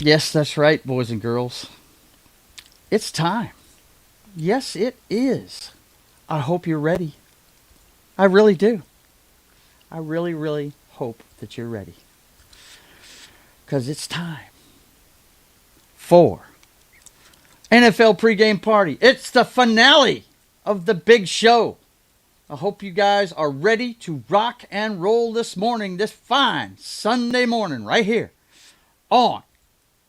Yes, that's right, boys and girls. It's time. Yes, it is. I hope you're ready. I really do. I really, really hope that you're ready. Because it's time for NFL Pregame Party. It's the finale of the big show. I hope you guys are ready to rock and roll this morning, this fine Sunday morning, right here on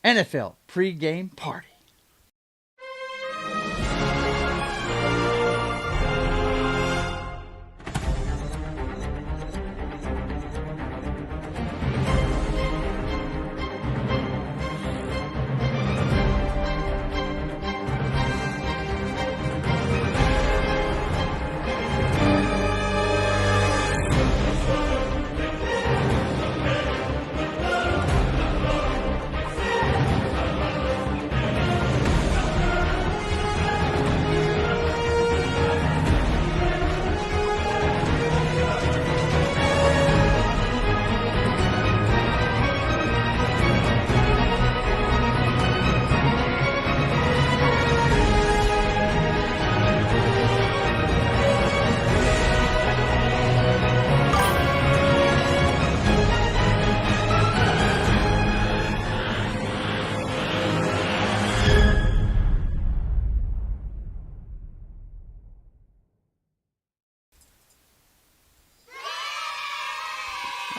NFL Pregame Party.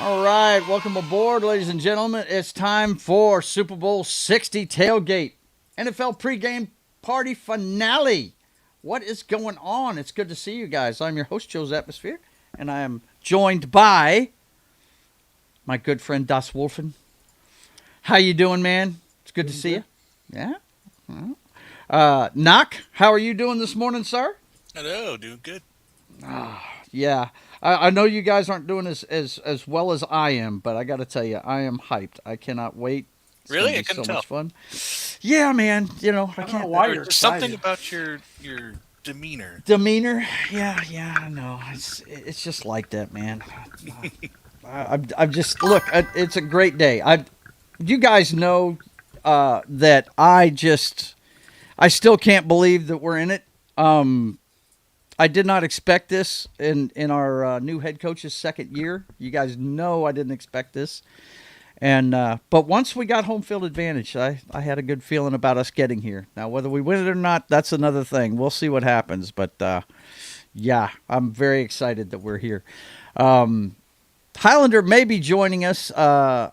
All right, welcome aboard, ladies and gentlemen. It's time for Super Bowl 60 Tailgate, NFL Pregame Party finale. What is going on? It's good to see you guys. I'm your host, Joe's Atmosphere, and I am joined by my good friend, Das Wolfen. How you doing, man? It's good to see you. Yeah? Knock, how are you doing this morning, sir? Hello, doing good. Yeah. I know you guys aren't doing as well as I am, but I got to tell you, I am hyped. I cannot wait. It's Really? gonna I be couldn't so tell. much fun. Yeah, man. You know, I I don't can't. know why There's you're something excited. about your demeanor. Demeanor. Yeah. I know. It's just like that, man. I'm just look. It's a great day. You guys know that I still can't believe that we're in it. I did not expect this in our new head coach's second year. You guys know I didn't expect this. And but once we got home field advantage, I had a good feeling about us getting here. Now whether we win it or not, that's another thing. We'll see what happens. But yeah, I'm very excited that we're here. Highlander may be joining us. I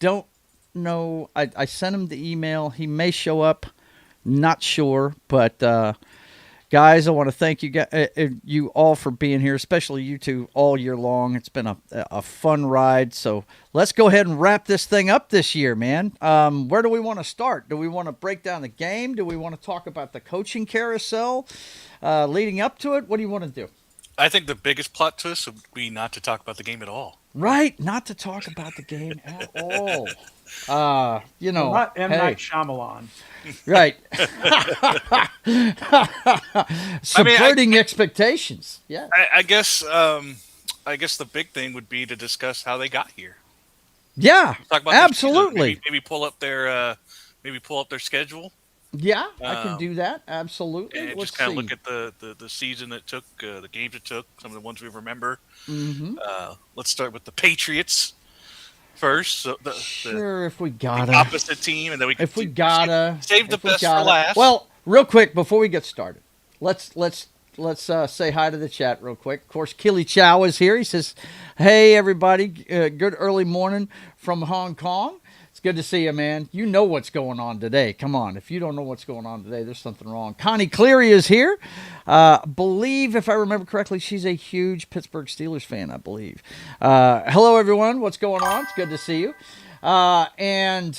don't know. I sent him the email. He may show up. Not sure, but guys, I want to thank you all for being here, especially you two all year long. It's been a fun ride. So let's go ahead and wrap this thing up this year, man. Where do we want to start? Do we want to break down the game? Do we want to talk about the coaching carousel leading up to it? What do you want to do? I think the biggest plot twist would be not to talk about the game at all. Right, not to talk about the game at all. Well, not M. hey, Night Shyamalan. right. Subverting I expectations. Yeah. I guess I guess the big thing would be to discuss how they got here. Yeah, Talk about their season. absolutely. Maybe pull up their schedule Yeah, I can um, do that. Absolutely. and Let's just kind see. of look at the season it took, the games it took, some of the ones we remember. Mm-hmm. Let's start with the Patriots first. So the Sure, if we the gotta. opposite team, and then we can If we gotta. save the If we best for gotta. last. Well, real quick before we get started, let's say hi to the chat real quick. Of course, Keely Chow is here. He says, "Hey everybody, good early morning from Hong Kong." It's good to see you, man. You know what's going on today. Come on. If you don't know what's going on today, there's something wrong. Connie Cleary is here. Believe, if I remember correctly, she's a huge Pittsburgh Steelers fan, I believe. Hello, everyone. What's going on? It's good to see you. And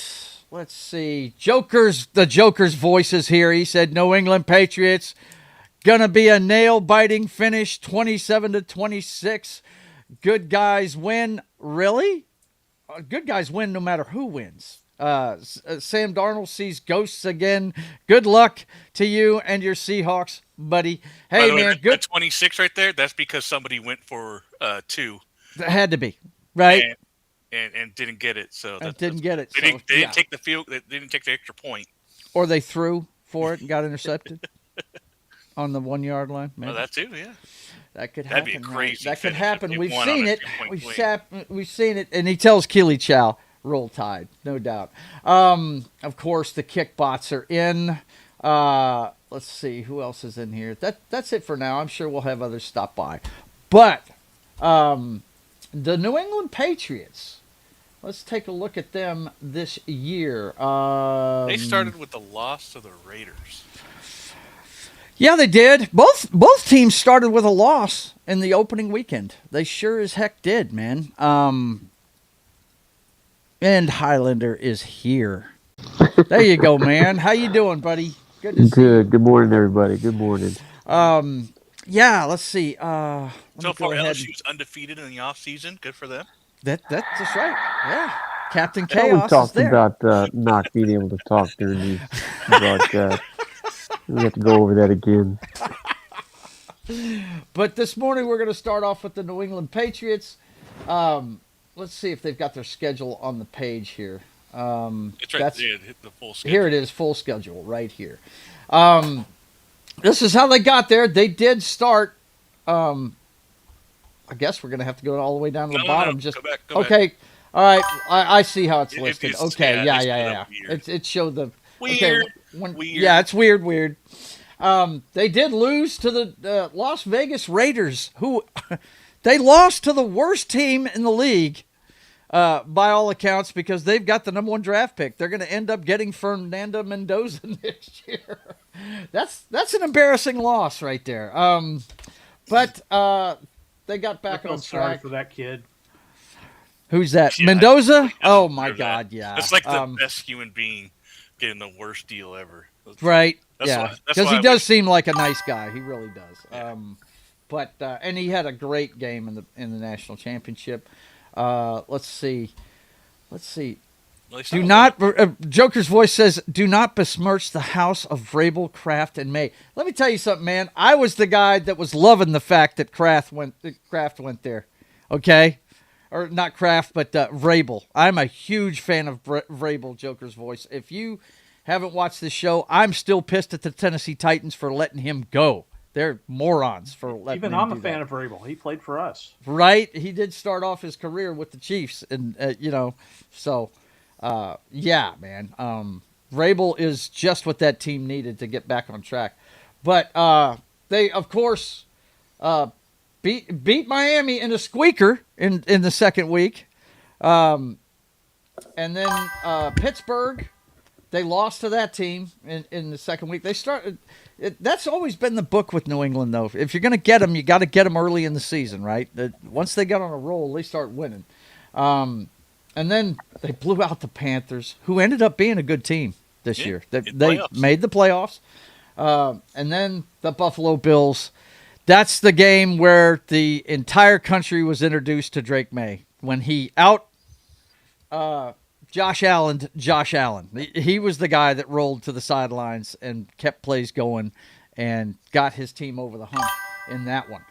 let's see. The Joker's voice is here. He said, New England Patriots, gonna be a nail-biting finish, 27-26. Good guys win. Really? Good guys win no matter who wins. Sam Darnold sees ghosts again. Good luck to you and your Seahawks, buddy. By Hey, the way, man, that good. 26 right there, that's because somebody went for 2. That had to be, right? And and didn't get it. So They didn't take the field. They didn't take the extra point. Or they threw for it and got intercepted on the 1 yard line. Maybe. Well, that too, yeah. That could happen. That'd be a crazy. That could finish happen. if We've won seen on a it. 2-point We've seen it. And he tells Keely Chow, roll tide, no doubt. Of course, the kick bots are in. Let's see who else is in here. That's it for now. I'm sure we'll have others stop by. But the New England Patriots. Let's take a look at them this year. They started with the loss to the Raiders. Yeah, they did. Both teams started with a loss in the opening weekend. They sure as heck did, man. And Highlander is here. There you go, man. How you doing, buddy? Good to see you. Good morning, everybody. Good morning. Yeah, let's see. So far, LSU's undefeated in the offseason. Good for them. That's right. Yeah. Captain We Chaos is talked there. about not being able to talk during these broadcasts. We have to go over that again. But this morning we're going to start off with the New England Patriots. Let's see if they've got their schedule on the page here. It's right there. Hit the full schedule. Here it is, full schedule right here. This is how they got there. They did start. I guess we're going to have to go all the way down to the bottom. Just go back. Okay. All right. I see how it's listed. Okay. Yeah. It showed the weird. Weird. Weird. Yeah, it's weird. They did lose to the Las Vegas Raiders, who they lost to the worst team in the league, by all accounts, because they've got the number 1 draft pick. They're going to end up getting Fernando Mendoza this year. That's an embarrassing loss right there. But they got back on track. Sorry for that kid. Who's that? Yeah, Mendoza? Oh my God, yeah. It's like the best human being getting the worst deal ever. Right. Because he does seem like a nice guy. He really does. Yeah. And he had a great game in the national championship. Let's see. Do not. Joker's voice says, "Do not besmirch the house of Vrabel, Kraft, and May." Let me tell you something, man. I was the guy that was loving the fact that Kraft went there. Okay. Or not Kraft, but Vrabel. I'm a huge fan of Vrabel, Joker's voice. If you haven't watched this show, I'm still pissed at the Tennessee Titans for letting him go. They're morons for letting him do that. Even I'm a fan of Vrabel. He played for us. Right? He did start off his career with the Chiefs. And, so, yeah, man. Vrabel is just what that team needed to get back on track. But they, of course... beat Miami in a squeaker in the second week. And then Pittsburgh, they lost to that team in the second week. They started. That's always been the book with New England, though. If you're going to get them, you got to get them early in the season, right? Once they get on a roll, they start winning. And then they blew out the Panthers, who ended up being a good team this year. They made the playoffs. And then the Buffalo Bills. That's the game where the entire country was introduced to Drake May when he Josh Allen. He was the guy that rolled to the sidelines and kept plays going and got his team over the hump in that one.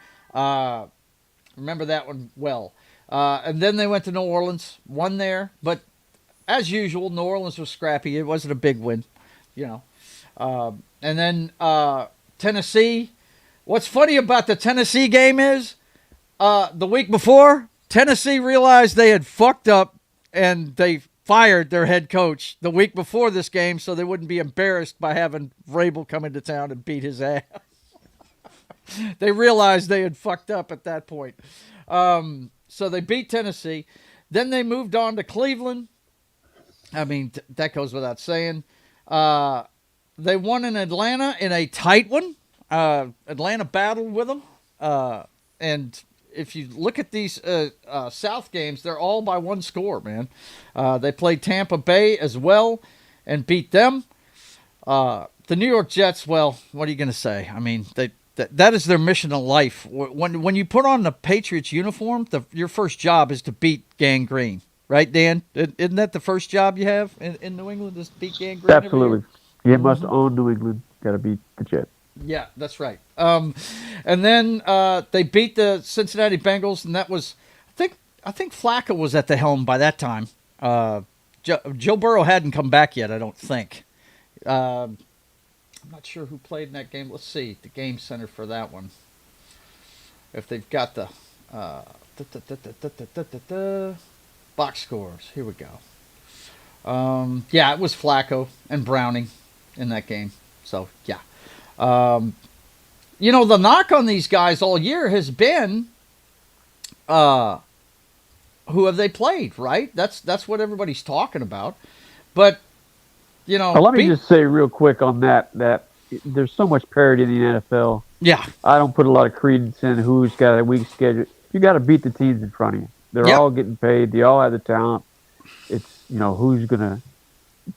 Remember that one well. And then they went to New Orleans, won there. But as usual, New Orleans was scrappy. It wasn't a big win, And then Tennessee. What's funny about the Tennessee game is the week before, Tennessee realized they had fucked up and they fired their head coach the week before this game so they wouldn't be embarrassed by having Vrabel come into town and beat his ass. They realized they had fucked up at that point. So they beat Tennessee. Then they moved on to Cleveland. I mean, that goes without saying. They won in Atlanta in a tight one. Atlanta battled with them. And if you look at these South games, they're all by one score, man. They played Tampa Bay as well and beat them. The New York Jets, well, what are you going to say? I mean, that is their mission in life. When you put on the Patriots uniform, your first job is to beat Gang Green. Right, Dan? Isn't that the first job you have in New England, is beat Gang Green? Absolutely. You must own New England. Got to beat the Jets. Yeah, that's right. And then they beat the Cincinnati Bengals, and that was, I think, Flacco was at the helm by that time. Joe Burrow hadn't come back yet, I don't think. I'm not sure who played in that game. Let's see the game center for that one. If they've got the box scores, here we go. Yeah, it was Flacco and Browning in that game. So yeah, the knock on these guys all year has been, who have they played? Right? That's what everybody's talking about. But Well, let me just say real quick on that there's so much parity in the NFL. Yeah, I don't put a lot of credence in who's got a weak schedule. You got to beat the teams in front of you. They're all getting paid. They all have the talent. It's who's going to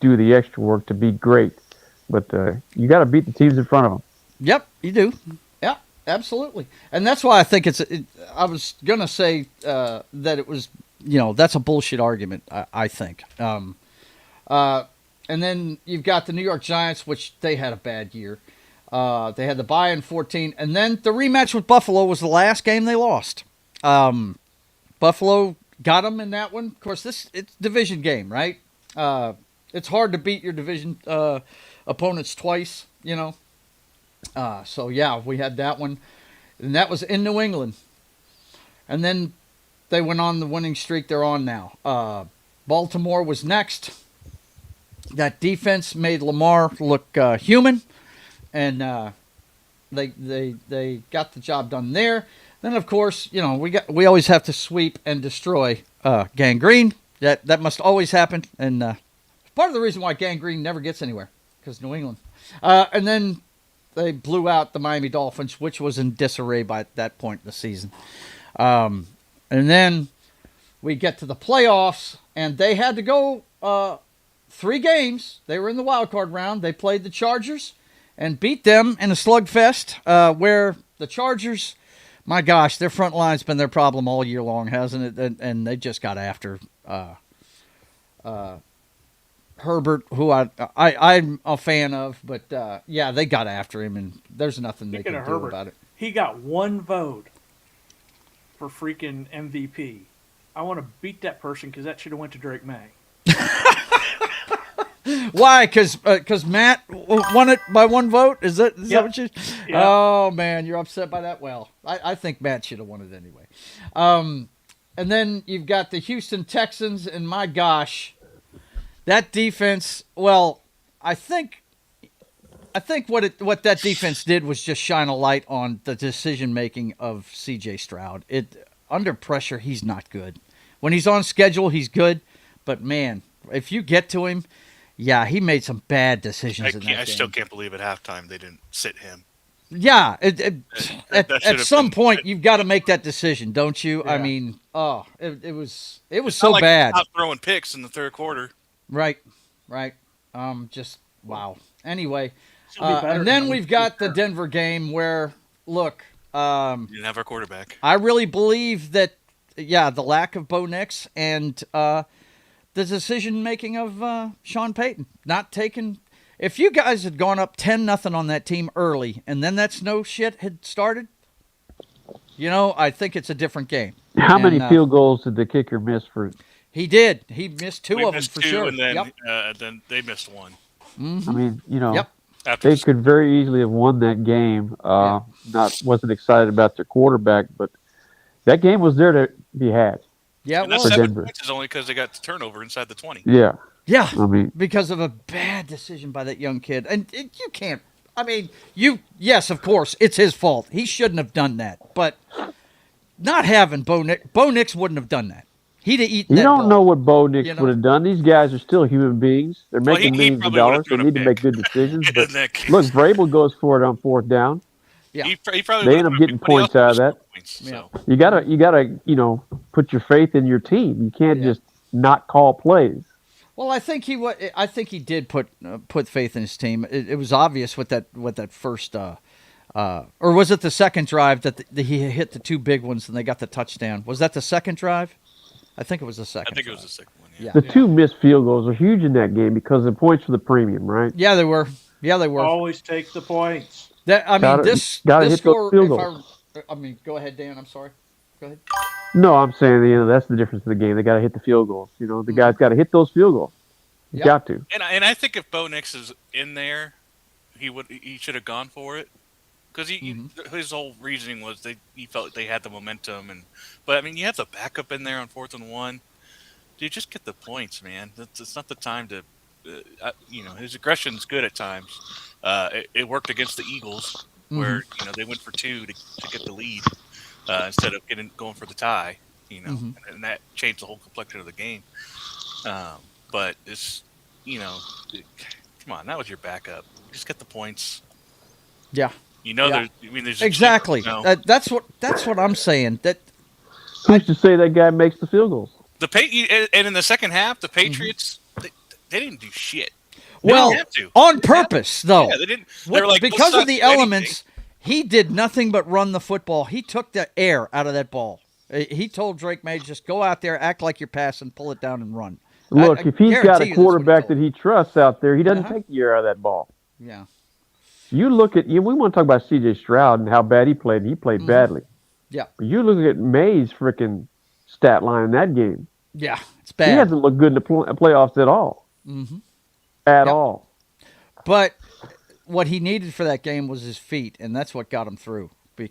do the extra work to be great. But you got to beat the teams in front of them. Yep, you do. Yeah, absolutely. And that's why I think I was going to say that it was, that's a bullshit argument, I think. And then you've got the New York Giants, which they had a bad year. They had the bye in 14. And then the rematch with Buffalo was the last game they lost. Buffalo got them in that one. Of course, it's division game, right? It's hard to beat your division opponents twice, So, yeah, we had that one. And that was in New England. And then they went on the winning streak they're on now. Baltimore was next. That defense made Lamar look human. And they got the job done there. Then, of course, we always have to sweep and destroy Gangrene. That must always happen. And part of the reason why Gangrene never gets anywhere, because New England. And then they blew out the Miami Dolphins, which was in disarray by that point in the season. And then we get to the playoffs, and they had to go 3 games. They were in the wild card round. They played the Chargers and beat them in a slugfest where the Chargers, my gosh, their front line's been their problem all year long, hasn't it? And they just got after Herbert, who I'm a fan of, but yeah, they got after him, and there's nothing they can do about it. He got 1 vote for freaking MVP. I want to beat that person because that should have went to Drake May. Why? Because Matt won it by 1 vote? Is that what you? Yep. Oh man, you're upset by that. Well, I think Matt should have won it anyway. And then you've got the Houston Texans, and my gosh, that defense. Well, I think what that defense did was just shine a light on the decision making of C.J. Stroud. Under pressure, he's not good. When he's on schedule, he's good, but man, if you get to him. Yeah, he made some bad decisions in that game. I still can't believe at halftime they didn't sit him. Yeah, at some point you've got to make that decision, don't you? Yeah. I mean, it was so like bad. Not throwing picks in the third quarter. Right. Just wow. Anyway, and then we've got the Denver game where look, you didn't have our quarterback. I really believe that. Yeah, the lack of Bo Nix and. The decision-making of Sean Payton. Not taking... If you guys had gone up 10-0 on that team early, and then that snow shit had started, I think it's a different game. How many field goals did the kicker miss for? He did. He missed 2 of them for sure. And then they missed 1. Mm-hmm. I mean, Yep. They could very easily have won that game. Wasn't excited about their quarterback, but that game was there to be had. Yeah, and that's 7 points is only because they got the turnover inside the 20. Yeah. Yeah, I mean, because of a bad decision by that young kid. And you can't, yes, of course, it's his fault. He shouldn't have done that. But not having Bo Nix wouldn't have done that. He'd have eaten that You don't ball. know what Bo Nix would have done. These guys are still human beings. They're making millions of dollars. They need to make good decisions. But look, Vrabel goes for it on 4th down. Yeah. He probably they end up getting points out of that. So. You gotta put your faith in your team. You can't just not call plays. Well, I think he did put faith in his team. It was obvious with that first or was it the second drive that he hit the 2 big ones and they got the touchdown? Was that the second drive? I think it was the second. I think it was the second one. Yeah. The 2 missed field goals are huge in that game because of the points for the premium, right? Yeah, they were. Always take the points. This gotta score. hit those field goals. Go ahead, Dan. I'm sorry. Go ahead. No, I'm saying that's the difference in the game. They got to hit the field goals. The guys got to hit those field goals. You Yep. got to. And I think if Bo Nix is in there, he should have gone for it because his whole reasoning was he felt they had the momentum but I mean you have the backup in there on 4th and 1. Dude, just get the points, man. It's not the time to. His aggression's good at times. It worked against the Eagles where they went for 2 to get the lead instead of going for the tie. And that changed the whole complexion of the game. But it's come on, that was your backup. Just get the points. Yeah. Yeah. There's exactly. That's what I'm saying. That who's to say that guy makes the field goals? And in the second half, the Patriots they didn't do shit. Well, didn't have to. On purpose, though. Yeah, they didn't. They were like, because of the elements, he did nothing but run the football. He took the air out of that ball. He told Drake May, just go out there, act like you're passing, pull it down, and run. Look, if he's got a quarterback that he trusts out there, he doesn't take the air out of that ball. Yeah. You look at we want to talk about C.J. Stroud and how bad he played. He played badly. Yeah. But you look at May's freaking stat line in that game. Yeah, it's bad. He hasn't looked good in the playoffs at all. At all. But what he needed for that game was his feet, and that's what got him through. And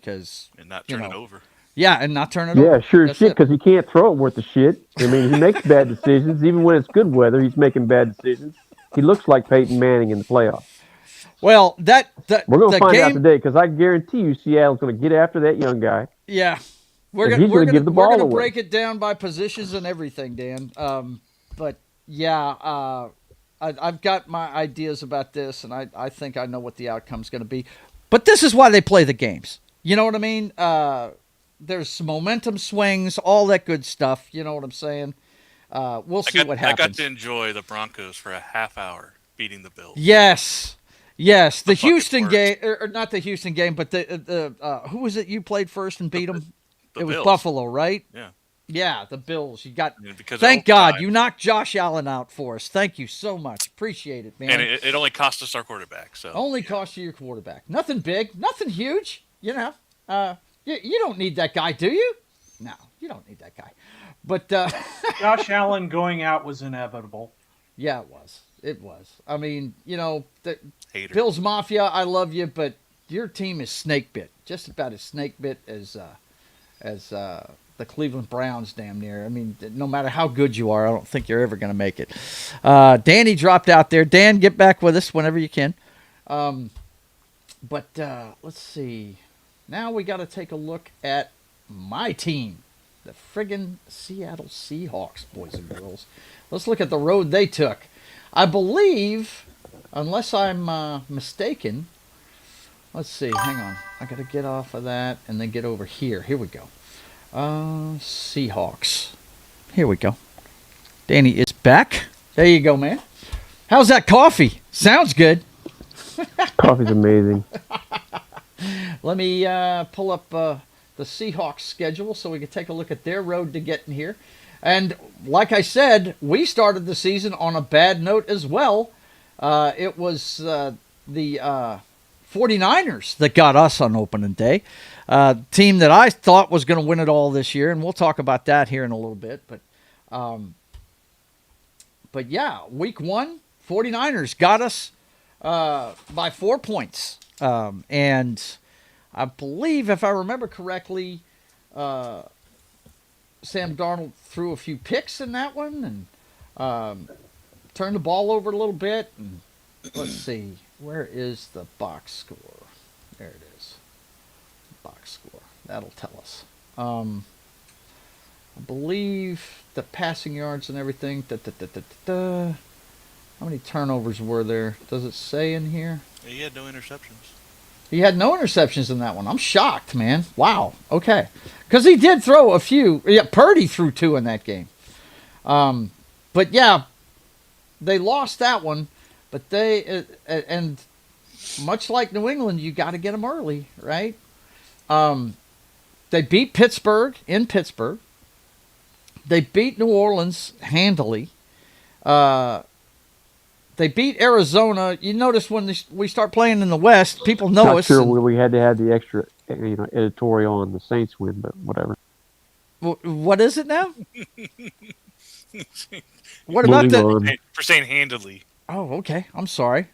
not turn it over. Yeah, and not turn it over. Yeah, sure as shit, because he can't throw it worth a shit. I mean, he makes bad decisions. Even when it's good weather, he's making bad decisions. He looks like Peyton Manning in the playoffs. Well, we're going to find out today, because I guarantee you Seattle's going to get after that young guy. Yeah. We're going to break it down by positions and everything, Dan. But, yeah, I've got my ideas about this, and I think I know what the outcome's going to be. But this is why they play the games. You know what I mean? There's momentum swings, all that good stuff. You know what I'm saying? We'll see what happens. I got to enjoy the Broncos for a half hour beating the Bills. Yes. The Houston game, or not the Houston game, but the who was it you played first and beat them? It was Bills. Buffalo, right? Yeah. Yeah, the Bills. You got. Because thank God you knocked Josh Allen out for us. Thank you so much. Appreciate it, man. And it only cost us our quarterback. So only cost you your quarterback. Nothing big, nothing huge. You don't need that guy, do you? No, you don't need that guy. But Josh Allen going out was inevitable. Yeah, it was. I mean, the Hater. Bills Mafia, I love you, but your team is snake bit, just about as snake bit as the Cleveland Browns, damn near. I mean, no matter how good you are, I don't think you're ever going to make it. Danny dropped out there. Dan, get back with us whenever you can. But let's see. Now we got to take a look at my team, the friggin' Seattle Seahawks, boys and girls. Let's look at the road they took. I believe, unless I'm mistaken, let's see. Hang on. I got to get off of that and then get over here. Here we go. Seahawks. Here we go. Danny is back. There you go, man. How's that coffee? Sounds good. Coffee's amazing. Let me pull up the Seahawks schedule so we can take a look at their road to getting here. And like I said, we started the season on a bad note as well. It was the 49ers that got us on opening day. Team that I thought was going to win it all this year, and we'll talk about that here in a little bit. But yeah, week 1, 49ers got us by 4 points. And I believe, if I remember correctly, Sam Darnold threw a few picks in that one and turned the ball over a little bit. And let's see, where is the box score? There it is. Box score. That'll tell us. I believe the passing yards and everything. How many turnovers were there? Does it say in here? He had no interceptions. He had no interceptions in that one. I'm shocked, man. Wow. Okay. Because he did throw a few. Yeah, Purdy threw 2 in that game. But yeah, they lost that one. But they, and much like New England, you got to get them early, right? They beat Pittsburgh in Pittsburgh. They beat New Orleans handily. They beat Arizona. You notice when we start playing in the West, people know Not us. sure we had to have the extra, editorial on the Saints win, but whatever. What is it now? What about Moving the? on. For saying handily. Oh, okay. I'm sorry.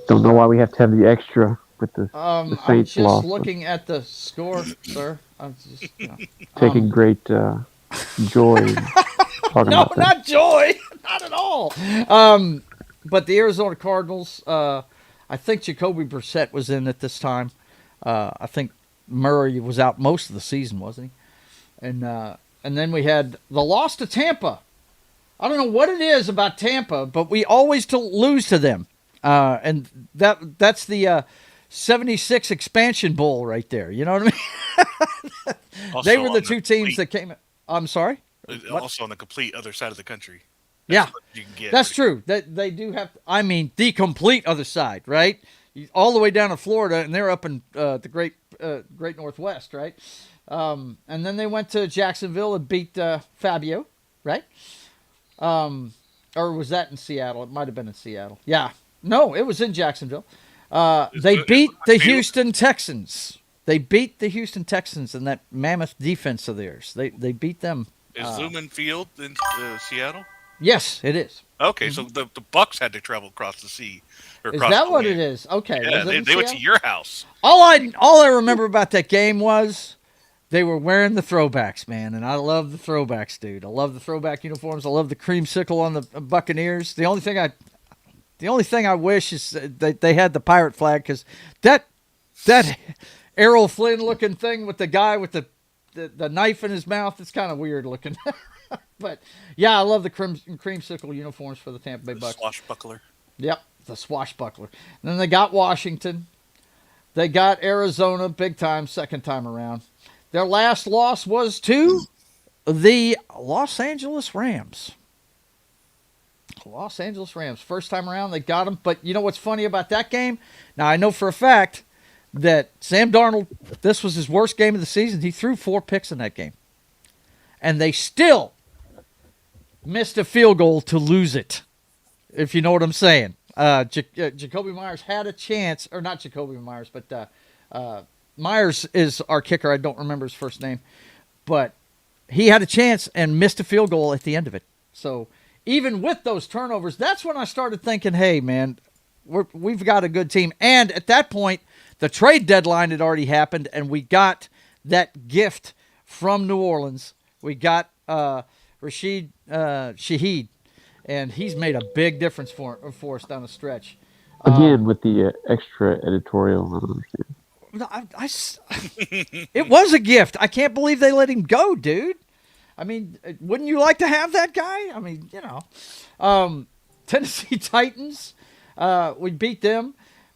Don't know why we have to have the extra with the I'm Saints just loss. looking at the score, sir. I'm just Taking great joy in talking no, about that. not joy, not at all. But the Arizona Cardinals. I think Jacoby Brissett was in at this time. I think Murray was out most of the season, wasn't he? And then we had the loss to Tampa. I don't know what it is about Tampa, but we always lose to them. And that's the 76 expansion bowl right there. You know what I mean? They were the two teams that came. I'm sorry? Also on the complete other side of the country. Yeah, you can get that's true. They do have. I mean, the complete other side, right? All the way down to Florida, and they're up in the Great Northwest, right? And then they went to Jacksonville and beat Fabio, right? Or was that in Seattle? It might have been in Seattle. Yeah. No, it was in Jacksonville. They beat the Houston Texans. They beat the Houston Texans in that mammoth defense of theirs. They beat them. Is Lumen Field in Seattle? Yes, it is. Okay, so the Bucks had to travel across the sea. Or Is across that the what land. it is? Okay. Yeah, they went to your house. All I remember about that game was they were wearing the throwbacks, man, and I love the throwbacks, dude. I love the throwback uniforms. I love the creamsicle on the Buccaneers. The only thing I wish is that they had the pirate flag, because that Errol Flynn looking thing with the guy with the knife in his mouth, it's kind of weird looking. But yeah, I love the creamsicle uniforms for the Tampa Bay Bucks. Swashbuckler. Yep, the swashbuckler. And then they got Washington. They got Arizona big time, second time around. Their last loss was to the Los Angeles Rams. Los Angeles Rams. First time around, they got them. But you know what's funny about that game? Now, I know for a fact that Sam Darnold, this was his worst game of the season. He threw 4 picks in that game. And they still missed a field goal to lose it, if you know what I'm saying. Jacoby Myers had a chance, or not Jacoby Myers, but Myers is our kicker. I don't remember his first name. But he had a chance and missed a field goal at the end of it. So even with those turnovers, that's when I started thinking, hey, man, we've got a good team. And at that point, the trade deadline had already happened, and we got that gift from New Orleans. We got Rashid Shaheed, and he's made a big difference for us down the stretch. Again, with the extra editorial, I don't understand. It was a gift. I can't believe they let him go, dude. I mean, wouldn't you like to have that guy? I mean, you know. Tennessee Titans, we beat them.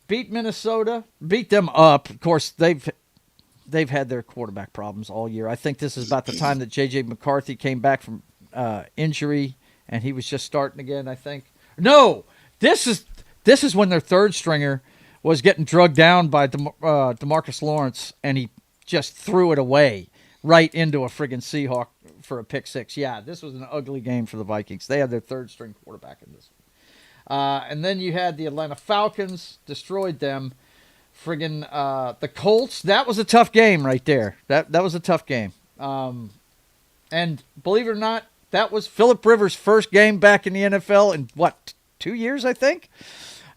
Beat Minnesota. Beat them up. Of course, they've had their quarterback problems all year. I think this is about the time that J.J. McCarthy came back from injury, and he was just starting again, I think. No, this is when their third stringer was getting drugged down by DeMarcus Lawrence, and he just threw it away right into a friggin' Seahawk for a pick six. Yeah, this was an ugly game for the Vikings. They had their third string quarterback in this one. And then you had the Atlanta Falcons, destroyed them. Friggin' the Colts, that was a tough game right there. That was a tough game. And believe it or not, that was Phillip Rivers' first game back in the NFL in, 2 years, I think?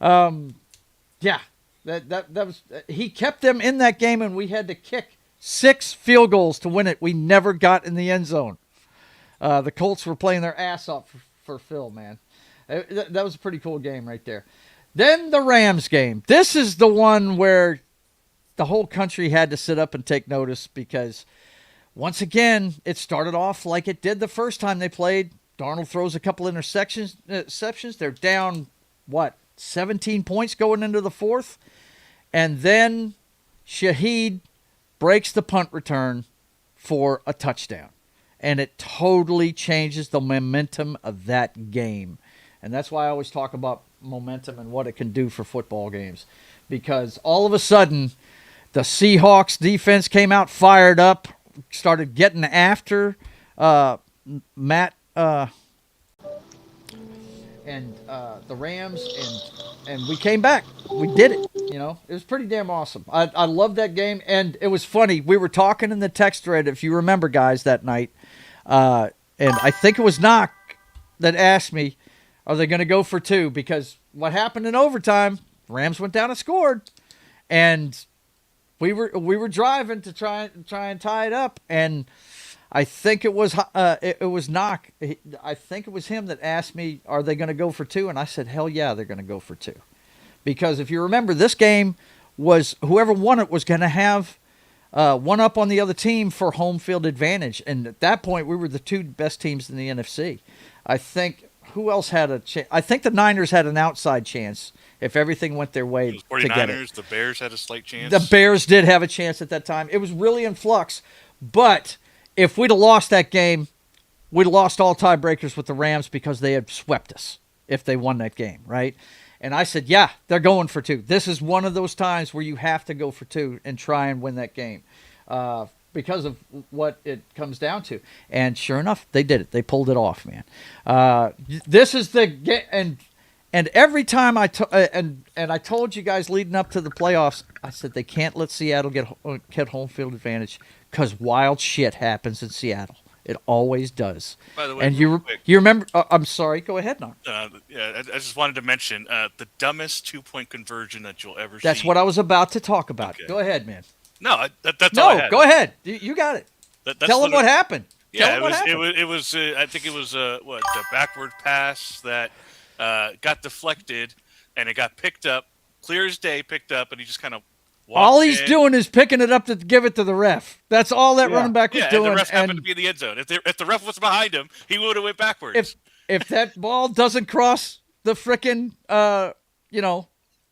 Yeah, that was he kept them in that game, and we had to kick 6 field goals to win it. We never got in the end zone. The Colts were playing their ass off for Phil, man. That was a pretty cool game right there. Then the Rams game. This is the one where the whole country had to sit up and take notice, because once again, it started off like it did the first time they played. Darnold throws a couple interceptions. They're down, 17 points going into the fourth. And then Shaheed breaks the punt return for a touchdown. And it totally changes the momentum of that game. And that's why I always talk about momentum and what it can do for football games. Because all of a sudden, the Seahawks defense came out fired up, started getting after Matt and the Rams, and we came back. We did it. It was pretty damn awesome. I loved that game, and it was funny. We were talking in the text thread, if you remember, guys, that night, and I think it was Knock that asked me, "Are they going to go for two?" Because what happened in overtime? Rams went down and scored, and we were driving to try and tie it up, and I think it was Knock. I think it was him that asked me, "Are they going to go for two?" And I said, "Hell yeah, they're going to go for two," because if you remember, this game was whoever won it was going to have one up on the other team for home field advantage, and at that point, we were the two best teams in the NFC. I think who else had a chance? I think the Niners had an outside chance if everything went their way The to get it. 49ers, the Bears had a slight chance. The Bears did have a chance at that time. It was really in flux, but if we'd have lost that game, we'd have lost all tiebreakers with the Rams because they had swept us if they won that game, right? And I said, yeah, they're going for two. This is one of those times where you have to go for two and try and win that game because of what it comes down to. And sure enough, they did it. They pulled it off, man. This is the game. And every time I told you guys leading up to the playoffs, I said they can't let Seattle get home field advantage because wild shit happens in Seattle. It always does. By the way, and you remember? I'm sorry. Go ahead, Knock. Yeah, I just wanted to mention the dumbest 2-point conversion that you'll ever see. That's what I was about to talk about. Okay. Go ahead, man. No, that's all I had. No, go ahead. You got it. Tell them what happened. Yeah, it was. I think it was the backward pass that got deflected, and it got picked up, clear as day, picked up, and he just kind of walked all he's doing is picking it up to give it to the ref. That's all that running back was doing. And the ref happened to be in the end zone. If the ref was behind him, he would have went backwards. If that ball doesn't cross the frickin',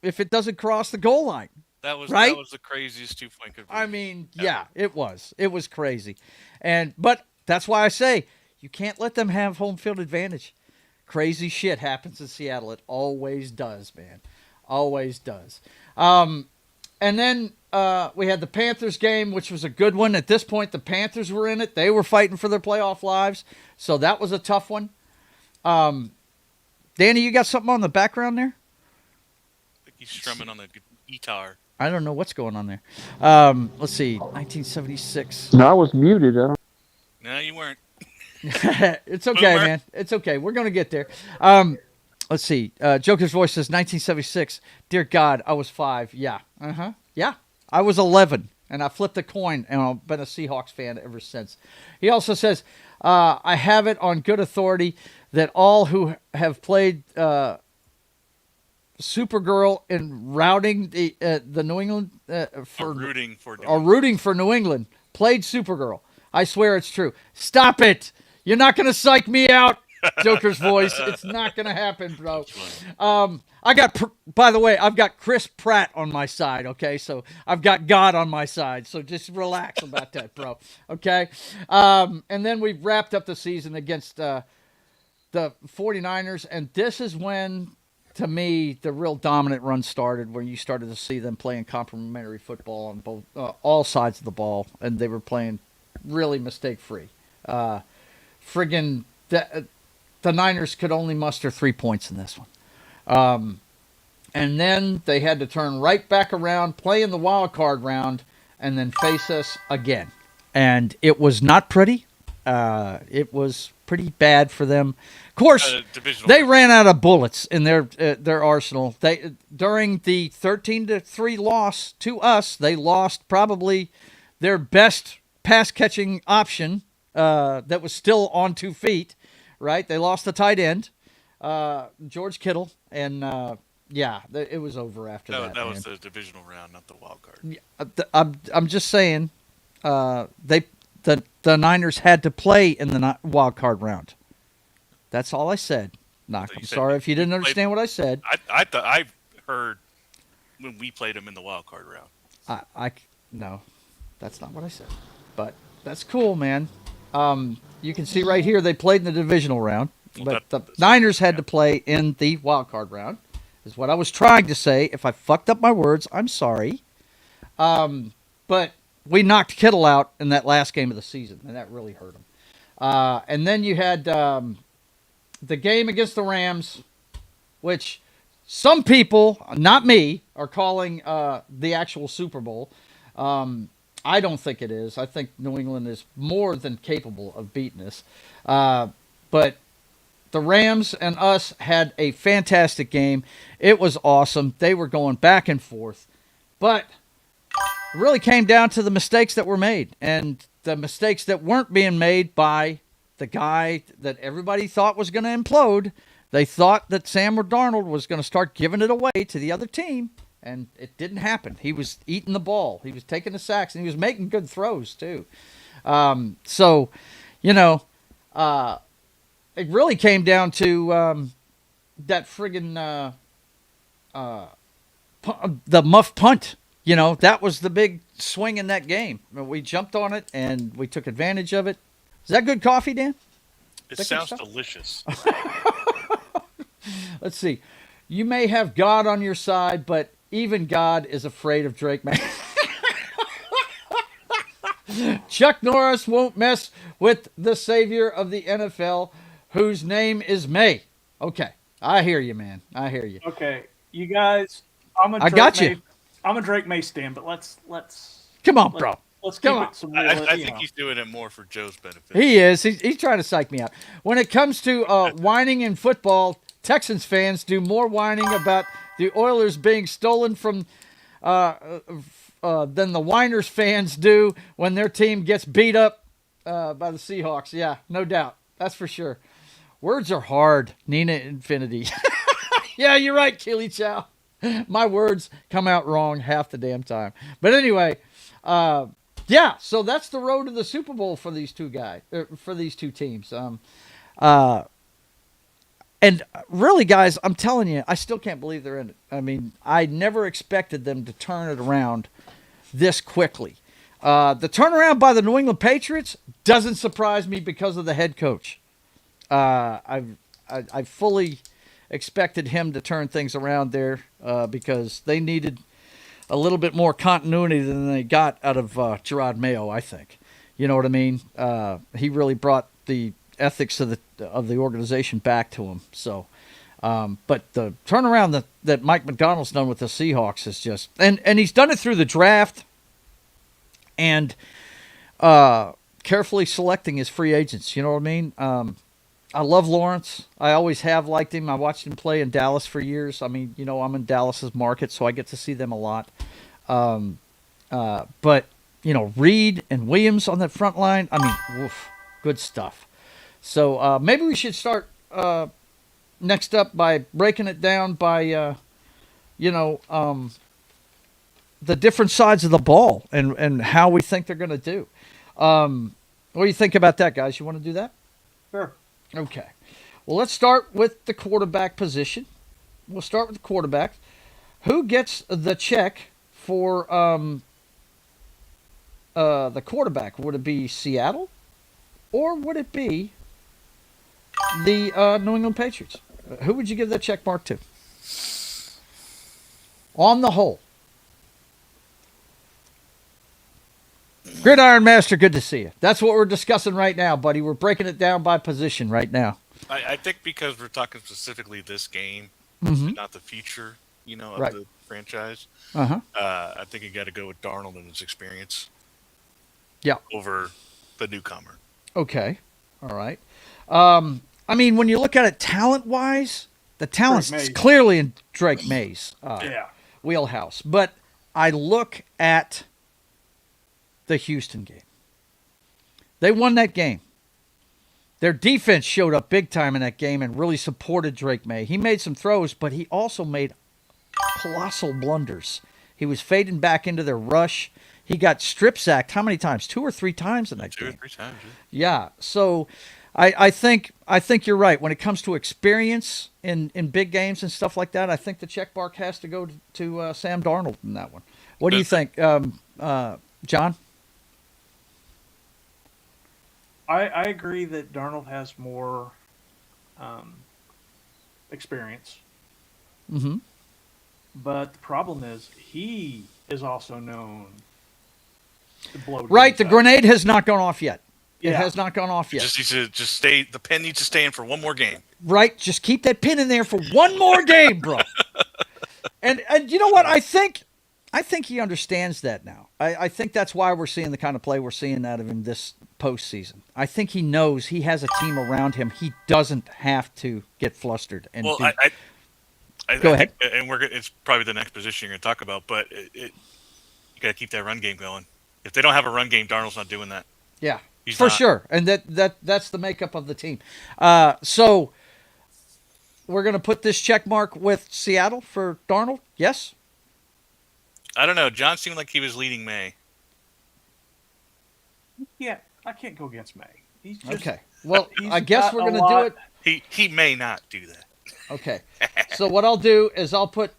if it doesn't cross the goal line. That was the craziest 2-point conversion. I mean, yeah, it was. It was crazy. But that's why I say you can't let them have home field advantage. Crazy shit happens in Seattle. It always does, man. Always does. And then we had the Panthers game, which was a good one. At this point, the Panthers were in it. They were fighting for their playoff lives. So that was a tough one. Danny, you got something on the background there? I think he's strumming on the guitar. I don't know what's going on there. Let's see. 1976. No, I was muted. No, you weren't. It's okay, man. It's okay. We're going to get there. Let's see. Joker's voice says 1976. Dear God, I was 5. Yeah. Uh-huh. Yeah. I was 11, and I flipped a coin, and I've been a Seahawks fan ever since. He also says, I have it on good authority that all who have played Supergirl in routing the New England rooting for New England played Supergirl. I swear it's true. Stop it. You're not going to psych me out, Joker's voice. It's not going to happen, bro. By the way, I've got Chris Pratt on my side, okay? So I've got God on my side. So just relax about that, bro. Okay? And then we wrapped up the season against the 49ers, and this is when, to me, the real dominant run started, where you started to see them playing complementary football on both all sides of the ball, and they were playing really mistake-free. The Niners could only muster 3 points in this one. And then they had to turn right back around, play in the wild card round, and then face us again. And it was not pretty. It was pretty bad for them. Of course, they ran out of bullets in their arsenal. During the 13-3 loss to us, they lost probably their best pass-catching option that was still on 2 feet, right? They lost the tight end, George Kittle, and it was over after that. That was the divisional round, not the wild card. Yeah, I'm just saying, the Niners had to play in the wild card round. That's all I said. Knock. I'm sorry if you didn't understand what I said. I thought I heard when we played them in the wild card round. No, that's not what I said. But that's cool, man. You can see right here they played in the divisional round, but the Niners had to play in the wild card round, is what I was trying to say. If I fucked up my words, I'm sorry. But we knocked Kittle out in that last game of the season, and that really hurt him. And then you had the game against the Rams. which some people, not me, are calling the actual Super Bowl. I don't think it is. I think New England is more than capable of beating us. But the Rams and us had a fantastic game. It was awesome. They were going back and forth. But it really came down to the mistakes that were made and the mistakes that weren't being made by the guy that everybody thought was going to implode. They thought that Sam Darnold was going to start giving it away to the other team. And it didn't happen. He was eating the ball. He was taking the sacks, and he was making good throws, too. So, you know, it really came down to that friggin' the muff punt. You know, that was the big swing in that game. We jumped on it, and we took advantage of it. Is that good coffee, Dan? It sounds delicious. Let's see. You may have God on your side, but even God is afraid of Drake May. Chuck Norris won't mess with the savior of the NFL, whose name is May. Okay, I hear you, man. I hear you. Okay, you guys. I got you. I'm a Drake May stan, but let's come on, bro. Let's come keep on. it some. I think he's doing it more for Joe's benefit. He is. He's trying to psych me out. When it comes to whining in football, Texans fans do more whining about the Oilers being stolen from than the Whiners fans do when their team gets beat up by the Seahawks. Yeah, no doubt. That's for sure. Words are hard, Nina Infinity. Yeah, you're right, Keely Chow. My words come out wrong half the damn time. But anyway, yeah, so that's the road to the Super Bowl for these two guys, for these two teams. And really, guys, I'm telling you, I still can't believe they're in it. I mean, I never expected them to turn it around this quickly. The turnaround by the New England Patriots doesn't surprise me because of the head coach. I fully expected him to turn things around there because they needed a little bit more continuity than they got out of Gerard Mayo, I think. You know what I mean? He really brought the ethics of the organization back to him. So, but the turnaround that Mike McDonald's done with the Seahawks is just, and he's done it through the draft and carefully selecting his free agents. You know what I mean? I love Lawrence. I always have liked him. I watched him play in Dallas for years. I mean, you know, I'm in Dallas's market, so I get to see them a lot. But, you know, Reed and Williams on that front line, I mean, woof, good stuff. So maybe we should start next up by breaking it down by, the different sides of the ball and how we think they're going to do. What do you think about that, guys? You want to do that? Sure. Okay. Well, let's start with the quarterback position. We'll start with the quarterback. Who gets the check for the quarterback? Would it be Seattle? Or would it be the New England Patriots? Who would you give that check mark to? On the whole. Gridiron Master, good to see you. That's what we're discussing right now, buddy. We're breaking it down by position right now. I think because we're talking specifically this game, Mm-hmm. not the future, of Right. the franchise. Uh-huh. I think you got to go with Darnold and his experience. Yeah. Over the newcomer. Okay. All right. I mean, when you look at it talent-wise, the talent's Mays. clearly in Drake May's Yeah. wheelhouse. But I look at the Houston game. They won that game. Their defense showed up big time in that game and really supported Drake May. He made some throws, but he also made colossal blunders. He was fading back into their rush. He got strip sacked how many times? 2 or 3 times in that game. 2 or 3 times. Yeah. So I think you're right. When it comes to experience in big games and stuff like that, I think the check mark has to go to Sam Darnold in that one. What do you think, John? I agree that Darnold has more experience. Mm-hmm. But the problem is he is also known to blow. Right. The games up. grenade has not gone off yet. It Yeah. has not gone off yet. Just needs to stay. The pen needs to stay in for one more game. right? Just keep that pin in there for one more game, bro. And you know what? I think he understands that now. I think that's why we're seeing the kind of play we're seeing out of him this postseason. I think he knows he has a team around him. He doesn't have to get flustered. And well, go ahead. And it's probably the next position you're going to talk about, but you got to keep that run game going. If they don't have a run game, Darnold's not doing that. Yeah, He's for not. sure. And that's the makeup of the team. So we're going to put this check mark with Seattle for Darnold. Yes. I don't know. John seemed like he was leading May. Yeah, I can't go against May. He's just, Okay. Well, he's I guess got we're a going to do lot- it. He may not do that. Okay. So what I'll do is I'll put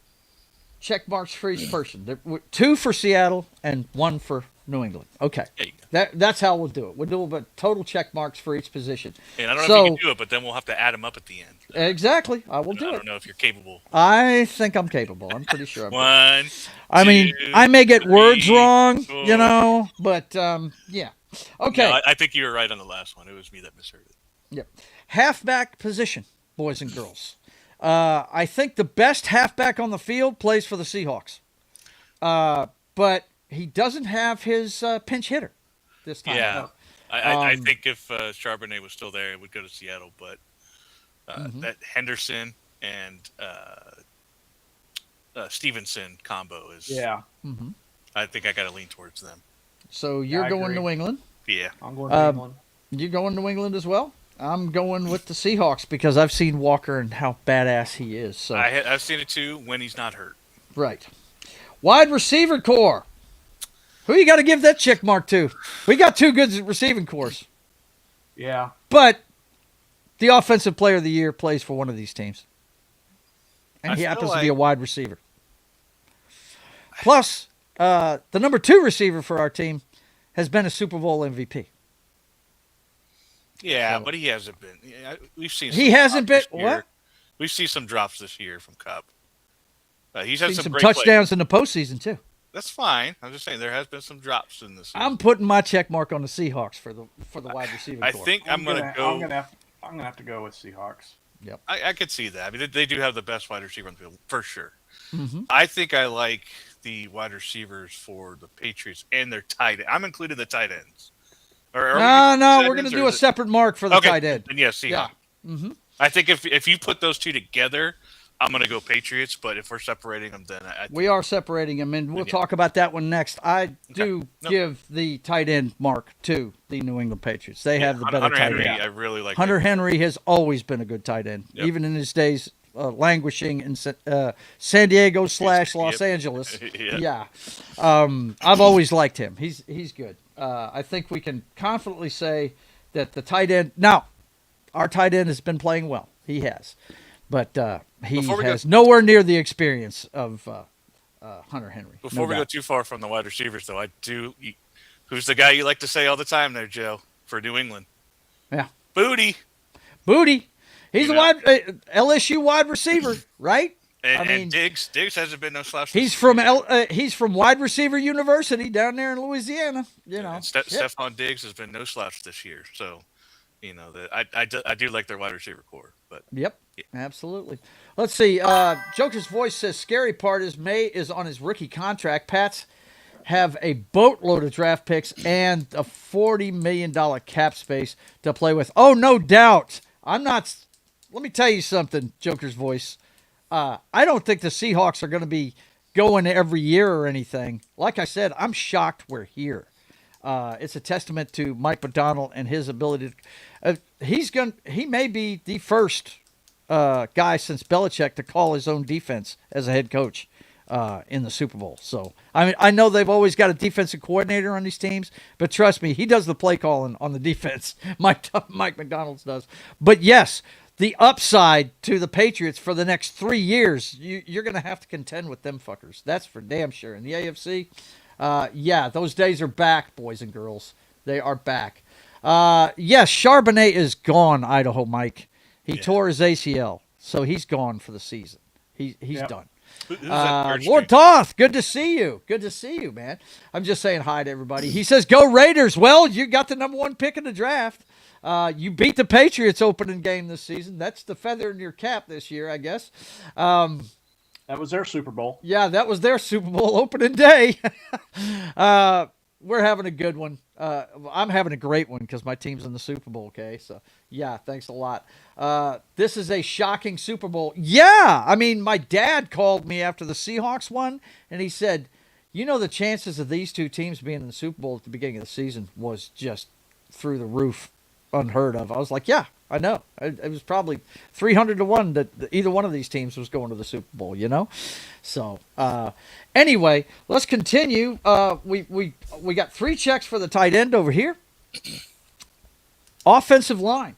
check marks for each person. There were 2 for Seattle and 1 for New England. Okay. There you go. That's how we'll do it. We'll do about total check marks for each position. And I don't know So- if you can do it, but then we'll have to add them up at the end. Exactly. I will do I it. don't know if you're capable. I think I'm capable. I'm pretty sure. One. I mean, two, I may get words three, wrong, four. you know, but yeah. Okay. No, I think you were right on the last one. It was me that misheard it. Yep. Halfback position, boys and girls. I think the best halfback on the field plays for the Seahawks. But he doesn't have his pinch hitter this time. Yeah. I Um, think if Charbonnet was still there, it would go to Seattle. But that Henderson and Stevenson combo is. Yeah, I think I got to lean towards them. So you're I going agree. New England. Yeah. I'm going to England. You going New England as well? I'm going with the Seahawks because I've seen Walker and how badass he is. So I've seen it too when he's not hurt. right. Wide receiver core. Who you got to give that check mark to? We got 2 good receiving cores. Yeah, But the offensive player of the year plays for one of these teams. And I he feel happens to be a like- wide receiver. Plus, the number 2 receiver for our team has been a Super Bowl MVP. Yeah, So- but he hasn't been. Yeah, we've seen. He some hasn't drops been- this year. what? We've seen some drops this year from Cup. He's had Seen some some great plays. touchdowns in the postseason, too. That's fine. I'm just saying there has been some drops in this. I'm putting my check mark on the Seahawks for the wide receiver I core. think I'm gonna go. I'm gonna have to go with Seahawks. I could see that. I mean, they do have the best wide receiver on the field for sure. Mm-hmm. I think I like the wide receivers for the Patriots and their tight end. I'm including the tight ends. Or are we No, doing we're tight going to ends, do or a is it- separate mark for the Okay, tight end. then yeah, Seahawks. Yeah. Mm-hmm. I think if you put those two together, I'm going to go Patriots. But if we're separating them, then I We are separating them, and we'll Yeah. talk about that one next. I do No. give the tight end mark to the New England Patriots. They have the better Hunter tight Henry. end. I really like Hunter that. Henry has always been a good tight end, Yep. even in his days languishing in San Diego / Los Yep. Angeles. Yeah. Yeah, I've always liked him. He's good. I think we can confidently say that the tight end. Now, our tight end has been playing well. He has, but he Before we has nowhere near the experience of Hunter Henry. Before no we go doubt. too far from the wide receivers, though, who's the guy you like to say all the time there, Joe, for New England? Yeah. Booty. Booty. He's You a know- wide LSU wide receiver, right? And, I mean- and Diggs hasn't been no slouch. He's this from year. he's from Wide Receiver University down there in Louisiana. You know, And Yep. Stephon Diggs has been no slouch this year. So, I do like their wide receiver core. But Yep, absolutely. Let's see. Joker's voice says scary part is May is on his rookie contract. Pats have a boatload of draft picks and a $40 million cap space to play with. Oh, no doubt. I'm not. Let me tell you something, Joker's voice. I don't think the Seahawks are going to be going every year or anything. Like I said, I'm shocked we're here. It's a testament to Mike McDonald and his ability. He may be the first guy since Belichick to call his own defense as a head coach in the Super Bowl. So I mean, I know they've always got a defensive coordinator on these teams, but trust me, he does the play calling on the defense. Mike McDonald does. But yes, the upside to the Patriots for the next 3 years, you're going to have to contend with them fuckers. That's for damn sure. In the AFC, yeah, those days are back, boys and girls. They are back. Yes, Charbonnet is gone, Idaho Mike. He tore his ACL, so he's gone for the season. He's Yep. done. who's that third Lord string? Toth, good to see you. Good to see you, man. I'm just saying hi to everybody. He says, go Raiders. Well, you got the number 1 pick in the draft. You beat the Patriots opening game this season. That's the feather in your cap this year, I guess. That was their Super Bowl. Yeah, that was their Super Bowl opening day. We're having a good one. I'm having a great one because my team's in the Super Bowl, okay? So, yeah, thanks a lot. This is a shocking Super Bowl. Yeah, I mean, my dad called me after the Seahawks won, and he said, you know, the chances of these two teams being in the Super Bowl at the beginning of the season was just through the roof, unheard of. I was like, yeah, I know. It was probably 300 to 1 that either one of these teams was going to the Super Bowl, you know? So, anyway, let's continue. We got 3 checks for the tight end over here. Offensive line.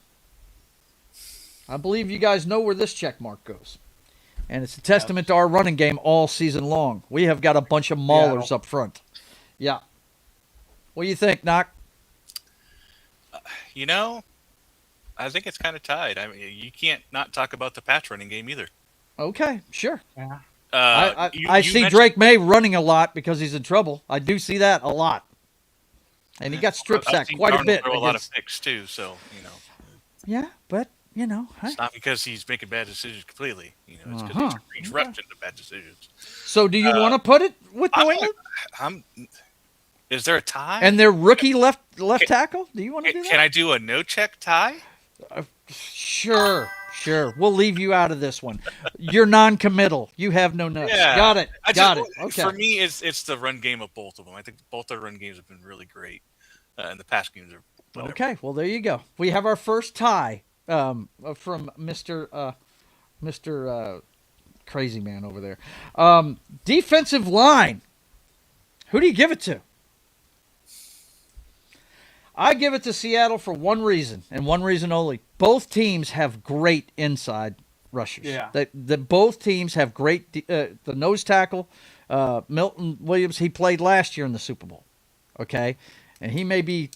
I believe you guys know where this check mark goes. And it's a testament to our running game all season long. We have got a bunch of maulers up front. Yeah. What do you think, Knock? You know, I think it's kind of tied. I mean, you can't not talk about the pass running game either. Okay, sure. Yeah. I see Drake May running a lot because he's in trouble. I do see that a lot. And he got strip sacked quite a bit. Throw a lot of picks too, so, you know. Yeah, but, you know. It's not because he's making bad decisions completely. You know, it's because he's repped into bad decisions. So do you want to put it with New England? Is there a tie? And their rookie left tackle? Do you want to do that? Can I do a no-check tie? Sure. We'll leave you out of this one. You're non-committal. You have no nuts. Yeah. Got it. Okay. For me, it's the run game of both of them. I think both their run games have been really great, and the pass games are whatever. Okay. Well, there you go. We have our first tie from Mr. Crazy Man over there. Defensive line. Who do you give it to? I give it to Seattle for one reason, and one reason only. Both teams have great inside rushers. Yeah. Both teams have great the nose tackle. Milton Williams, he played last year in the Super Bowl. Okay? And he may be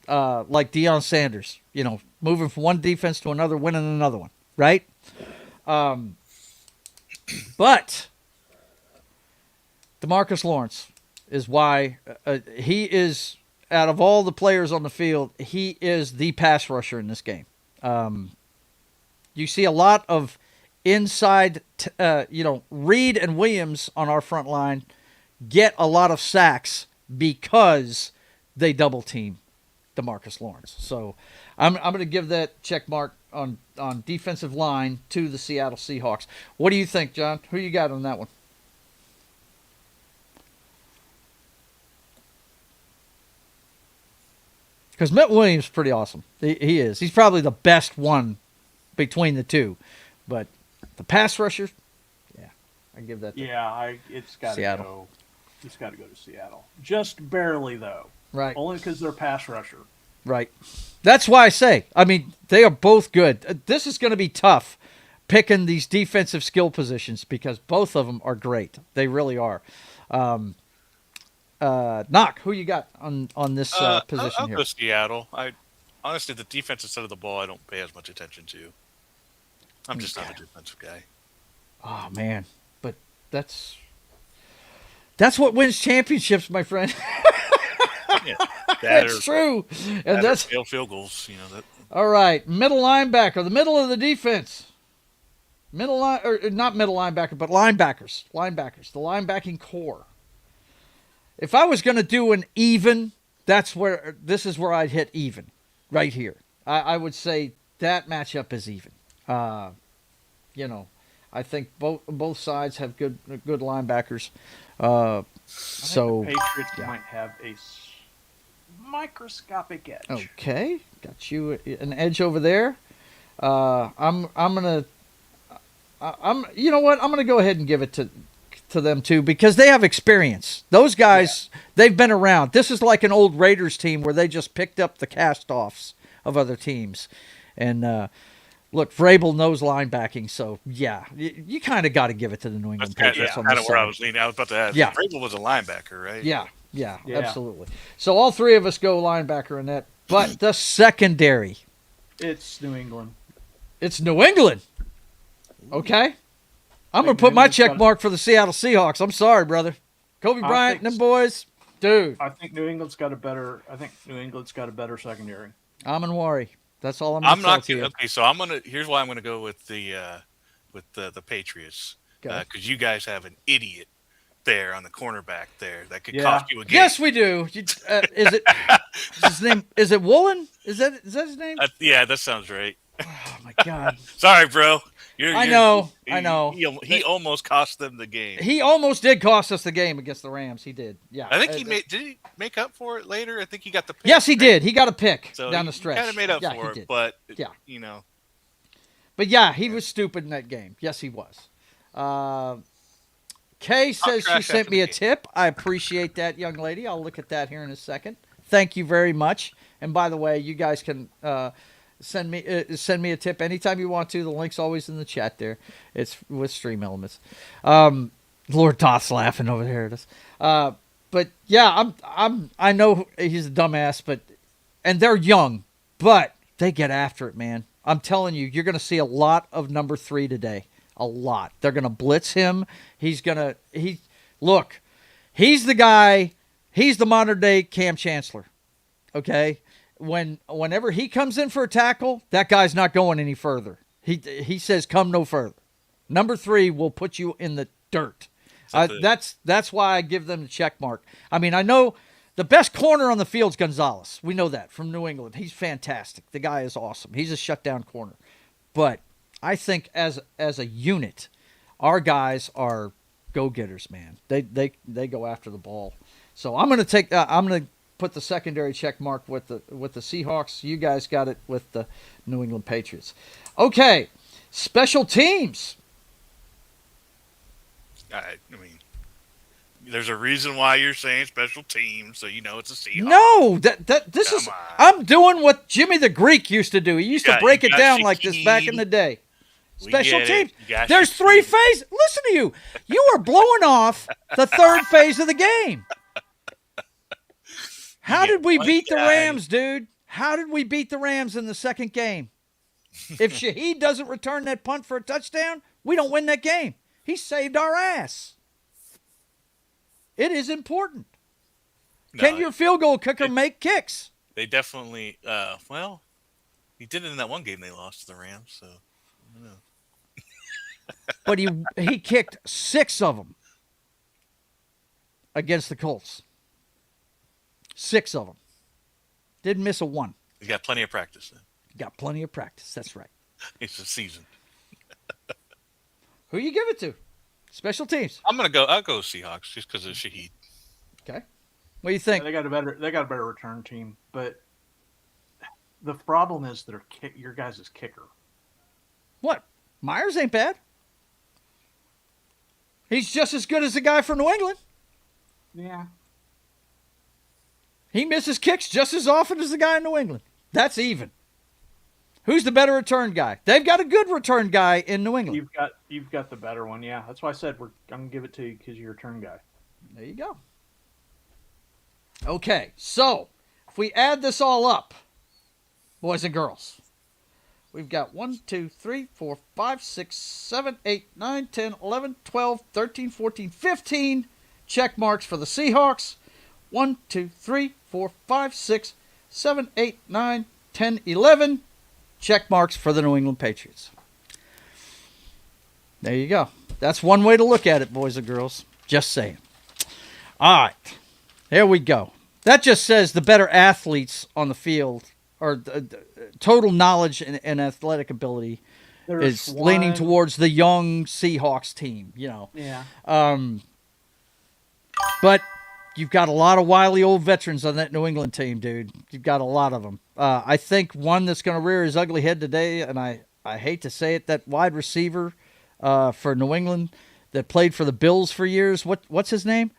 like Deion Sanders, you know, moving from one defense to another, winning another one. Right? But DeMarcus Lawrence is why he is, out of all the players on the field, he is the pass rusher in this game. You see a lot of inside, Reed and Williams on our front line get a lot of sacks because they double team DeMarcus Lawrence. So I'm going to give that check mark on defensive line to the Seattle Seahawks. What do you think, John? Who you got on that one? Because Mitt Williams is pretty awesome. He is. He's probably the best one between the two. But the pass rushers, yeah, I give that to it's got to Seattle. go. It's got to go to Seattle. Just barely, though. Right. Only because they're pass rusher. Right. That's why I say, I mean, they are both good. This is going to be tough picking these defensive skill positions because both of them are great. They really are. Knock, who you got on this position I'll here? go Seattle. Honestly, the defensive side of the ball, I don't pay as much attention to. I'm just not a defensive guy. Oh man, but that's what wins championships, my friend. Yeah, That's true, and that's field goals. You know that. All right, middle linebacker, the middle of the defense. Not middle linebacker, but linebackers, the linebacking core. If I was going to do an even, this is where I'd hit even, right here. I would say that matchup is even. I think both sides have good linebackers. I think the Patriots might have a microscopic edge. Okay, got you an edge over there. I'm gonna go ahead and give it to them too because they have experience. Those guys, they've been around. This is like an old Raiders team where they just picked up the cast-offs of other teams. And look, Vrabel knows linebacking, so yeah, you kind of got to give it to the New England Patriots. That's kind of where I was leaning. I was about to ask. Yeah. Vrabel was a linebacker, right? Yeah, absolutely. So all three of us go linebacker in that. But the secondary. It's New England. It's New England. Okay. I'm going to put my check mark for the Seattle Seahawks. I'm sorry, brother. Kobe Bryant and them boys. Dude. I think New England's got a better secondary. I'm in worry. That's all I'm going I'm to tell not to you. okay. So I'm gonna. Here's why I'm gonna go with the Patriots Go. because you guys have an idiot there on the cornerback there that could Yeah. cost you a game. Yes, we do. Is it his name? Is it Woolen? Is that his name? Yeah, that sounds right. Oh my God! Sorry, bro. I know. He almost cost them the game. He almost did cost us the game against the Rams. He did. Yeah. I think did he make up for it later? I think he got the pick. Yes, he right? did. He got a pick So down the stretch. Kind of made up yeah, for he it, did. but Yeah. But yeah, he was stupid in that game. Yes, he was. Kay says she sent me a tip. I appreciate that, young lady. I'll look at that here in a second. Thank you very much. And by the way, you guys can send me a tip anytime you want to. The link's always in the chat there. It's with Stream Elements. Lord Toth's laughing over here at us. But yeah, I know he's a dumbass, and they're young, but they get after it, man. I'm telling you, you're going to see a lot of number 3 today. A lot. They're going to blitz him. He's the guy. He's the modern day Cam Chancellor. Okay. Whenever he comes in for a tackle, that guy's not going any further. He says, come no further. Number 3 will put you in the dirt. That's why I give them the check mark. I mean, I know the best corner on the field is Gonzalez. We know that from New England. He's fantastic. The guy is awesome. He's a shutdown corner. But I think as a unit, our guys are go-getters, man. They go after the ball. So I'm going to put the secondary check mark with the Seahawks. You guys got it with the New England Patriots. Okay, special teams. I mean, there's a reason why you're saying special teams, so you know it's a Seahawks. No, this Come is on. I'm doing what Jimmy the Greek used to do. He used to break it down like this back in the day. Special teams. There's 3 phases. Listen to you. You are blowing off the 3rd phase of the game. How did we beat the Rams, dude? How did we beat the Rams in the 2nd game? If Shaheed doesn't return that punt for a touchdown, we don't win that game. He saved our ass. It is important. Can your field goal kicker make kicks? They definitely, he did it in that one game they lost to the Rams, so I don't know. But he kicked 6 of them against the Colts. 6 of them. Didn't miss a one. He's got plenty of practice then. Got plenty of practice. That's right. It's a season. Who you give it to? Special teams. I'll go Seahawks just because of Shaheed. Okay. What do you think? They got a better return team, but the problem is your guys' kicker. What? Myers ain't bad. He's just as good as the guy from New England. Yeah. He misses kicks just as often as the guy in New England. That's even. Who's the better return guy? They've got a good return guy in New England. You've got the better one, yeah. That's why I said I'm gonna give it to you because you're a return guy. There you go. Okay, so if we add this all up, boys and girls, we've got 1, 2, 3, 4, 5, 6, 7, 8, 9, 10, 11, 12, 13, 14, 15 check marks for the Seahawks. 1, 2, 3, 4, 5, 6, 7, 8, 9, 10, 11 check marks for the New England Patriots. There you go. That's one way to look at it, boys and girls. Just saying. All right. There we go. That just says the better athletes on the field, or the total knowledge and athletic ability, is leaning towards the young Seahawks team, you know. Yeah. But you've got a lot of wily old veterans on that New England team, dude. You've got a lot of them. I think one that's going to rear his ugly head today, and I hate to say it, that wide receiver for New England that played for the Bills for years. What's his name?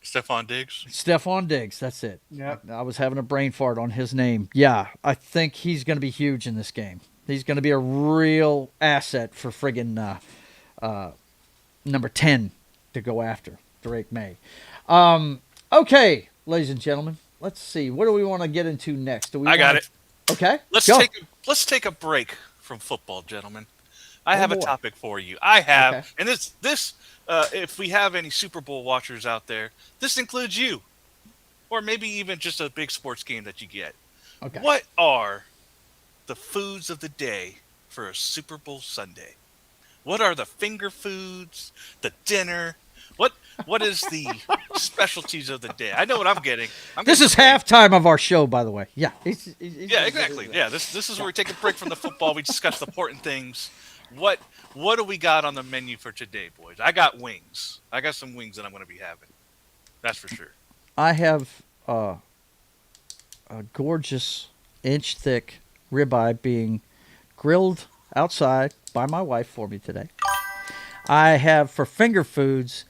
Stephon Diggs. Stephon Diggs, that's it. Yep. I was having a brain fart on his name. Yeah, I think he's going to be huge in this game. He's going to be a real asset for friggin' number 10 to go after, Drake May. Okay, ladies and gentlemen, let's see. What do we want to get into next? I got it. Okay, Let's take a break from football, gentlemen. I have a topic for you. And this. If we have any Super Bowl watchers out there, this includes you, or maybe even just a big sports game that you get. Okay. What are the foods of the day for a Super Bowl Sunday? What are the finger foods, the dinner? What is the specialties of the day? I know what I'm getting. This is halftime of our show, by the way. Yeah. Yeah, exactly. Yeah, this is where we take a break from the football. We discuss the important things. What do we got on the menu for today, boys? I got wings. I got some wings that I'm going to be having. That's for sure. I have a gorgeous inch-thick ribeye being grilled outside by my wife for me today. I have for finger foods,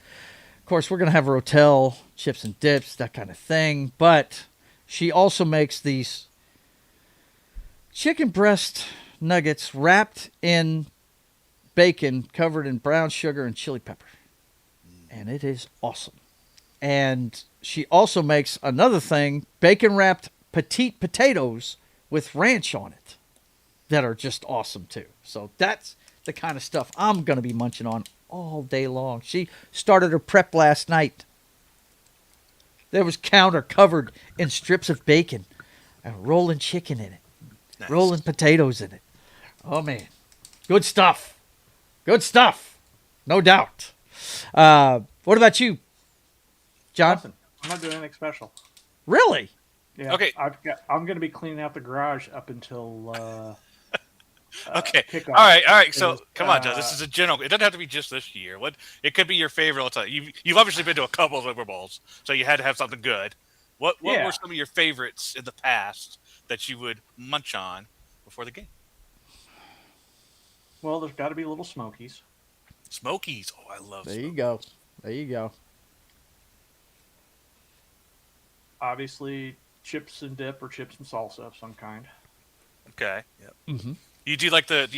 of course, we're going to have rotel, chips and dips, that kind of thing. But she also makes these chicken breast nuggets wrapped in bacon, covered in brown sugar and chili pepper. And it is awesome. And she also makes another thing, bacon-wrapped petite potatoes with ranch on it that are just awesome, too. So that's the kind of stuff I'm going to be munching on all day long. She started her prep last night. There was counter covered in strips of bacon and rolling chicken in it, Nice. rolling potatoes in it. Oh, man. Good stuff. Good stuff. No doubt. What about you, John? Nothing. I'm not doing anything special. Really? Yeah. Okay. I'm going to be cleaning out the garage up until. Okay. Kickoff. All right. So Is, come on, Joe. This is a general. It doesn't have to be just this year. What? It could be your favorite. All time. You've obviously been to a couple of Super Bowls, so you had to have something good. What Yeah. were some of your favorites in the past that you would munch on before the game? Well, there's got to be little Smokies. Smokies. Oh, I love. There Smokies. you go. There you go. Obviously, chips and dip or chips and salsa of some kind. Okay. Yep. Mm-hmm. You do like the? Do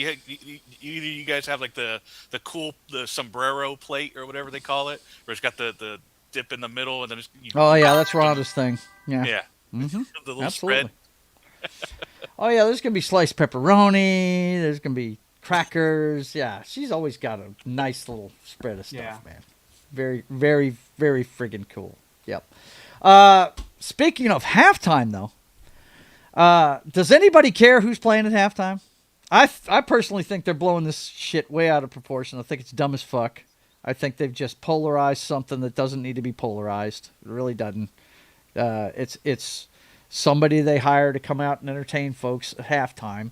you guys have like the cool the sombrero plate or whatever they call it, where it's got the dip in the middle and then it's. Oh, yeah, that's Rhonda's thing. Yeah. Yeah. Mm-hmm. The little Absolutely. spread. Oh, yeah, there's going to be sliced pepperoni. There's going to be crackers. Yeah, she's always got a nice little spread of stuff, Yeah. man. Very, very, very friggin' cool. Yep. Speaking of halftime, though, does anybody care who's playing at halftime? I personally think they're blowing this shit way out of proportion. I think it's dumb as fuck. I think they've just polarized something that doesn't need to be polarized. It really doesn't. It's somebody they hire to come out and entertain folks at halftime,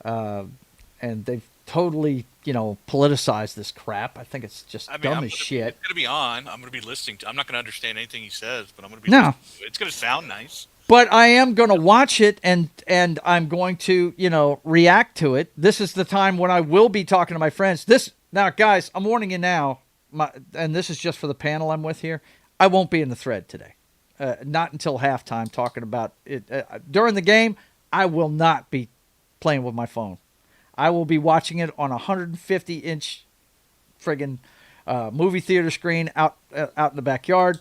and they've totally politicized this crap. I think it's just dumb as shit. It's gonna be on. I'm gonna be listening to. I'm not gonna understand anything he says, but I'm gonna be. No. listening to it. It's gonna sound nice. But I am going to watch it, and I'm going to, react to it. This is the time when I will be talking to my friends. Now, guys, I'm warning you now, and this is just for the panel I'm with here. I won't be in the thread today. Not until halftime talking about it. During the game, I will not be playing with my phone. I will be watching it on a 150-inch friggin' movie theater screen out in the backyard,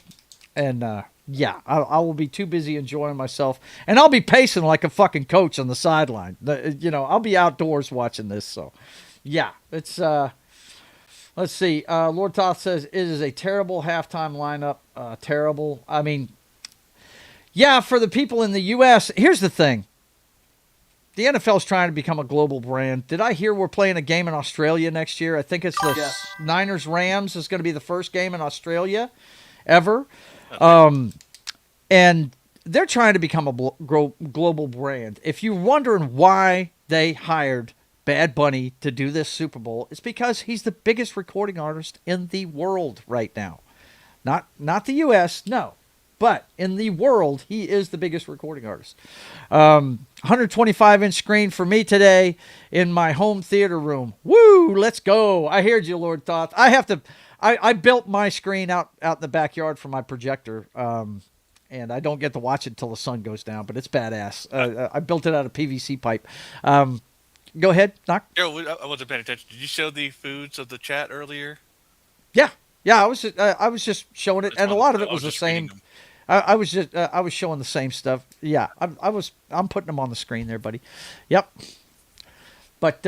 and yeah, I will be too busy enjoying myself, and I'll be pacing like a fucking coach on the sideline. I'll be outdoors watching this. So, yeah, it's. Let's see. Lord Toth says it is a terrible halftime lineup. Terrible. I mean, yeah, for the people in the U.S. Here's the thing. The NFL's trying to become a global brand. Did I hear we're playing a game in Australia next year? I think it's the Niners-Rams is going to be the first game in Australia ever. And they're trying to become a global brand. If you're wondering why they hired Bad Bunny to do this Super Bowl, it's because he's the biggest recording artist in the world right now. Not the U.S., no. But in the world, he is the biggest recording artist. 125-inch screen for me today in my home theater room. Woo, let's go. I heard you, Lord Thoth. I built my screen out in the backyard for my projector, and I don't get to watch it until the sun goes down, but it's badass. I built it out of PVC pipe. Go ahead, Knock. Yeah, I wasn't paying attention. Did you show the foods of the chat earlier? Yeah. I was just showing it, and a lot of it was the same. I was showing the same stuff. Yeah, I'm putting them on the screen there, buddy. Yep. But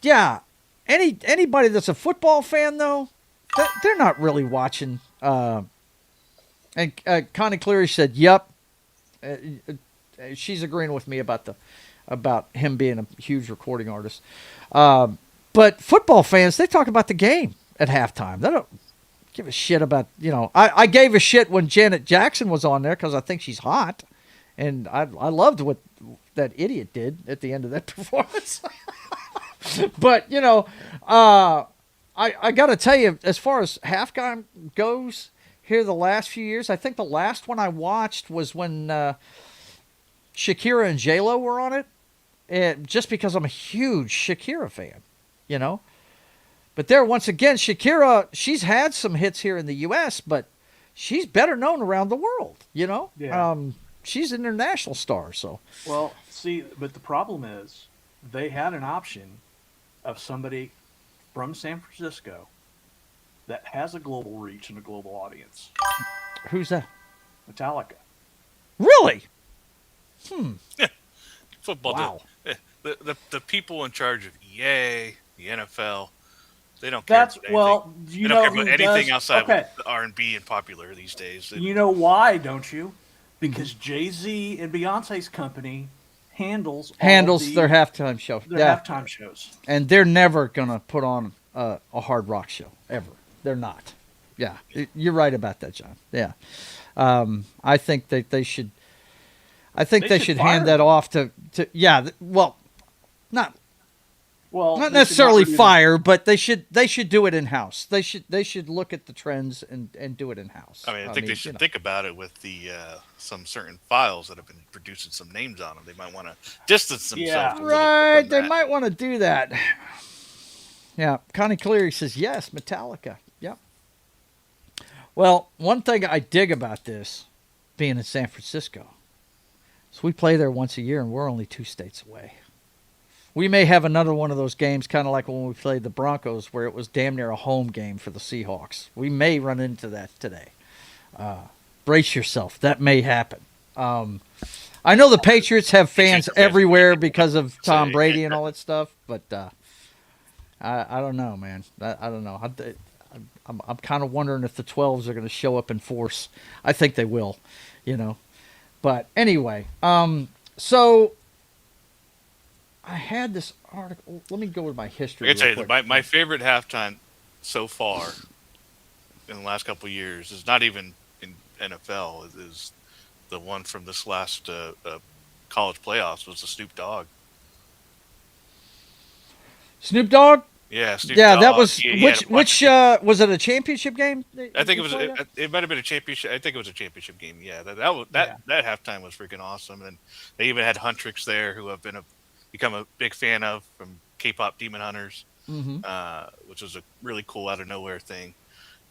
yeah. Anybody that's a football fan, though, they're not really watching. And Connie Cleary said, "Yep," she's agreeing with me about him being a huge recording artist. But football fans, they talk about the game at halftime. They don't give a shit about, I gave a shit when Janet Jackson was on there because I think she's hot. And I loved what that idiot did at the end of that performance. But, I got to tell you, as far as halftime goes here the last few years, I think the last one I watched was when Shakira and J-Lo were on it. And just because I'm a huge Shakira fan, But there, once again, Shakira, she's had some hits here in the U.S., but she's better known around the world, Yeah. She's an international star, so. Well, see, but the problem is they had an option of somebody from San Francisco that has a global reach and a global audience. Who's that? Metallica. Really? Football. Wow. The people in charge of EA, the NFL, they don't care. That's about anything. well, They you don't know care who about anything does? outside Okay, of R&B and popular these days. you know why, don't you? Because Jay-Z and Beyonce's company handles Their halftime show. their halftime shows. And they're never going to put on a hard rock show, ever. They're not. Yeah, you're right about that, John. Yeah. I think that they should. I think they should hand that off to not Well, necessarily fire, but they should do it in house. They should look at the trends and do it in house. I think they should think about it with the some certain files that have been producing some names on them. They might want to distance themselves. a little Right. from They that. might want to do that. Yeah. Connie Cleary says yes. Metallica. Yep. Well, one thing I dig about this being in San Francisco is we play there once a year and we're only 2 states away. We may have another one of those games, kind of like when we played the Broncos, where it was damn near a home game for the Seahawks. We may run into that today. Brace yourself. That may happen. I know the Patriots have fans everywhere because of Tom Brady and all that stuff, but I don't know, man. I don't know. I'm kind of wondering if the 12s are going to show up in force. I think they will, But anyway, so I had this article. Let me go with my history. I can tell real you, quick. my favorite halftime so far in the last couple of years is not even in NFL. It is the one from this last college playoffs was the Snoop Dogg. Snoop Dogg? Yeah, Snoop Yeah, Dogg. that was He had a bunch which was it a championship game? I think it might have been a championship. I think it was a championship game. Yeah, that halftime was freaking awesome. And they even had Huntrix there, who I've become a big fan of from K-pop Demon Hunters, which was a really cool out of nowhere thing.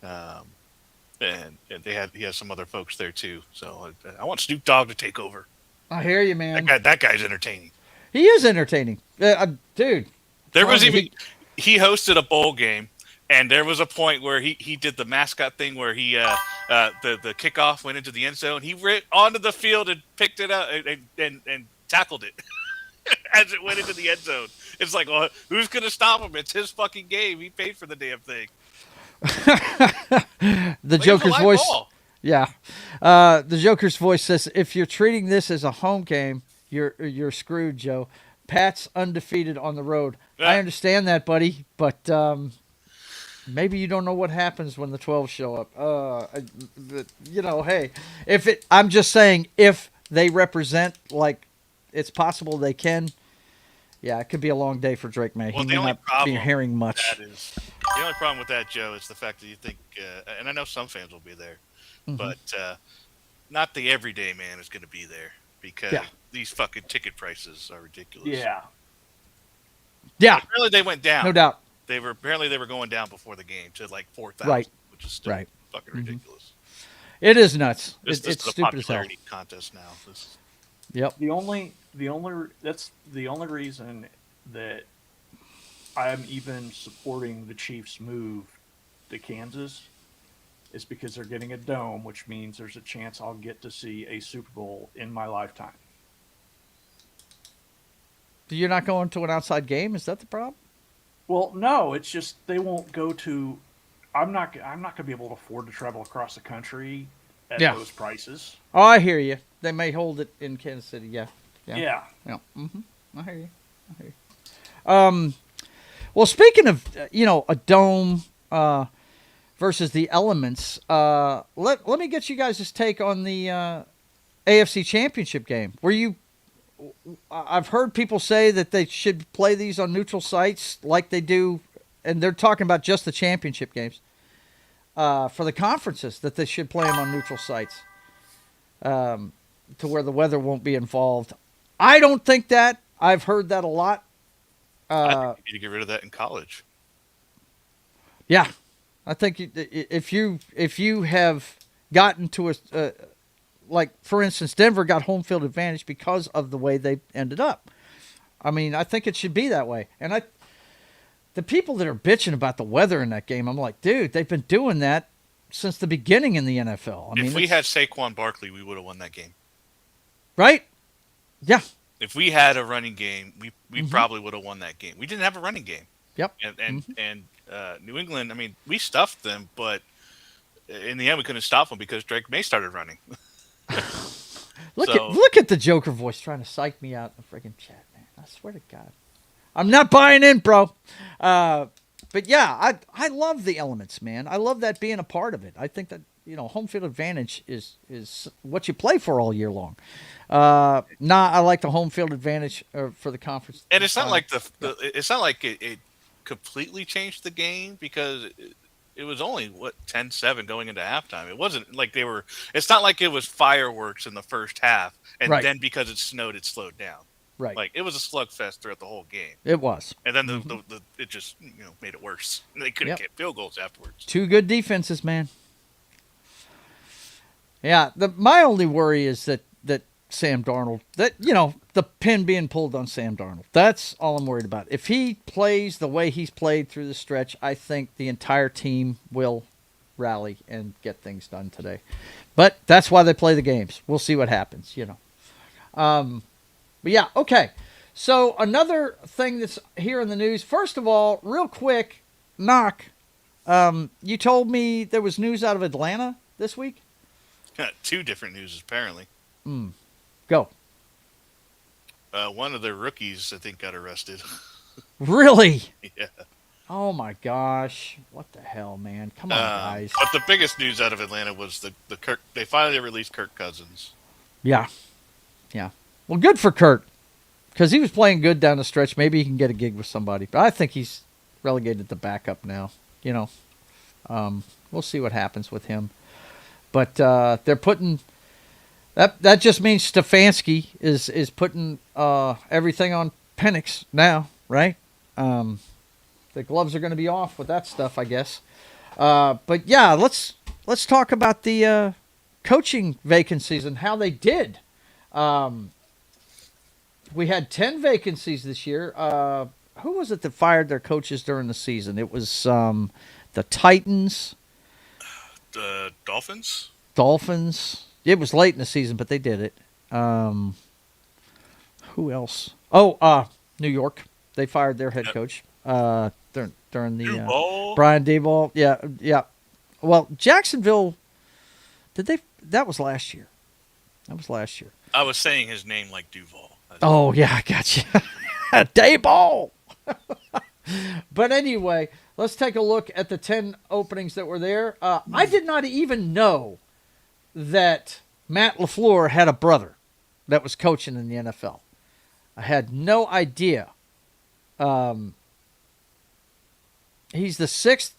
And he has some other folks there too. So I want Snoop Dogg to take over. I hear you, man. That guy's entertaining. He is entertaining, dude. There was even he hosted a bowl game, and there was a point where he did the mascot thing where he the kickoff went into the end zone. He ran onto the field and picked it up and tackled it as it went into the end zone. It's like, well, who's going to stop him? It's his fucking game. He paid for the damn thing. The Joker's voice. Ball. Yeah. The Joker's voice says, if you're treating this as a home game, you're screwed, Joe. Pat's undefeated on the road. Yeah. I understand that, buddy, but maybe you don't know what happens when the 12 show up. Hey, I'm just saying, if they represent like it's possible they can, yeah, it could be a long day for Drake May. Well, he may not be hearing much. The only problem with that, Joe, is the fact that you think, and I know some fans will be there, but not the everyday man is going to be there because these fucking ticket prices are ridiculous. Yeah. Yeah. Apparently they went down. No doubt. They were going down before the game to like 4,000, Right. which is still Right. fucking ridiculous. It is nuts. It's It's a stupid as hell. popularity contest now. Yep. That's the only reason that I'm even supporting the Chiefs' move to Kansas is because they're getting a dome, which means there's a chance I'll get to see a Super Bowl in my lifetime. You're not going to an outside game? Is that the problem? Well, no, it's just they won't go to. I'm not going to be able to afford to travel across the country at those prices. Oh, I hear you. they may hold it in Kansas City. Yeah. Yeah. I hear you. Well, speaking of a dome versus the elements, let me get you guys' take on the AFC Championship game. I've heard people say that they should play these on neutral sites like they do, and they're talking about just the championship games for the conferences, that they should play them on neutral sites to where the weather won't be involved. I don't think that. I've heard that a lot. I think you need to get rid of that in college. Yeah, I think if you have gotten to like, for instance, Denver got home field advantage because of the way they ended up. I mean, I think it should be that way. And the people that are bitching about the weather in that game, I'm like, dude, they've been doing that since the beginning in the NFL. If we had Saquon Barkley, we would have won that game. Right? Yeah. If we had a running game, we probably would have won that game. We didn't have a running game. Yep. And New England, I mean, we stuffed them, but in the end, we couldn't stop them because Drake May started running. Look at the Joker voice trying to psych me out in the freaking chat, man. I swear to God. I'm not buying in, bro. But yeah, I love the elements, man. I love that being a part of it. I think that, home field advantage is what you play for all year long. I like the home field advantage for the conference. And it's not like it's not like it completely changed the game, because it was only 10-7 going into halftime. It wasn't like it's not like it was fireworks in the first half and then because it snowed it slowed down. Right. Like, it was a slugfest throughout the whole game. It was. And then it just made it worse. They couldn't get field goals afterwards. Two good defenses, man. Yeah, my only worry is that Sam Darnold, the pin being pulled on Sam Darnold. That's all I'm worried about. If he plays the way he's played through the stretch, I think the entire team will rally and get things done today. But that's why they play the games. We'll see what happens, But yeah, okay. So another thing that's here in the news. First of all, real quick, Knock, you told me there was news out of Atlanta this week? Two different news, apparently. Go. One of their rookies, I think, got arrested. Really? Yeah. Oh my gosh! What the hell, man? Come on, guys. But the biggest news out of Atlanta was the Kirk. They finally released Kirk Cousins. Yeah. Well, good for Kirk, because he was playing good down the stretch. Maybe he can get a gig with somebody. But I think he's relegated to backup now. We'll see what happens with him. But they're putting. That just means Stefanski is putting everything on Penix now, right? The gloves are going to be off with that stuff, I guess. But yeah, let's talk about the coaching vacancies and how they did. We had 10 vacancies this year. Who was it that fired their coaches during the season? It was the Titans. The Dolphins? Dolphins. It was late in the season, but they did it. Who else? Oh, New York. They fired their head coach during the Brian Daboll. Yeah. Well, Jacksonville. Did they? That was last year. I was saying his name like Duval. Oh yeah, I got you. Daboll. But anyway, let's take a look at the 10 openings that were there. I did not even know that Matt LaFleur had a brother that was coaching in the NFL. I had no idea. He's the 6th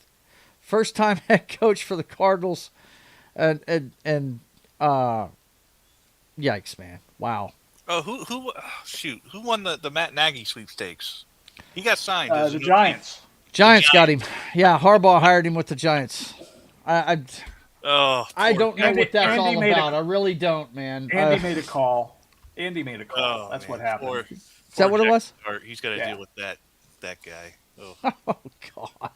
first-time head coach for the Cardinals, and yikes, man! Wow. Oh, who won the Matt Nagy sweepstakes? He got signed. The Giants. Giants got him. Yeah, Harbaugh hired him with the Giants. I don't know what that's all about. I really don't, man. Andy made a call. That's what happened. Is that what it was? He's got to deal with that guy. Oh God.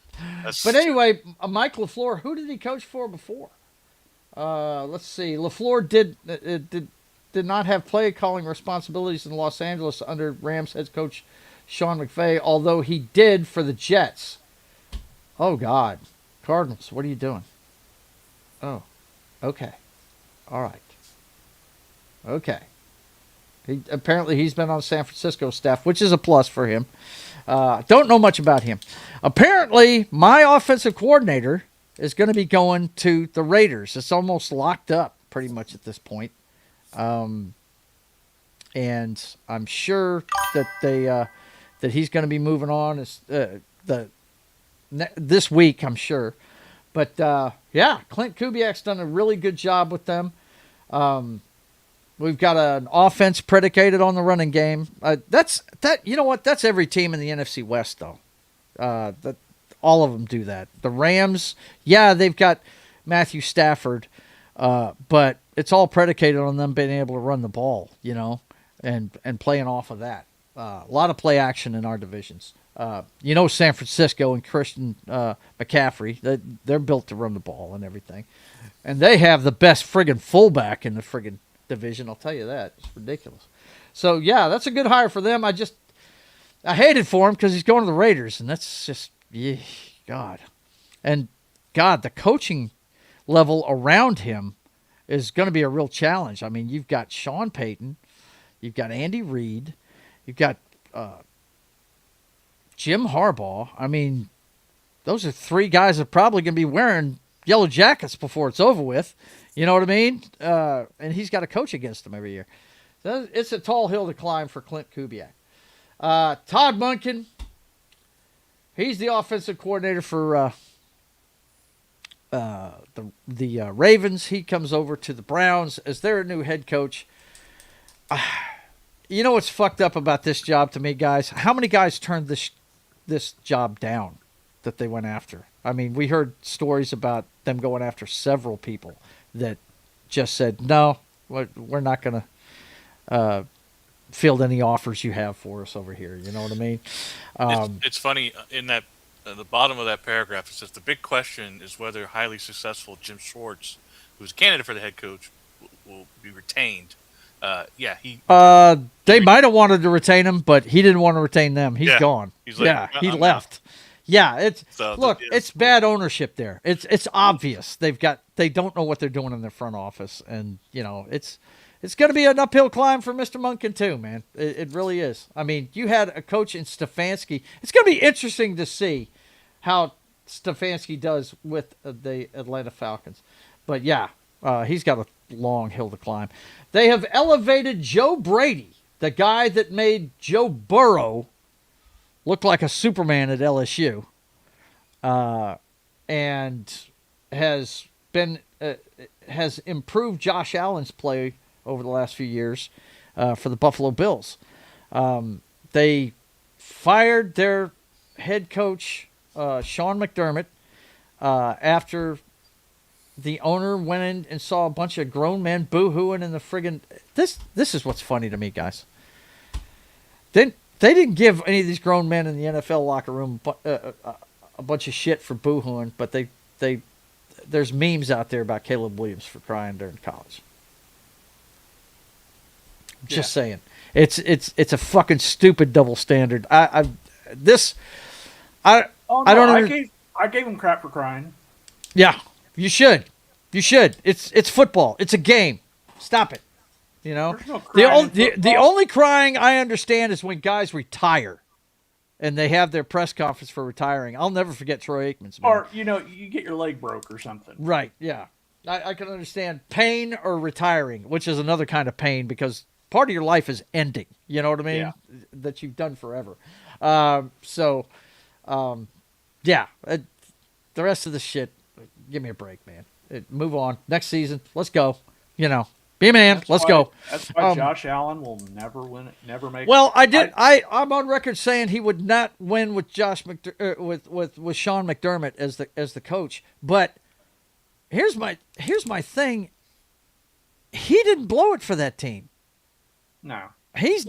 But anyway, Mike LaFleur, who did he coach for before? Let's see. LaFleur did not have play calling responsibilities in Los Angeles under Rams head coach Sean McVay, although he did for the Jets. Oh God. Cardinals, what are you doing? Oh. Okay. All right. Okay. Apparently he's been on San Francisco staff, which is a plus for him. Don't know much about him. Apparently, my offensive coordinator is going to be going to the Raiders. It's almost locked up pretty much at this point. And I'm sure that that he's going to be moving on this week, I'm sure. But yeah, Clint Kubiak's done a really good job with them. We've got an offense predicated on the running game. That's you know what? That's every team in the NFC West, though. All of them do that. The Rams, yeah, they've got Matthew Stafford, but it's all predicated on them being able to run the ball, you know, and playing off of that. A lot of play action in our divisions. You know, San Francisco and Christian McCaffrey, they're built to run the ball and everything. And they have the best friggin' fullback in the friggin' division, I'll tell you that. It's ridiculous. So, yeah, that's a good hire for them. I hated for him because he's going to the Raiders, and that's just, God. And, God, the coaching level around him is going to be a real challenge. I mean, you've got Sean Payton, you've got Andy Reid, you've got Jim Harbaugh. I mean, those are three guys that are probably going to be wearing yellow jackets before it's over with. You know what I mean? And he's got to coach against them every year. So it's a tall hill to climb for Clint Kubiak. Todd Monken, he's the offensive coordinator for the Ravens. He comes over to the Browns as their new head coach. You know what's fucked up about this job to me, guys? How many guys turned this job down that they went after? I mean, we heard stories about them going after several people that just said, no, we're not going to field any offers you have for us over here. You know what I mean? It's funny, in that the bottom of that paragraph, it says, the big question is whether highly successful Jim Schwartz, who's a candidate for the head coach, will be retained. They might have wanted to retain him, but he didn't want to retain them. He's gone. He's like, he left. Yeah, it's bad ownership there. It's obvious. They don't know what they're doing in their front office, and you know it's going to be an uphill climb for Mr. Monken too, man. It really is. I mean, you had a coach in Stefanski. It's going to be interesting to see how Stefanski does with the Atlanta Falcons. But yeah, he's got a long hill to climb. They have elevated Joe Brady, the guy that made Joe Burrow look like a Superman at LSU, and has improved Josh Allen's play over the last few years for the Buffalo Bills. They fired their head coach, Sean McDermott, after the owner went in and saw a bunch of grown men boo-hooing in the friggin'... This is what's funny to me, guys. They didn't give any of these grown men in the NFL locker room a bunch of shit for boo-hooing, but there's memes out there about Caleb Williams for crying during college. Just saying. It's a fucking stupid double standard. I don't know. I gave him crap for crying. Yeah, you should. It's football. It's a game. Stop it. You know, no the only crying I understand is when guys retire, and they have their press conference for retiring. I'll never forget Troy Aikman's. Man. Or you get your leg broke or something. Right? Yeah, I can understand pain or retiring, which is another kind of pain because part of your life is ending. You know what I mean? Yeah. That you've done forever. The rest of the shit, give me a break, man. Move on. Next season, let's go. You know. Be a man. Let's go. That's why Josh Allen will never win. Never make. Well, I'm on record saying he would not win with with Sean McDermott as the coach. But here's my thing. He didn't blow it for that team. No, his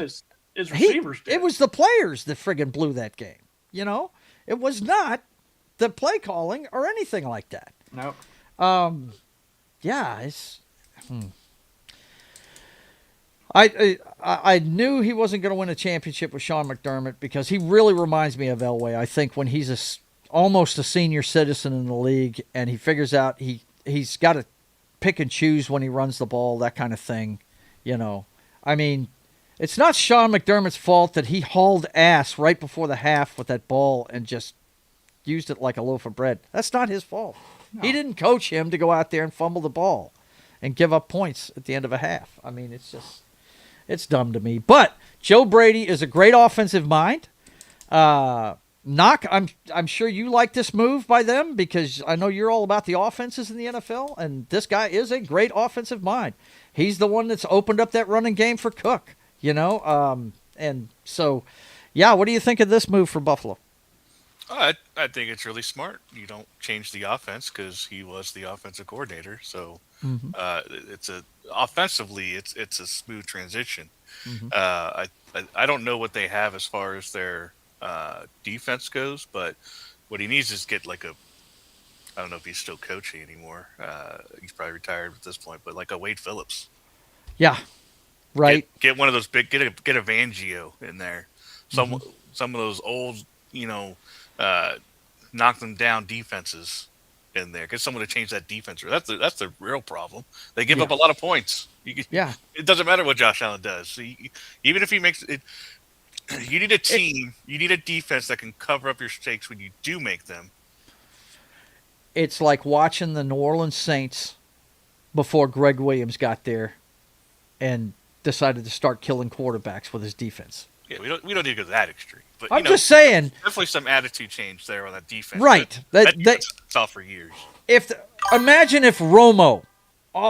receivers did. It was the players that friggin' blew that game. You know, it was not the play calling or anything like that. Nope. Yeah, it's. I knew he wasn't going to win a championship with Sean McDermott because he really reminds me of Elway. I think when he's almost a senior citizen in the league and he figures out he's got to pick and choose when he runs the ball, that kind of thing. I mean, it's not Sean McDermott's fault that he hauled ass right before the half with that ball and just used it like a loaf of bread. That's not his fault. No. He didn't coach him to go out there and fumble the ball and give up points at the end of a half. I mean, it's dumb to me. But Joe Brady is a great offensive mind. Knock, I'm sure you like this move by them because I know you're all about the offenses in the NFL, and this guy is a great offensive mind. He's the one that's opened up that running game for Cook, and so, yeah, what do you think of this move for Buffalo? I think it's really smart. You don't change the offense because he was the offensive coordinator. So offensively, it's a smooth transition. Mm-hmm. I don't know what they have as far as their defense goes, but what he needs is get I don't know if he's still coaching anymore. He's probably retired at this point, but like a Wade Phillips. Yeah, right. Get one of those big. Get a Fangio in there. Some of those old, knock them down defenses in there. Get someone to change that defense. That's the real problem. They give up a lot of points. It doesn't matter what Josh Allen does. So even if he makes it, you need a team. You need a defense that can cover up your mistakes when you do make them. It's like watching the New Orleans Saints before Greg Williams got there and decided to start killing quarterbacks with his defense. Yeah, we don't need to go that extreme. But I'm just saying, definitely some attitude change there on that defense. Right, that defense is off for years. Imagine if Romo,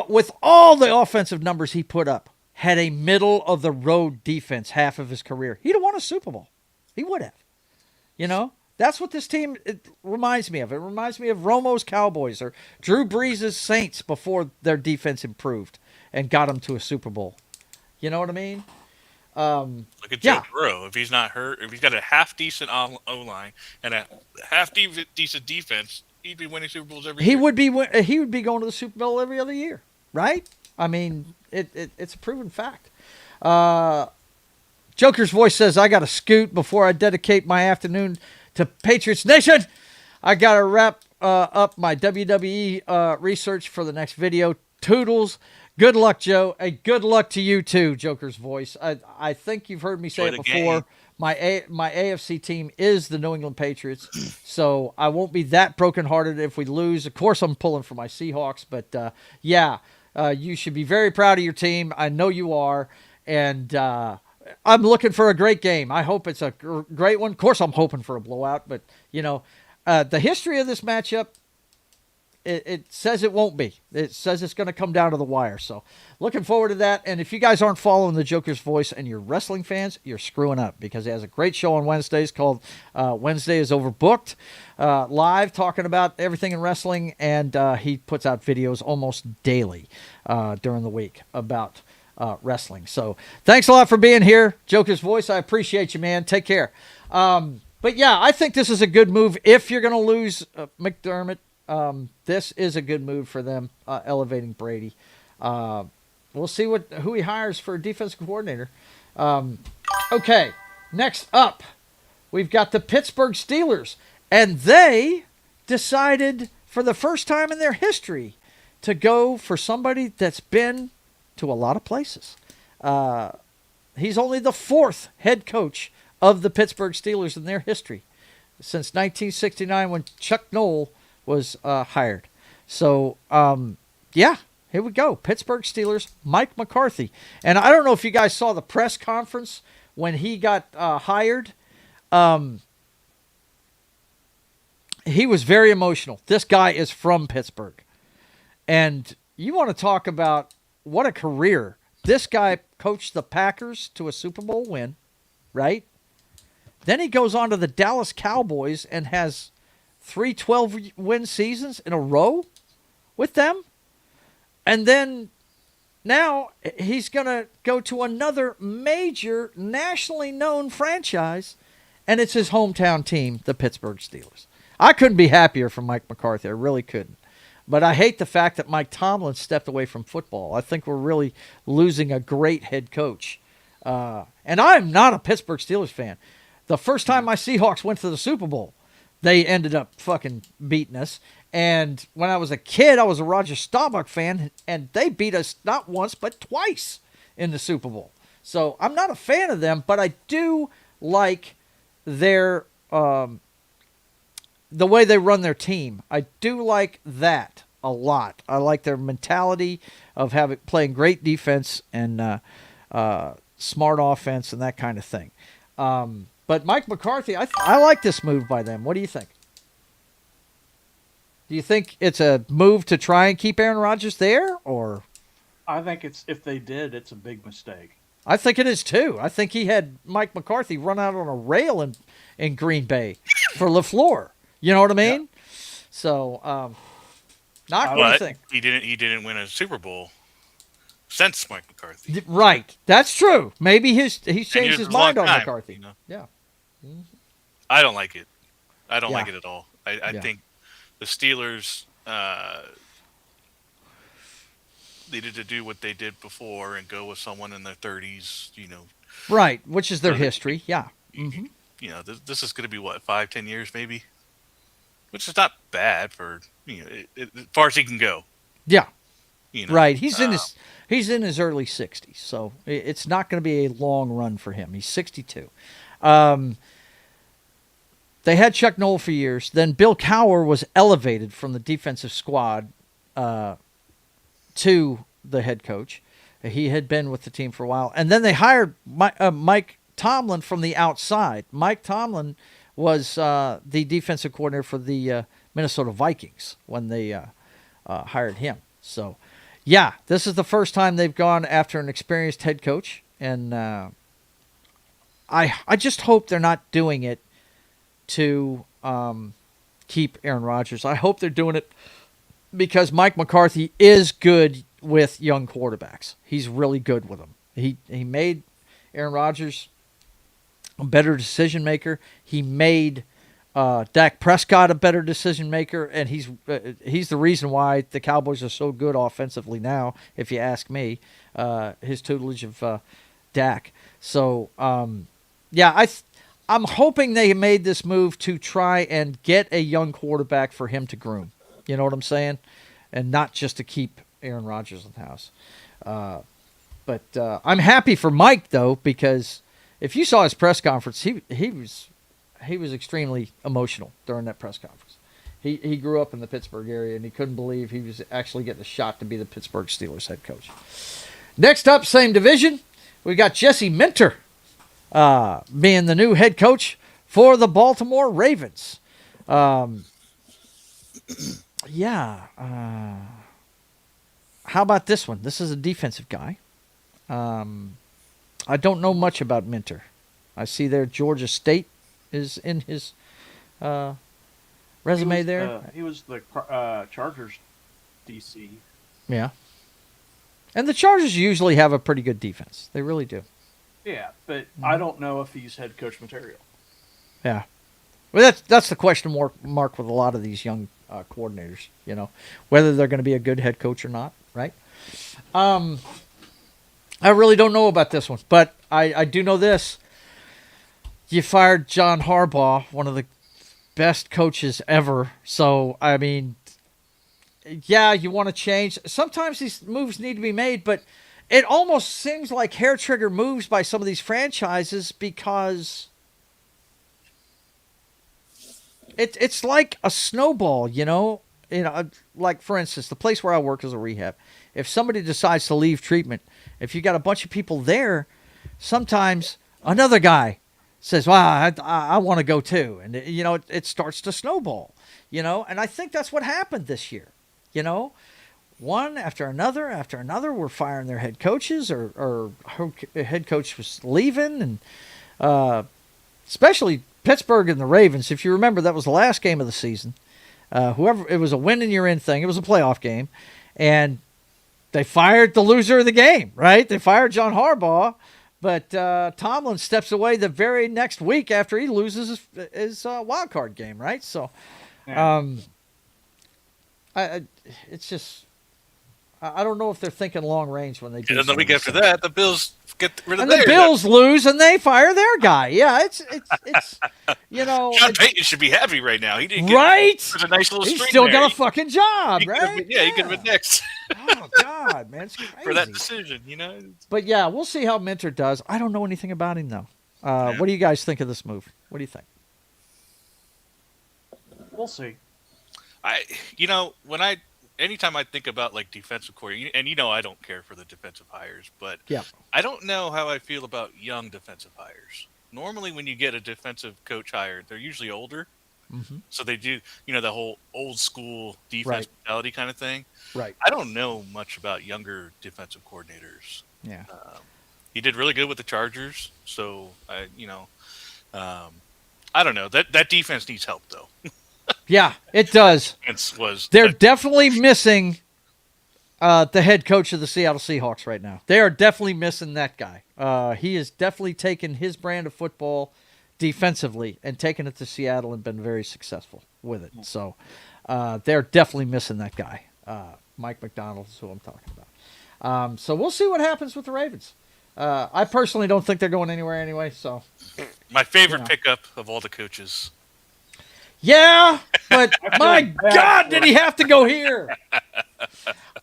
with all the offensive numbers he put up, had a middle of the road defense half of his career, he'd have won a Super Bowl. He would have. That's what this team reminds me of. It reminds me of Romo's Cowboys or Drew Brees' Saints before their defense improved and got them to a Super Bowl. You know what I mean? Look at Joe Burrow. If he's not hurt, if he's got a half-decent O-line and a half-decent defense, he'd be winning Super Bowls every year. He would be going to the Super Bowl every other year, right? I mean, it's a proven fact. Joker's Voice says, I got to scoot before I dedicate my afternoon to Patriots Nation. I got to wrap up my WWE research for the next video. Toodles. Good luck, Joe. Good luck to you, too, Joker's Voice. I think you've heard me say it before. My AFC team is the New England Patriots, so I won't be that brokenhearted if we lose. Of course, I'm pulling for my Seahawks, but you should be very proud of your team. I know you are, and I'm looking for a great game. I hope it's a great one. Of course, I'm hoping for a blowout, but, the history of this matchup, it says it won't be. It says it's going to come down to the wire. So looking forward to that. And if you guys aren't following the Joker's Voice and you're wrestling fans, you're screwing up because he has a great show on Wednesdays called Wednesday is Overbooked, live talking about everything in wrestling. And he puts out videos almost daily during the week about wrestling. So thanks a lot for being here, Joker's Voice. I appreciate you, man. Take care. But yeah, I think this is a good move. If you're going to lose McDermott, this is a good move for them, elevating Brady. We'll see who he hires for defensive coordinator. Okay, next up, we've got the Pittsburgh Steelers, and they decided for the first time in their history to go for somebody that's been to a lot of places. He's only the fourth head coach of the Pittsburgh Steelers in their history since 1969 when Chuck Noll was hired. So, here we go. Pittsburgh Steelers, Mike McCarthy. And I don't know if you guys saw the press conference when he got hired. He was very emotional. This guy is from Pittsburgh. And you want to talk about what a career. This guy coached the Packers to a Super Bowl win, right? Then he goes on to the Dallas Cowboys and has 3 12-win seasons in a row with them. And then now he's going to go to another major nationally known franchise, and it's his hometown team, the Pittsburgh Steelers. I couldn't be happier for Mike McCarthy. I really couldn't. But I hate the fact that Mike Tomlin stepped away from football. I think we're really losing a great head coach. And I'm not a Pittsburgh Steelers fan. The first time my Seahawks went to the Super Bowl, they ended up fucking beating us. And when I was a kid, I was a Roger Staubach fan, and they beat us not once but twice in the Super Bowl. So I'm not a fan of them, but I do like their the way they run their team. I do like that a lot. I like their mentality of playing great defense and smart offense and that kind of thing. But Mike McCarthy, I like this move by them. What do you think? Do you think it's a move to try and keep Aaron Rodgers there, or? I think if they did, it's a big mistake. I think it is too. I think he had Mike McCarthy run out on a rail in Green Bay for LaFleur. You know what I mean? Yeah. So, what do you think? He didn't win a Super Bowl since Mike McCarthy. Right. That's true. Maybe he's changed his mind on McCarthy. You know? Yeah. Mm-hmm. I don't like it. I don't like it at all. I think the Steelers needed to do what they did before and go with someone in their 30s, you know. Right, which is their history, yeah. Mm-hmm. You know, this is going to be, 5-10 years maybe? Which is not bad for, as far as he can go. Yeah. You know? Right, he's in his early 60s, so it's not going to be a long run for him. He's 62. They had Chuck Noll for years. Then Bill Cowher was elevated from the defensive squad to the head coach. He had been with the team for a while. And then they hired Mike Tomlin from the outside. Mike Tomlin was the defensive coordinator for the Minnesota Vikings when they hired him. So, yeah, this is the first time they've gone after an experienced head coach. And I just hope they're not doing it to keep Aaron Rodgers. I hope they're doing it because Mike McCarthy is good with young quarterbacks. He's really good with them. He made Aaron Rodgers a better decision maker. He made Dak Prescott a better decision maker, and he's the reason why the Cowboys are so good offensively now, if you ask me. His tutelage of Dak. So, I'm hoping they made this move to try and get a young quarterback for him to groom. You know what I'm saying? And not just to keep Aaron Rodgers in the house. But I'm happy for Mike, though, because if you saw his press conference, he was extremely emotional during that press conference. He grew up in the Pittsburgh area, and he couldn't believe he was actually getting a shot to be the Pittsburgh Steelers head coach. Next up, same division, we got Jesse Minter being the new head coach for the Baltimore Ravens. How about this one? This is a defensive guy. I don't know much about Minter. I see there Georgia State is in his resume there. He was the Chargers DC. Yeah. And the Chargers usually have a pretty good defense. They really do. Yeah, but I don't know if he's head coach material. Yeah. Well, that's the question mark with a lot of these young coordinators, whether they're going to be a good head coach or not, right? I really don't know about this one, but I do know this. You fired John Harbaugh, one of the best coaches ever. So, I mean, yeah, you want to change. Sometimes these moves need to be made, but it almost seems like hair trigger moves by some of these franchises because it's like a snowball, like, for instance, the place where I work is a rehab. If somebody decides to leave treatment, if you got a bunch of people there, sometimes another guy says, well, I want to go too. And, it starts to snowball, and I think that's what happened this year, One after another were firing their head coaches or head coach was leaving. And especially Pittsburgh and the Ravens. If you remember, that was the last game of the season. It was a win and you're in thing. It was a playoff game. And they fired the loser of the game, right? They fired John Harbaugh. But Tomlin steps away the very next week after he loses his wild card game, right? So, it's just, I don't know if they're thinking long range when they do. And the week after that, the Bills get rid of and the Bills lose and they fire their guy. Yeah, it's John Payton should be happy right now. He didn't get right. There's a nice little. He's still got a fucking job, right? He could have been next. Oh God, man, it's crazy. for that decision, But yeah, we'll see how Minter does. I don't know anything about him though. What do you guys think of this move? What do you think? We'll see. Anytime I think about like defensive coordinator, and I don't care for the defensive hires, but Yeah. I don't know how I feel about young defensive hires. Normally, when you get a defensive coach hired, they're usually older, so they do, the whole old school defense mentality kind of thing. Right. I don't know much about younger defensive coordinators. Yeah. He did really good with the Chargers, so I don't know. That defense needs help though. Yeah, it does. They're definitely missing the head coach of the Seattle Seahawks right now. They are definitely missing that guy. He has definitely taken his brand of football defensively and taken it to Seattle and been very successful with it. So they're definitely missing that guy. Mike McDonald is who I'm talking about. So we'll see what happens with the Ravens. I personally don't think they're going anywhere anyway. So my favorite pickup of all the coaches. Yeah, but my God, did he have to go here?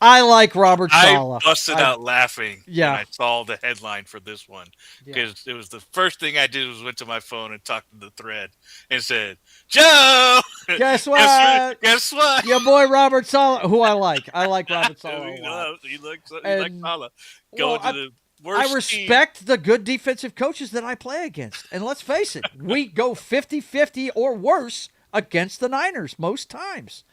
I like Robert Saleh. I busted out laughing when I saw the headline for this one because it was the first thing I did was went to my phone and talked to the thread and said, "Joe, guess what? Guess what? Your boy Robert Saleh, who I like. I like Robert Saleh. He likes Saleh. Going to the worst I respect the good defensive coaches that I play against. And let's face it, we go 50-50 or worse against the Niners most times,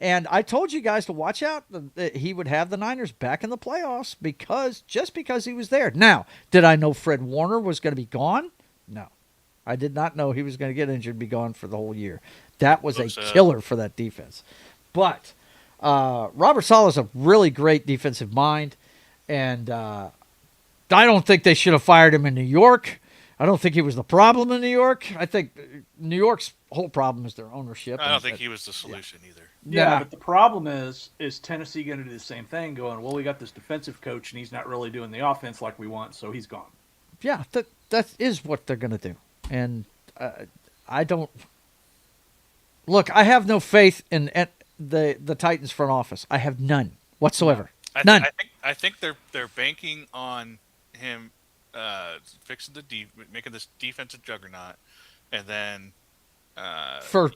And I told you guys to watch out that he would have the Niners back in the playoffs because he was there. Now, did I know Fred Warner was going to be gone? No. I did not know he was going to get injured and be gone for the whole year. That was a killer for that defense. But Robert Saleh is a really great defensive mind, and I don't think they should have fired him in New York. I don't think he was the problem in New York. I think New York's whole problem is their ownership. I don't think he was the solution either. Yeah, but the problem is Tennessee going to do the same thing, going, well, we got this defensive coach, and he's not really doing the offense like we want, so he's gone. Yeah, that is what they're going to do. And I don't – look, I have no faith in the Titans front office. I have none whatsoever. None. I think they're banking on him fixing making this defensive juggernaut, and then to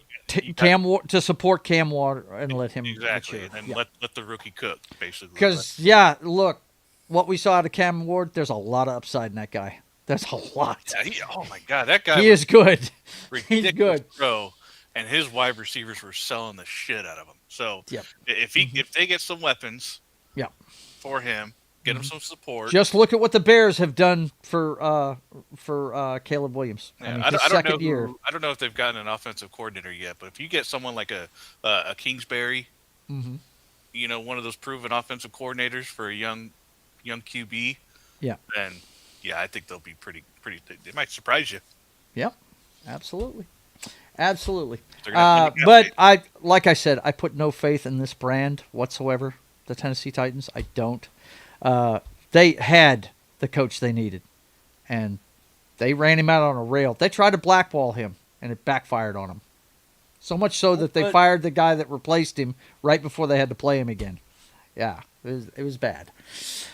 support Cam Ward and let him mature. And let the rookie cook basically. Because look, what we saw out of Cam Ward, there's a lot of upside in that guy. There's a lot. Yeah, oh my God, that guy! He is good. He's good, bro. And his wide receivers were selling the shit out of him. So if they get some weapons, for him. Get him some support. Just look at what the Bears have done for Caleb Williams. Yeah, I don't know I don't know if they've gotten an offensive coordinator yet, but if you get someone like a Kingsbury, one of those proven offensive coordinators for a young QB, then I think they'll be pretty. They might surprise you. Yep, absolutely. But like I said, I put no faith in this brand whatsoever. The Tennessee Titans, I don't. They had the coach they needed, and they ran him out on a rail. They tried to blackball him, and it backfired on him. So much so that they fired the guy that replaced him right before they had to play him again. Yeah, it was bad.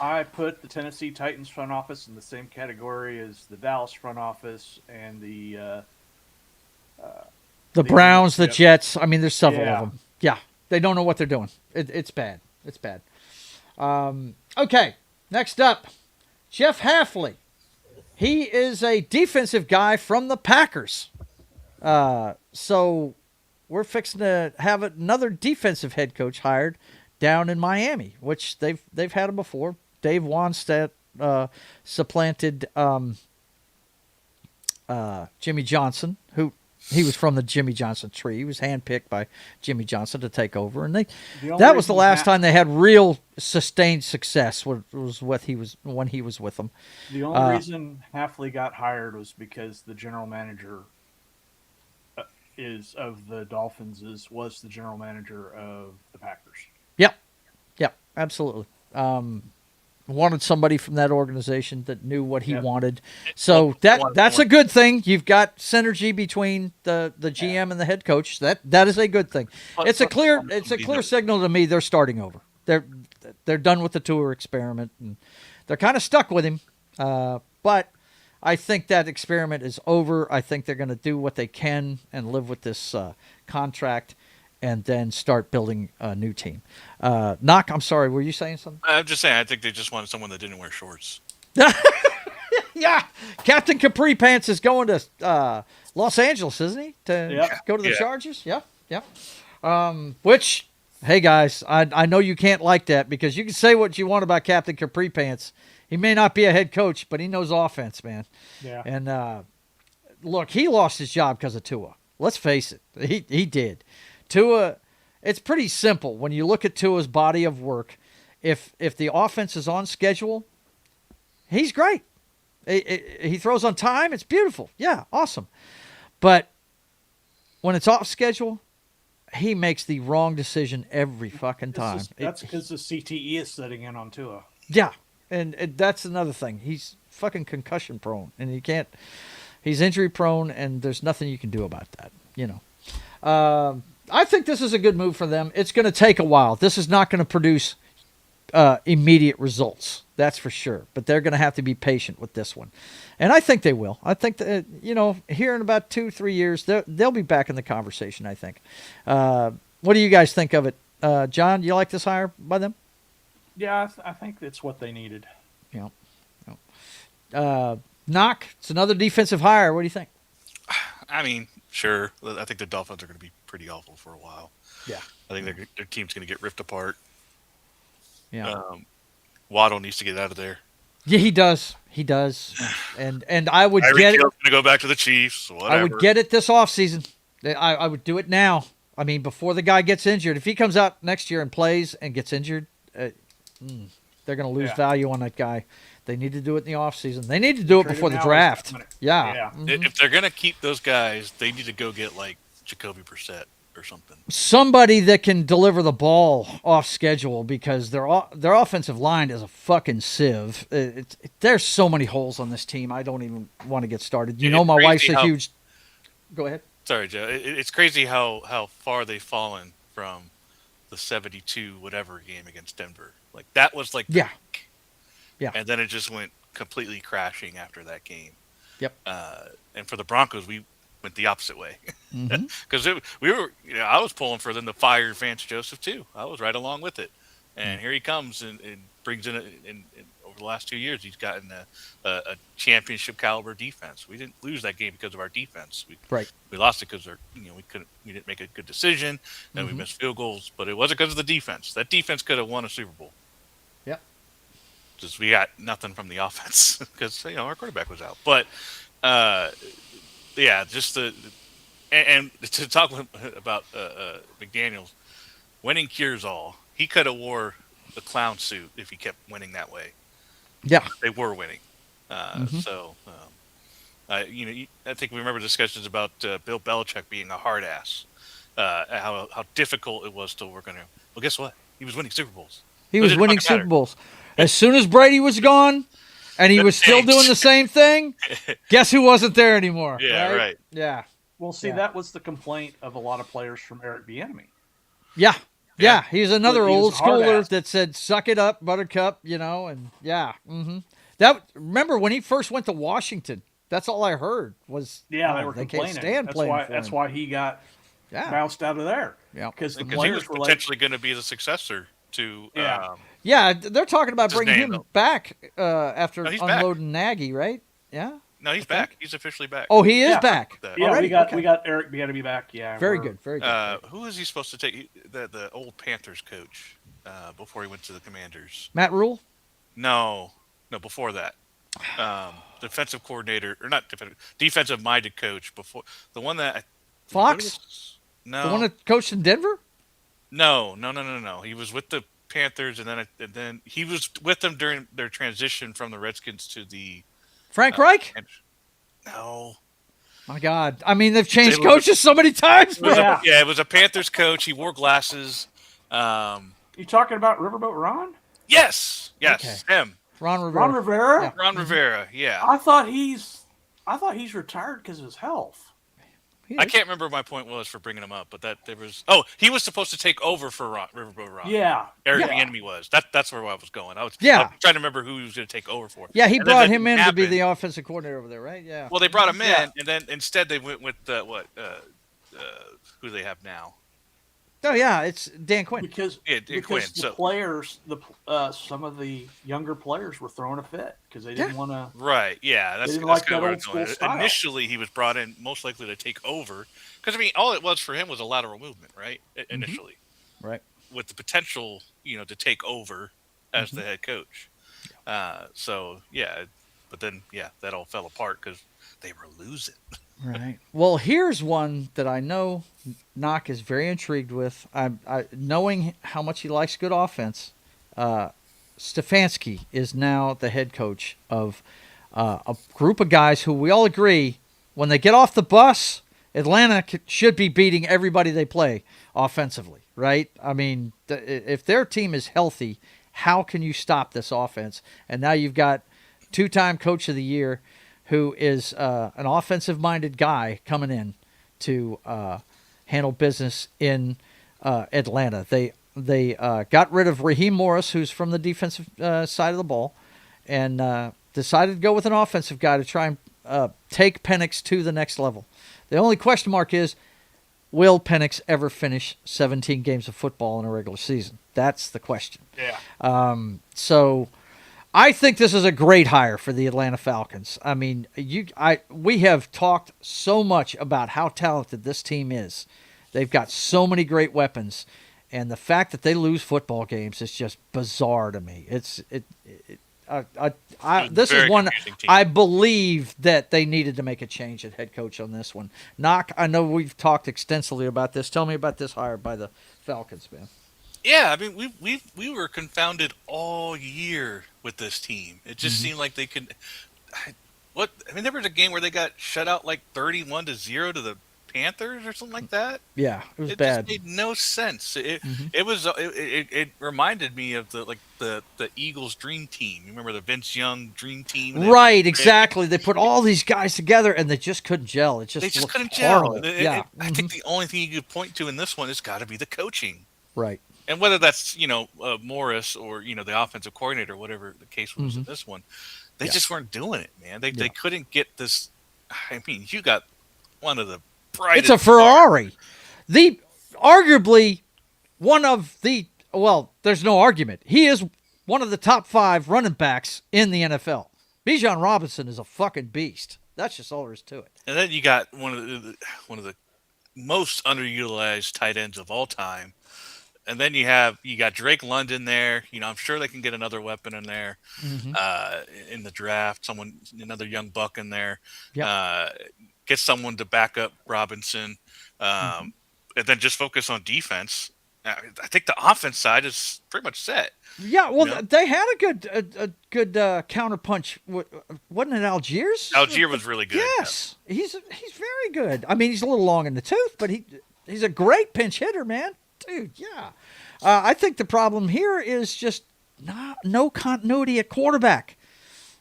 I put the Tennessee Titans front office in the same category as the Dallas front office and the Browns, the Jets. I mean, there's several of them. Yeah, they don't know what they're doing. It's bad. It's bad. Okay, next up, Jeff Hafley. He is a defensive guy from the Packers. So we're fixing to have another defensive head coach hired down in Miami, which they've had him before. Dave Wannstedt supplanted Jimmy Johnson, who he was from the Jimmy Johnson tree. He was handpicked by Jimmy Johnson to take over, and that was the last time they had real sustained success. Was when he was with them. The only reason Hafley got hired was because the general manager of the Dolphins was the general manager of the Packers. Yep, absolutely. Wanted somebody from that organization that knew what he wanted. So that's a good thing. You've got synergy between the GM and the head coach. That is a good thing. It's a clear signal to me they're starting over. they're done with the tour experiment, and they're kind of stuck with him. But I think that experiment is over. I think they're going to do what they can and live with this contract, and then start building a new team. Knock, I'm sorry, were you saying something? I'm just saying, I think they just wanted someone that didn't wear shorts. Yeah, Captain Capri Pants is going to Los Angeles, isn't he? To go to the Chargers? Yeah. Which, hey guys, I know you can't like that, because you can say what you want about Captain Capri Pants. He may not be a head coach, but he knows offense, man. Yeah. And look, he lost his job because of Tua. Let's face it, he did. Tua, it's pretty simple when you look at Tua's body of work. If the offense is on schedule, he's great. He throws on time. It's beautiful. Yeah, awesome. But when it's off schedule, he makes the wrong decision every fucking time. That's because the CTE is setting in on Tua. Yeah, and that's another thing. He's fucking concussion prone, and he's injury prone, and there's nothing you can do about that. I think this is a good move for them. It's going to take a while. This is not going to produce immediate results. That's for sure. But they're going to have to be patient with this one. And I think they will. I think that, here in about 2-3 years, they'll be back in the conversation, I think. What do you guys think of it? John, do you like this hire by them? Yeah, I think it's what they needed. Knock, it's another defensive hire. What do you think? I mean, sure. I think the Dolphins are going to be pretty awful for a while. Yeah. I think their team's going to get ripped apart. Yeah. Waddle needs to get out of there. Yeah, he does. And I would get it. Going to go back to the Chiefs. Whatever. I would get it this offseason. I would do it now. I mean, before the guy gets injured. If he comes out next year and plays and gets injured, they're going to lose value on that guy. They need to do it in the offseason. They need to do it before the draft. Yeah. Mm-hmm. If they're going to keep those guys, they need to go get like Jacoby Brissett or something. Somebody that can deliver the ball off schedule, because their offensive line is a fucking sieve. There's so many holes on this team. I don't even want to get started. My wife's a huge. Go ahead. Sorry, Joe. It's crazy how far they've fallen from the 72 whatever game against Denver. Like that was like yeah. And then it just went completely crashing after that game. Yep. And for the Broncos, we went the opposite way, because we were, I was pulling for them to fire Vance Joseph too. I was right along with it, and here he comes and brings in over the last 2 years, he's gotten a championship caliber defense. We didn't lose that game because of our defense. We lost it because we didn't make a good decision, and we missed field goals, but it wasn't because of the defense. That defense could have won a Super Bowl. Yep. Just we got nothing from the offense because our quarterback was out, but. Yeah, just and to talk about McDaniels, winning cures all. He could have wore the clown suit if he kept winning that way. Yeah, they were winning. So, I think we remember discussions about Bill Belichick being a hard ass. How difficult it was to work on him. Well, guess what? He was winning Super Bowls. He was winning Super Bowls. As soon as Brady was gone. And he was still doing the same thing. Guess who wasn't there anymore? Yeah, right. Yeah. Well, see, that was the complaint of a lot of players from Eric Bieniemy. Yeah. He's another old schooler that said, "Suck it up, Buttercup," and yeah. That remember when he first went to Washington? That's all I heard was they were complaining. Can't stand playing for him. That's why he got bounced out of there. Yeah, because the players players were potentially going to be the successor to. Yeah, they're talking about bringing him back after unloading Nagy, right? Yeah. No, he's back. He's officially back. Oh, he is back. Yeah, we got Eric Bieniemy back. Yeah. Very good. Who is he supposed to take? The old Panthers coach before he went to the Commanders. Matt Rule? No, before that. Defensive coordinator or not defensive minded coach before the one that Fox? No. The one that coached in Denver? No. He was with the Panthers, and then he was with them during their transition from the Redskins to the Frank Reich. No, my God! I mean, they've changed coaches so many times. It was a Panthers coach. He wore glasses. You talking about Riverboat Ron? Yes, him. Ron Rivera. Yeah. Ron Rivera. Yeah. I thought he's retired because of his health. I can't remember what my point was for bringing him up, but that there was. He was supposed to take over for Riverboat Ron. Yeah. Eric Bieniemy was. That's where I was going. I was trying to remember who he was going to take over for. Yeah, he brought him in to be the offensive coordinator over there, right? Yeah. Well, they brought him in, and then instead they went with who they have now. Oh yeah, it's Dan Quinn. Because the players, some of the younger players were throwing a fit because they didn't want to. Right. Yeah. That's like kind of that old school style. Initially, he was brought in most likely to take over because all it was for him was a lateral movement, right? Initially, right, with the potential, to take over as the head coach. So yeah, but then that all fell apart because they were losing. Right. Well, here's one that I know Knock is very intrigued with. I knowing how much he likes good offense. Stefanski is now the head coach of a group of guys who we all agree when they get off the bus, Atlanta should be beating everybody they play offensively, right? I mean, if their team is healthy, how can you stop this offense? And now you've got two-time coach of the year who is an offensive-minded guy coming in to handle business in Atlanta. They got rid of Raheem Morris, who's from the defensive side of the ball, and decided to go with an offensive guy to try and take Penix to the next level. The only question mark is, will Penix ever finish 17 games of football in a regular season? That's the question. Yeah. So I think this is a great hire for the Atlanta Falcons. I mean, we have talked so much about how talented this team is. They've got so many great weapons, and the fact that they lose football games is just bizarre to me. This is one I believe that they needed to make a change at head coach on this one. Knock, I know we've talked extensively about this. Tell me about this hire by the Falcons, man. Yeah, I mean, we were confounded all year with this team. It just seemed like they could. There was a game where they got shut out like 31-0 to the Panthers or something like that. Yeah, it was bad. It just made no sense. It reminded me of the Eagles dream team. You remember the Vince Young dream team? Right, exactly. They put all these guys together and they just couldn't gel. They just couldn't horrible. Gel. I think the only thing you could point to in this one has got to be the coaching. Right. And whether that's, Morris or, the offensive coordinator, whatever the case was in this one, they just weren't doing it, man. They couldn't get this. I mean, you got one of the brightest. It's a Ferrari. Arguably one of the, there's no argument. He is one of the top 5 running backs in the NFL. Bijan Robinson is a fucking beast. That's just all there is to it. And then you got one of the most underutilized tight ends of all time. And then you got Drake London there. I'm sure they can get another weapon in there in the draft. Another young buck in there. Yep. Get someone to back up Robinson, and then just focus on defense. I think the offense side is pretty much set. Yeah, well, they had a good counterpunch. Wasn't it Algiers? Algier was really good. Yes, he's very good. I mean, he's a little long in the tooth, but he's a great pinch hitter, man. Dude, yeah. I think the problem here is just no continuity at quarterback.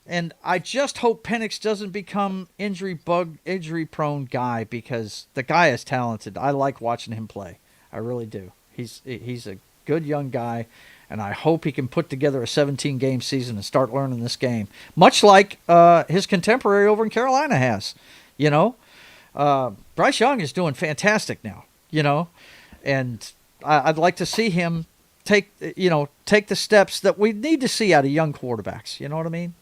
And I just hope Penix doesn't become injury-prone guy because the guy is talented. I like watching him play. I really do. He's a good young guy, and I hope he can put together a 17-game season and start learning this game, much like his contemporary over in Carolina has. Bryce Young is doing fantastic now, and I'd like to see him take the steps that we need to see out of young quarterbacks. You know what I mean?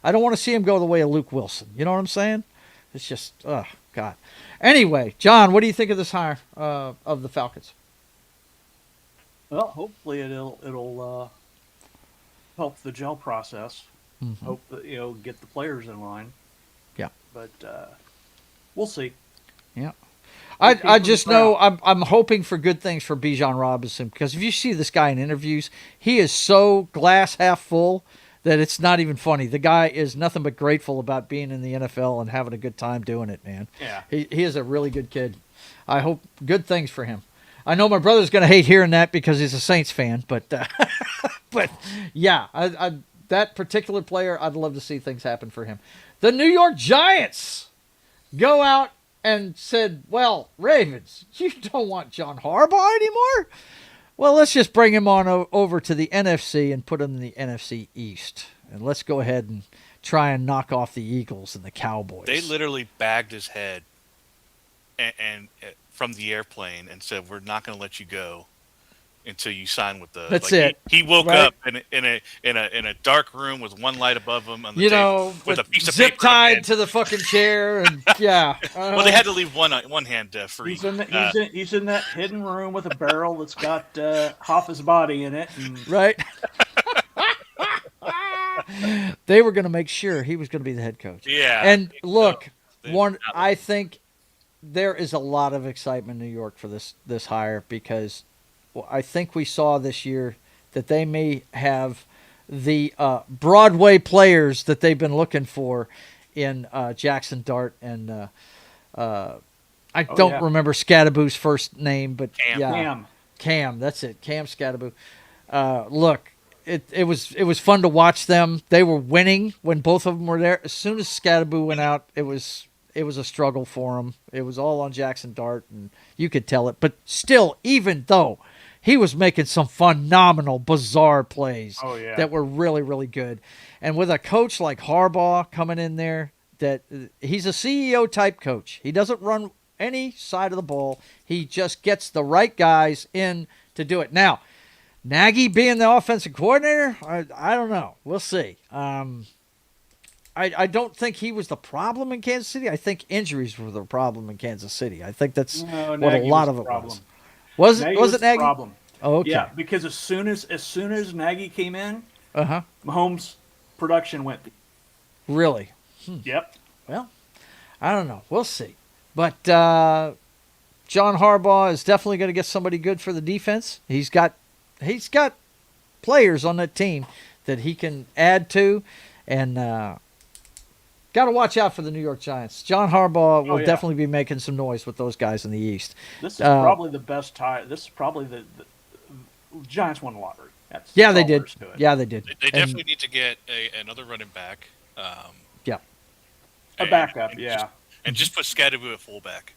I don't want to see him go the way of Luke Wilson. You know what I'm saying? It's just, oh, God. Anyway, John, what do you think of this hire of the Falcons? Well, hopefully it'll help the gel process. Hope that, get the players in line. Yeah. But we'll see. Yeah. I just know I'm hoping for good things for Bijan Robinson because if you see this guy in interviews, he is so glass half full that it's not even funny. The guy is nothing but grateful about being in the NFL and having a good time doing it, man. Yeah. He is a really good kid. I hope good things for him. I know my brother's going to hate hearing that because he's a Saints fan, but yeah, that particular player, I'd love to see things happen for him. The New York Giants go out and said, well, Ravens, you don't want John Harbaugh anymore? Well, let's just bring him on over to the NFC and put him in the NFC East. And let's go ahead and try and knock off the Eagles and the Cowboys. They literally bagged his head and from the airplane and said, "We're not going to let you go until you sign with the." That's it. He woke Right. up in a dark room with one light above him on the You table, know, with a piece of zip paper in tied hand. to the fucking chair, and yeah. Well, they had to leave one hand free. He's in that hidden room with a barrel that's got half his body in it. And Right. They were going to make sure he was going to be the head coach. Yeah. And look, They- I think there is a lot of excitement in New York for this hire, because I think we saw this year that they may have the Broadway players that they've been looking for in Jackson Dart and I don't remember Scadaboo's first name, but Cam. Cam, that's it. Cam Scadaboo. Look, it was fun to watch them. They were winning when both of them were there. As soon as Scadaboo went out, it was a struggle for them. It was all on Jackson Dart, and you could tell it. But still, even though he was making some phenomenal, bizarre plays that were really, really good, and with a coach like Harbaugh coming in there, that he's a CEO type coach. He doesn't run any side of the ball. He just gets the right guys in to do it. Now, Nagy being the offensive coordinator, I don't know. We'll see. I don't think he was the problem in Kansas City. I think injuries were the problem in Kansas City. I think that's what Nagy a lot was of the it problem. was. Nagy Was it the Nagy? problem. Oh, okay. Yeah, because as soon as Nagy came in, Uh-huh. Mahomes' production went. Really? Yep. Well, I don't know. We'll see. But John Harbaugh is definitely going to get somebody good for the defense. He's got players on that team that he can add to, and got to watch out for the New York Giants. John Harbaugh will definitely be making some noise with those guys in the East. This is probably the best tie. This is probably the Giants won the lottery. That's they all did. there is to it. Yeah, they did. They definitely need to get another running back. Yeah. A backup, and just put Scadaboo at fullback.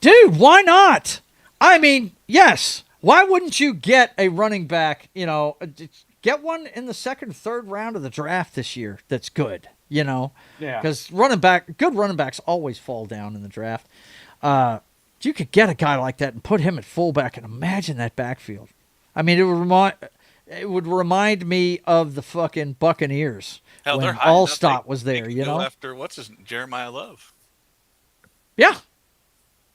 Dude, why not? I mean, yes. Why wouldn't you get a running back, get one in the second, third round of the draft this year that's good, Yeah. Because good running backs always fall down in the draft. You could get a guy like that and put him at fullback, and imagine that backfield. I mean, it would remind me of the fucking Buccaneers Hell, when they're high enough, Allstott was there, they could go After what's his Jeremiah Love. Yeah.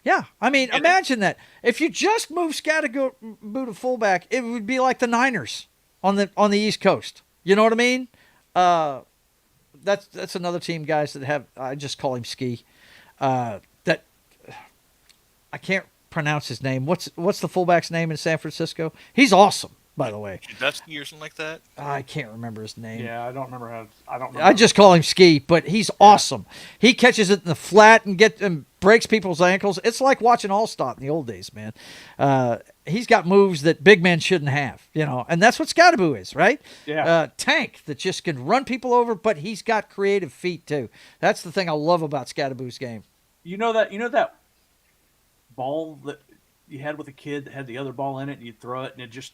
Yeah. I mean, imagine that. If you just move Scadaboo to fullback, it would be like the Niners on the East Coast. You know what I mean? That's another team, guys, that have, I just call him Ski. That I can't pronounce his name. What's the fullback's name in San Francisco? He's awesome, by the way. Dusky or something like that. I can't remember his name. Yeah, I don't remember. I just call him Ski, but he's awesome. He catches it in the flat and breaks people's ankles. It's like watching Allstott in the old days, man. He's got moves that big men shouldn't have, and that's what Scadaboo is, right? Yeah. Tank that just can run people over, but he's got creative feet too. That's the thing I love about Scadaboo's game. You know that ball that you had with a kid that had the other ball in it, and you'd throw it, and it just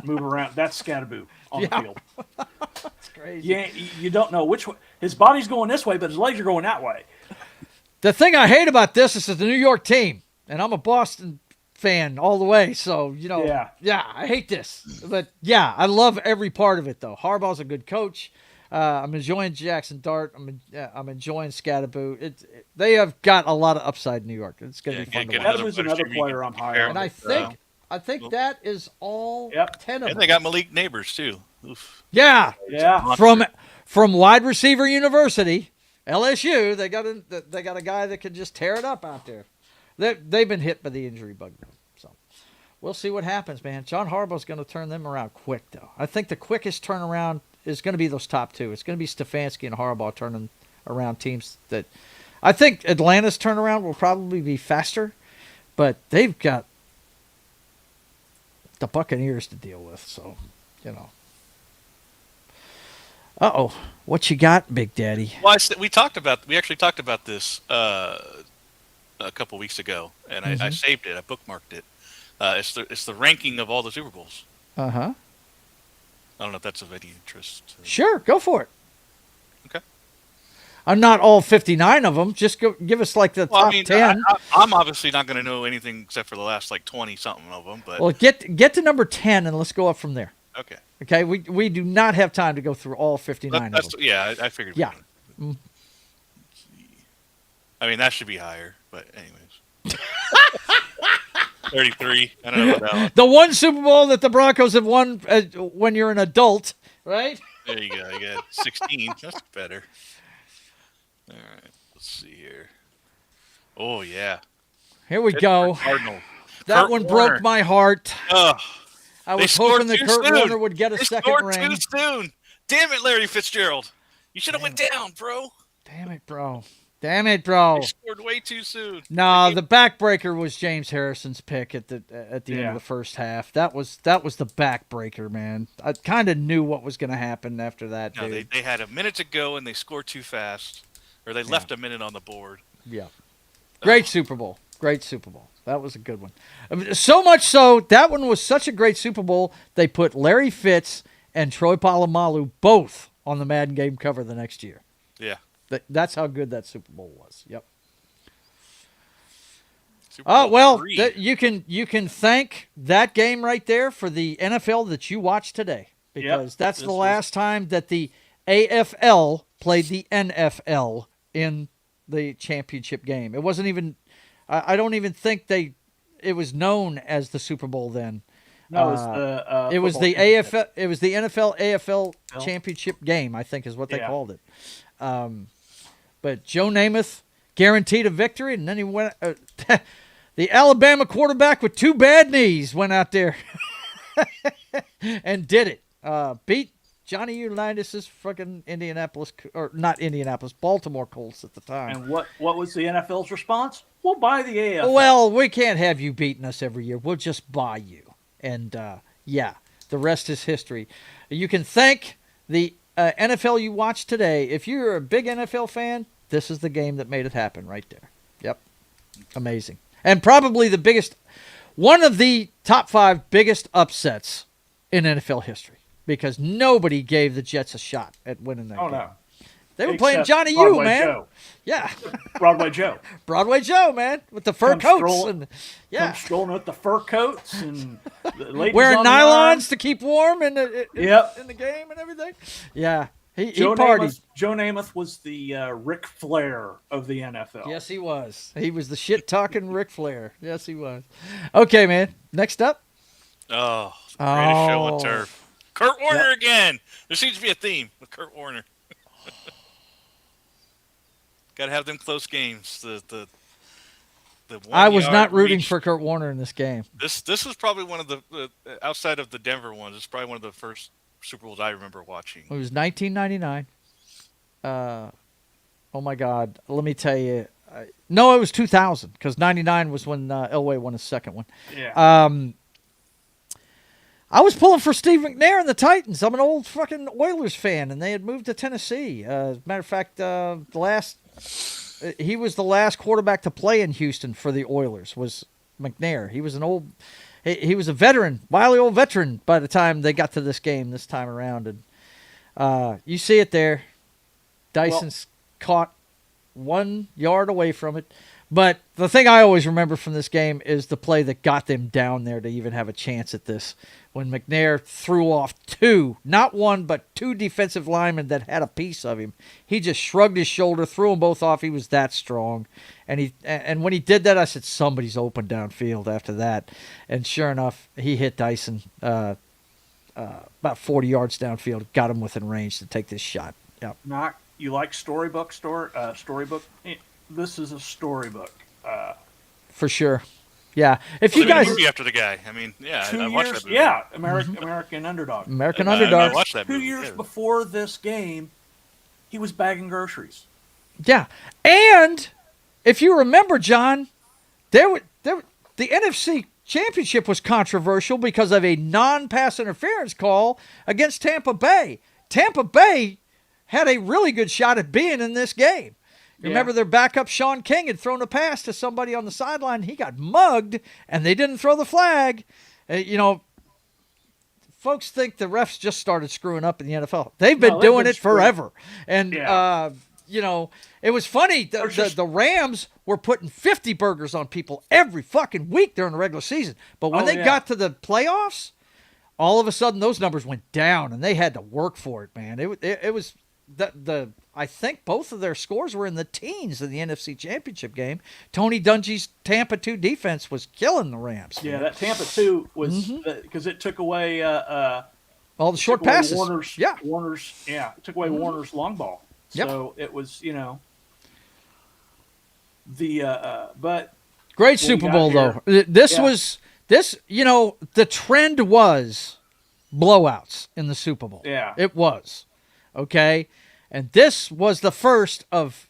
move around. That's Scadaboo on the field. That's crazy. Yeah, you don't know which way. His body's going this way, but his legs are going that way. The thing I hate about this is the New York team, and I'm a Boston fan all the way, so I hate this. But I love every part of it though. Harbaugh's a good coach. I'm enjoying Jackson Dart. I'm enjoying Scadaboo. They have got a lot of upside in New York. It's going to be fun to watch. That was another player I'm high on. And I think that is all 10 of them. And they got Malik Neighbors too. Oof. Yeah. Yeah. From wide receiver university, LSU, they got a guy that can just tear it up out there. They've been hit by the injury bug, so we'll see what happens, man. John Harbaugh's going to turn them around quick, though. I think the quickest turnaround is going to be those top two. It's going to be Stefanski and Harbaugh turning around teams that. I think Atlanta's turnaround will probably be faster, but they've got the Buccaneers to deal with, so. Uh-oh. What you got, Big Daddy? Well, we actually talked about this a couple weeks ago, and I saved it. I bookmarked it. It's the ranking of all the Super Bowls. Uh-huh. I don't know if that's of any interest. Sure, go for it. Okay. I'm not all 59 of them. Just give us like the top 10. I'm obviously not going to know anything except for the last like 20 something of them. But well, get to number 10 and let's go up from there. Okay. Okay. We do not have time to go through all 59 of them. Yeah, I figured. Yeah. I mean, that should be higher, but anyways. 33. I don't know about that one. The one Super Bowl that the Broncos have won when you're an adult, right? There you go. You got 16. That's better. All right. Let's see here. Oh, yeah. Here we go. Cardinal. That Kurt one Warner. broke my heart. Ugh. I was hoping that Kurt Warner would get a second ring. Too soon. Damn it, Larry Fitzgerald. You should have went down, bro. Damn it, bro. Damn it, bro. He scored way too soon. No, the backbreaker was James Harrison's pick at the end of the first half. That was the backbreaker, man. I kind of knew what was going to happen after that. No, they had a minute to go and they scored too fast, or they left a minute on the board. Yeah. Great Super Bowl. Great Super Bowl. That was a good one. I mean, so much so, that one was such a great Super Bowl, they put Larry Fitz and Troy Polamalu both on the Madden game cover the next year. Yeah. That's how good that Super Bowl was. Yep. Super Bowl 3. You can thank that game right there for the NFL that you watched today, because that's the last time that the AFL played the NFL in the championship game. It wasn't even. I don't even think it was known as the Super Bowl then. No, it was the AFL. It was the NFL AFL championship game, I think, is what they called it. But Joe Namath guaranteed a victory, and then he went. The Alabama quarterback with two bad knees went out there and did it. Beat Johnny Unitas's fucking Baltimore Colts at the time. And what was the NFL's response? We'll buy the AFL. Well, we can't have you beating us every year. We'll just buy you. And, the rest is history. You can thank the NFL you watched today. If you're a big NFL fan, this is the game that made it happen right there. Yep. Amazing. And probably one of the top 5 biggest upsets in NFL history, because nobody gave the Jets a shot at winning that game. No. They were playing Johnny U, man. Joe. Yeah. Broadway Joe. Broadway Joe, man, with the fur coats. Come strolling with the fur coats and the ladies wearing on nylons to keep warm in the game and everything. Yeah. He partied. Joe Namath was the Ric Flair of the NFL. Yes, he was. He was the shit-talking Ric Flair. Yes, he was. Okay, man. Next up. Oh, greatest show on turf. Kurt Warner again. There seems to be a theme with Kurt Warner. Got to have them close games. The I was not rooting for Kurt Warner in this game. This was probably one of the outside of the Denver ones. It's probably one of the first Super Bowls I remember watching. It was 1999. Oh my God! Let me tell you. No, it was 2000, because 99 was when Elway won his second one. Yeah. I was pulling for Steve McNair and the Titans. I'm an old fucking Oilers fan, and they had moved to Tennessee. As a matter of fact, he was the last quarterback to play in Houston for the Oilers, was McNair. He was he was a veteran, wily old veteran by the time they got to this game this time around. And you see it there. Dyson's caught 1 yard away from it. But the thing I always remember from this game is the play that got them down there to even have a chance at this. When McNair threw off not one, but 2 defensive linemen that had a piece of him. He just shrugged his shoulder, threw them both off. He was that strong. And when he did that, I said, somebody's open downfield after that. And sure enough, he hit Dyson about 40 yards downfield, got him within range to take this shot. Yep. Knock, you like storybook? This is a storybook. For sure. Yeah. If you guys movie after the guy. I mean, I watched that movie. Yeah, American Underdog. American Underdog. I watched that 2 movie. years before this game, he was bagging groceries. Yeah. And if you remember, John, the NFC Championship was controversial because of a non-pass interference call against Tampa Bay. Tampa Bay had a really good shot at being in this game. Remember their backup Sean King had thrown a pass to somebody on the sideline. He got mugged, and they didn't throw the flag. Folks think the refs just started screwing up in the NFL. They've been doing it forever. And, it was funny. The Rams were putting 50 burgers on people every fucking week during the regular season. But when they got to the playoffs, all of a sudden those numbers went down, and they had to work for it, man. It was I think both of their scores were in the teens in the NFC Championship game. Tony Dungy's Tampa 2 defense was killing the Rams. Yeah, that Tampa 2 was because it took away all the short passes. Warner's, it took away Warner's long ball. So it was, but great Super Bowl though. The trend was blowouts in the Super Bowl. Yeah, it was. Okay, and this was the first of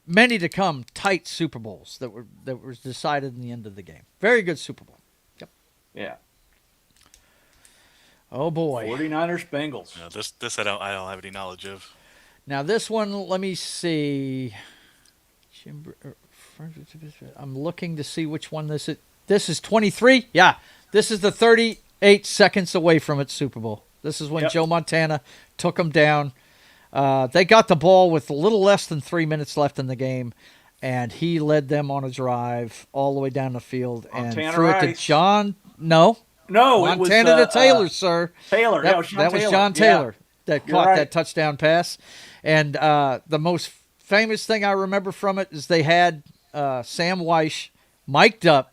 many to come tight Super Bowls that were decided in the end of the game. Very good Super Bowl. Yep. Yeah. Oh boy. 49ers Bengals. No, this I don't have any knowledge of. Now this one, let me see. I'm looking to see which one this is. This is 23. Yeah, this is the 38 seconds away from its Super Bowl. This is when Joe Montana took them down. They got the ball with a little less than 3 minutes left in the game, and he led them on a drive all the way down the field and threw it to John. No, Montana to Taylor, sir. Taylor. That was John Taylor that caught that touchdown pass. And the most famous thing I remember from it is they had Sam Weish mic'd up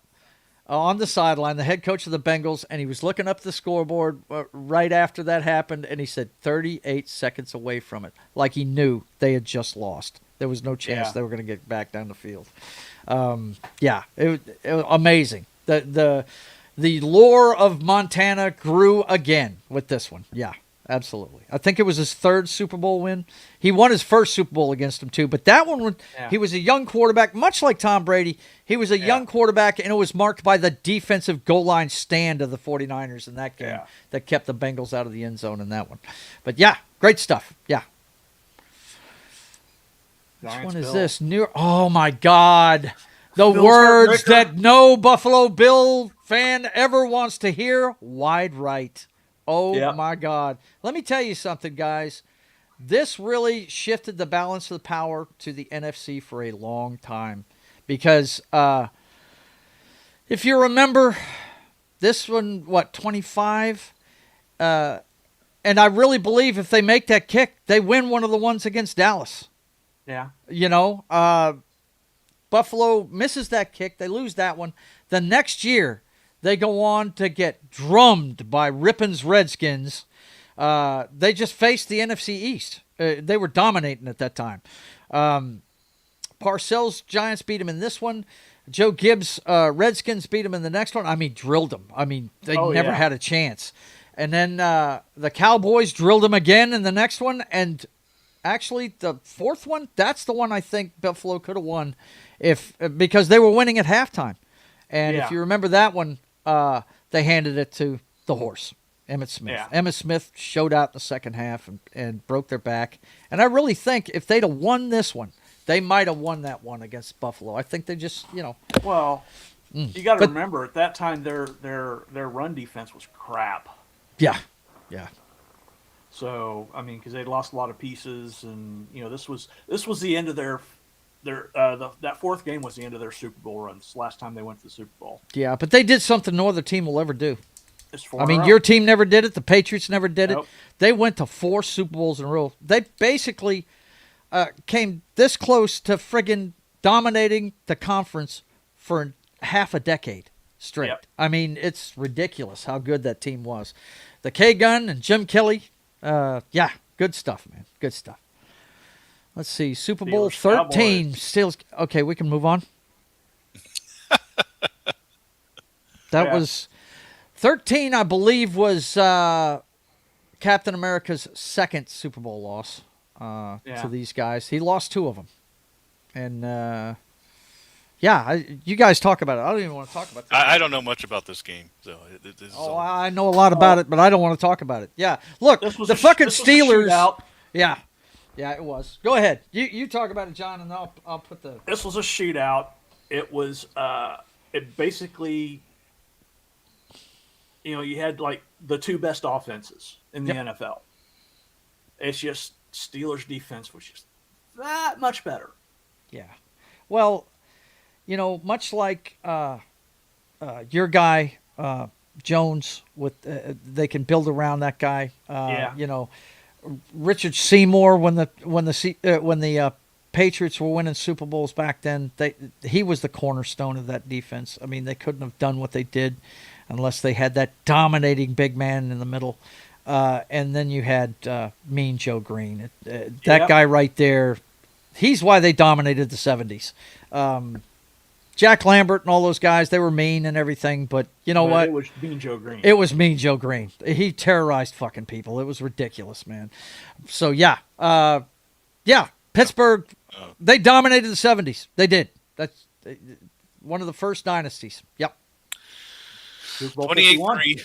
on the sideline, the head coach of the Bengals, and he was looking up the scoreboard right after that happened, and he said 38 seconds away from it, like he knew they had just lost. There was no chance they were going to get back down the field. It was amazing. The lore of Montana grew again with this one. Yeah, absolutely. I think it was his third Super Bowl win. He won his first Super Bowl against him, too. But that one, he was a young quarterback, much like Tom Brady. He was a young quarterback, and it was marked by the defensive goal line stand of the 49ers in that game that kept the Bengals out of the end zone in that one. But, great stuff. Yeah. Which one is this? Oh, my God. The words that no Buffalo Bill fan ever wants to hear, wide right. Oh, my God. Let me tell you something, guys. This really shifted the balance of the power to the NFC for a long time. Because if you remember, this one, 25? And I really believe if they make that kick, they win one of the ones against Dallas. Yeah. Buffalo misses that kick. They lose that one. The next year, they go on to get drummed by Rippon's Redskins. They just faced the NFC East. They were dominating at that time. Parcells Giants beat them in this one. Joe Gibbs Redskins beat them in the next one. I mean, drilled them. I mean, they never had a chance. And then the Cowboys drilled them again in the next one. And actually, the fourth one, that's the one I think Buffalo could have won because they were winning at halftime. And if you remember that one, they handed it to the horse, Emmitt Smith. Yeah. Emmitt Smith showed out in the second half and broke their back. And I really think if they'd have won this one, they might have won that one against Buffalo. I think they just, Well, you got to remember, at that time, their run defense was crap. Yeah. So, I mean, because they'd lost a lot of pieces, and, this was the end of that fourth game was the end of their Super Bowl run. It's the last time they went to the Super Bowl. Yeah, but they did something no other team will ever do. I mean, your team never did it. The Patriots never did it. They went to 4 Super Bowls in a row. They basically came this close to friggin' dominating the conference for half a decade straight. Yep. I mean, it's ridiculous how good that team was. The K-Gun and Jim Kelly, good stuff, man. Good stuff. Let's see, Super Bowl 13. Steelers. Okay, we can move on. That was 13, I believe, was Captain America's second Super Bowl loss to these guys. He lost 2 of them. And, you guys talk about it. I don't even want to talk about that. I don't know much about this game. So I know a lot about it, but I don't want to talk about it. Yeah, look, the fucking Steelers. Yeah, it was. Go ahead. You talk about it, John, and I'll put the. This was a shootout. It was it basically, you had like the two best offenses in the NFL. It's just Steelers defense was just that much better. Yeah. Well, much like your guy Jones, with they can build around that guy. Richard Seymour, when the Patriots were winning Super Bowls back then, he was the cornerstone of that defense. I mean, they couldn't have done what they did unless they had that dominating big man in the middle. And then you had Mean Joe Green. That guy right there, he's why they dominated the 70s. Jack Lambert and all those guys, they were mean and everything, but you know what? It was Mean Joe Green. It was Mean Joe Green. He terrorized fucking people. It was ridiculous, man. So, Pittsburgh, they dominated the 70s. They did. That's one of the first dynasties. Yep. 28-3.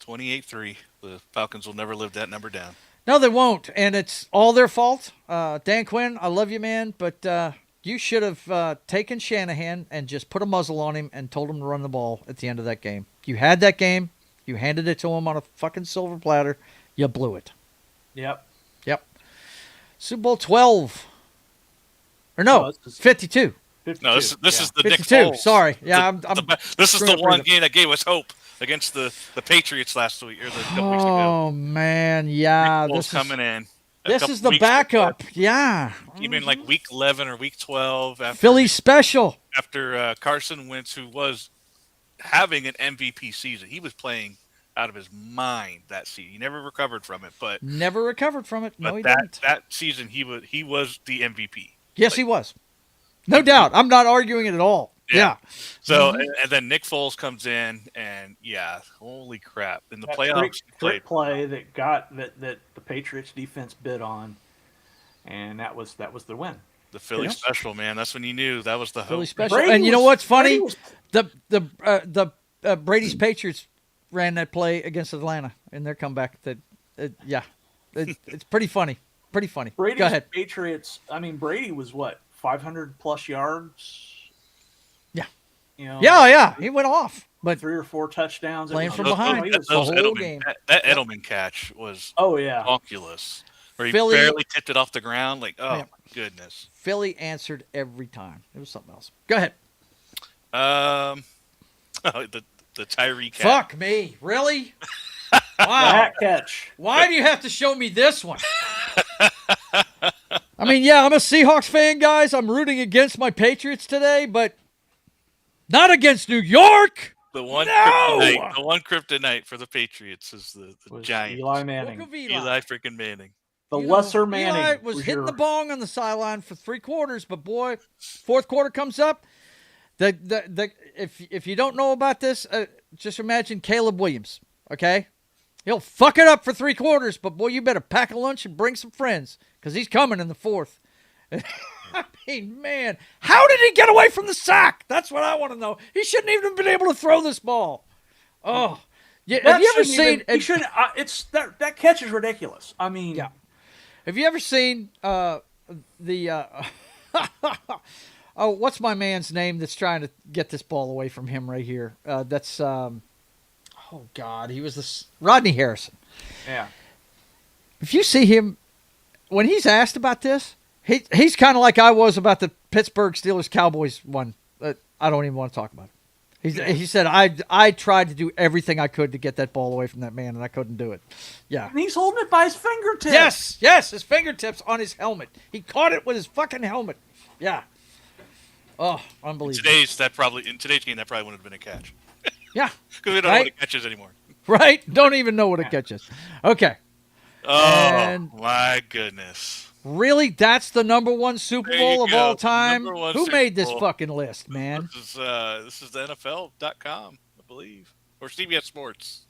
28-3. The Falcons will never live that number down. No, they won't, and it's all their fault. Dan Quinn, I love you, man, but you should have taken Shanahan and just put a muzzle on him and told him to run the ball at the end of that game. You had that game. You handed it to him on a fucking silver platter. You blew it. Yep. Super Bowl 12. Or no, 52. 52. No, this is the 52. Nick Foles. Sorry. Yeah, this is the one game that gave us hope against the Patriots last week or the couple weeks ago. Oh man, yeah. Nick Foles coming in. This is the backup. Yeah. Even like week 11 or week 12 after Philly special. After Carson Wentz, who was having an MVP season, he was playing out of his mind that season. He never recovered from it, but No, he didn't. That season he was the MVP. Yes, he was. No doubt. I'm not arguing it at all. Yeah. So and then Nick Foles comes in, and holy crap! In the playoffs, trick play that the Patriots defense bid on, and that was the win. The Philly special, man. That's when you knew that was the Philly hope. special. And you know what's funny? The Brady's Patriots ran that play against Atlanta in their comeback. It's pretty funny. Pretty funny. Brady's Go ahead. Patriots. I mean, Brady was what, 500 plus yards. Yeah. He went off, but 3 or 4 touchdowns. Playing from behind. That Edelman catch was ridiculous. Where he Philly, barely tipped it off the ground. Like, my goodness. Philly answered every time. It was something else. Go ahead. The Tyree catch. Fuck me. Really? Wow. That catch. Why do you have to show me this one? I mean, I'm a Seahawks fan, guys. I'm rooting against my Patriots today, but not against New York. The one kryptonite for the Patriots is the Giants. Eli Manning. Eli freaking Manning. The lesser Manning. Eli was hitting the bong on the sideline for 3 quarters, but boy, fourth quarter comes up. If you don't know about this, just imagine Caleb Williams, okay? He'll fuck it up for 3 quarters, but boy, you better pack a lunch and bring some friends because he's coming in the fourth. I mean, man, how did he get away from the sack? That's what I want to know. He shouldn't even have been able to throw this ball. Oh, yeah. Have you ever seen? He shouldn't. It's that catch is ridiculous. I mean, Have you ever seen what's my man's name that's trying to get this ball away from him right here? That's oh God, he was Rodney Harrison. Yeah. If you see him when he's asked about this, he's kind of like I was about the Pittsburgh Steelers Cowboys one. I don't even want to talk about it. He said I tried to do everything I could to get that ball away from that man, and I couldn't do it. Yeah. And he's holding it by his fingertips. Yes, his fingertips on his helmet. He caught it with his fucking helmet. Yeah. Oh, unbelievable. In today's game, that probably wouldn't have been a catch. Yeah. Because we don't know what a catch is anymore. Right? Don't even know what a catch is. Okay. Oh, my goodness. Really? That's the #1 Super Bowl of all time? Who made this Bowl. Fucking list, man? This is the NFL.com, I believe. Or CBS Sports.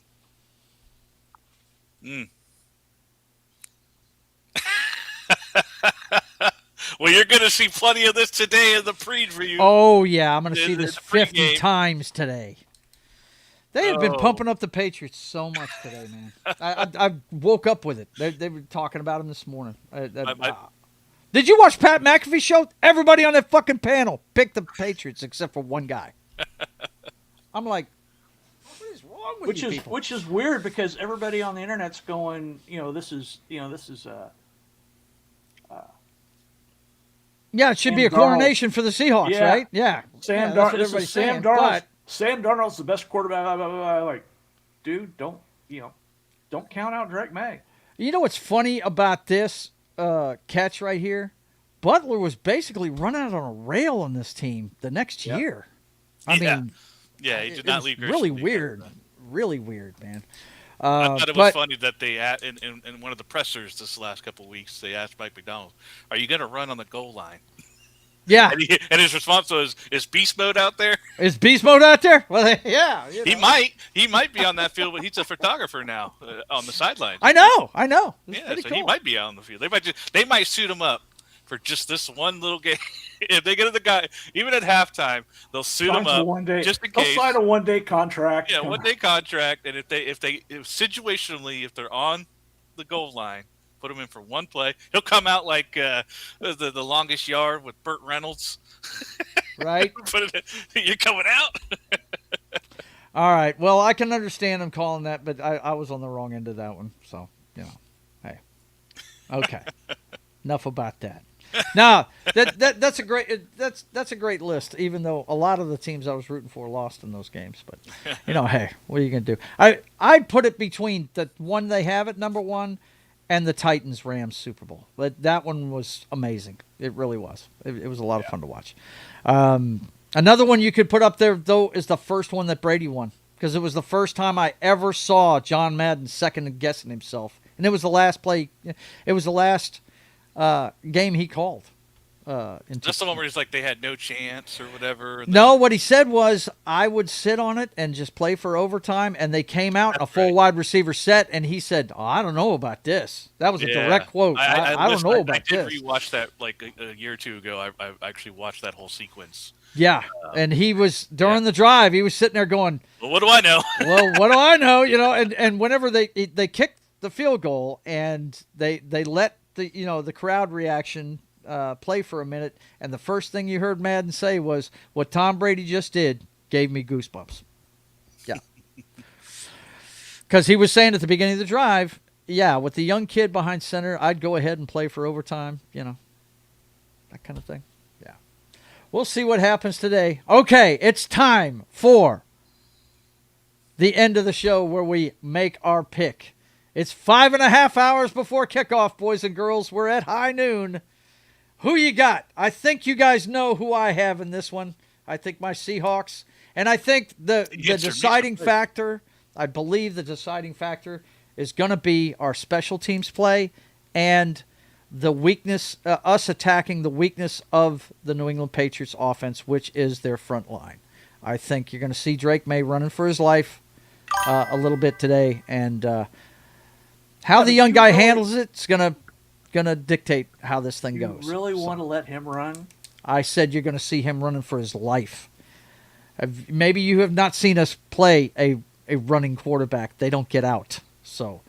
Well, you're going to see plenty of this today in the preview. Oh, yeah. I'm going to see this 50 times today. They have been pumping up the Patriots so much today, man. I woke up with it. They were talking about them this morning. Did you watch Pat McAfee's show? Everybody on that fucking panel picked the Patriots except for one guy. I'm like, what is wrong with you people? Which is weird because everybody on the internet's going, this is. Yeah, it should be a coronation for the Seahawks, right? Yeah. Sam Darnold's the best quarterback. Blah, blah, blah. Like, dude, don't count out Drake May. You know what's funny about this catch right here? Butler was basically run out on a rail on this team the next year. I mean, he did not leave. Really weird, man. I thought it was funny that they in one of the pressers this last couple of weeks they asked Mike McDonald, "Are you going to run on the goal line?" Yeah, and his response was, "Is beast mode out there?" Is beast mode out there? Well, yeah. He might be on that field, but he's a photographer now on the sideline. I know. Yeah, so cool. He might be out on the field. They might suit him up for just this one little game. If they get to the guy, even at halftime, they'll suit him up just in case. They'll sign a 1-day contract. Yeah, 1-day contract, and if situationally, if they're on the goal line, put him in for one play. He'll come out like the longest yard with Burt Reynolds. Right. You're coming out. All right. Well, I can understand him calling that, but I was on the wrong end of that one. So, hey. Okay. Enough about that. Now, that's a great list, even though a lot of the teams I was rooting for lost in those games. But, hey, what are you going to do? I'd put it between the one they have at number one and the Titans-Rams Super Bowl. But that one was amazing. It really was. It was a lot of fun to watch. Another one you could put up there, though, is the first one that Brady won, because it was the first time I ever saw John Madden second-guessing himself. And it was the last play. It was the last game he called. Just the one where he's like they had no chance or whatever. No, what he said was I would sit on it and just play for overtime, and they came out a full wide receiver set, and he said, I don't know about this. That was a direct quote. I don't know about this. I did rewatch that like a year or two ago. I actually watched that whole sequence. Yeah, and he was during the drive. He was sitting there going, "Well, what do I know?" Well, what do I know? And whenever they kicked the field goal and they let the crowd reaction play for a minute, and the first thing you heard Madden say was, "What Tom Brady just did gave me goosebumps." Yeah, because he was saying at the beginning of the drive, with the young kid behind center, I'd go ahead and play for overtime. That kind of thing. Yeah, we'll see what happens today. Okay, it's time for the end of the show where we make our pick. It's 5.5 hours before kickoff, boys and girls. We're at high noon. Who you got? I think you guys know who I have in this one. I think my Seahawks. And I think the deciding factor, I believe the deciding factor is going to be our special teams play and the weakness, us attacking the weakness of the New England Patriots offense, which is their front line. I think you're going to see Drake May running for his life a little bit today. And how the young guy handles it's gonna dictate how this thing goes. You really want to let him run? I said you're going to see him running for his life. Maybe you have not seen us play a running quarterback. They don't get out. So,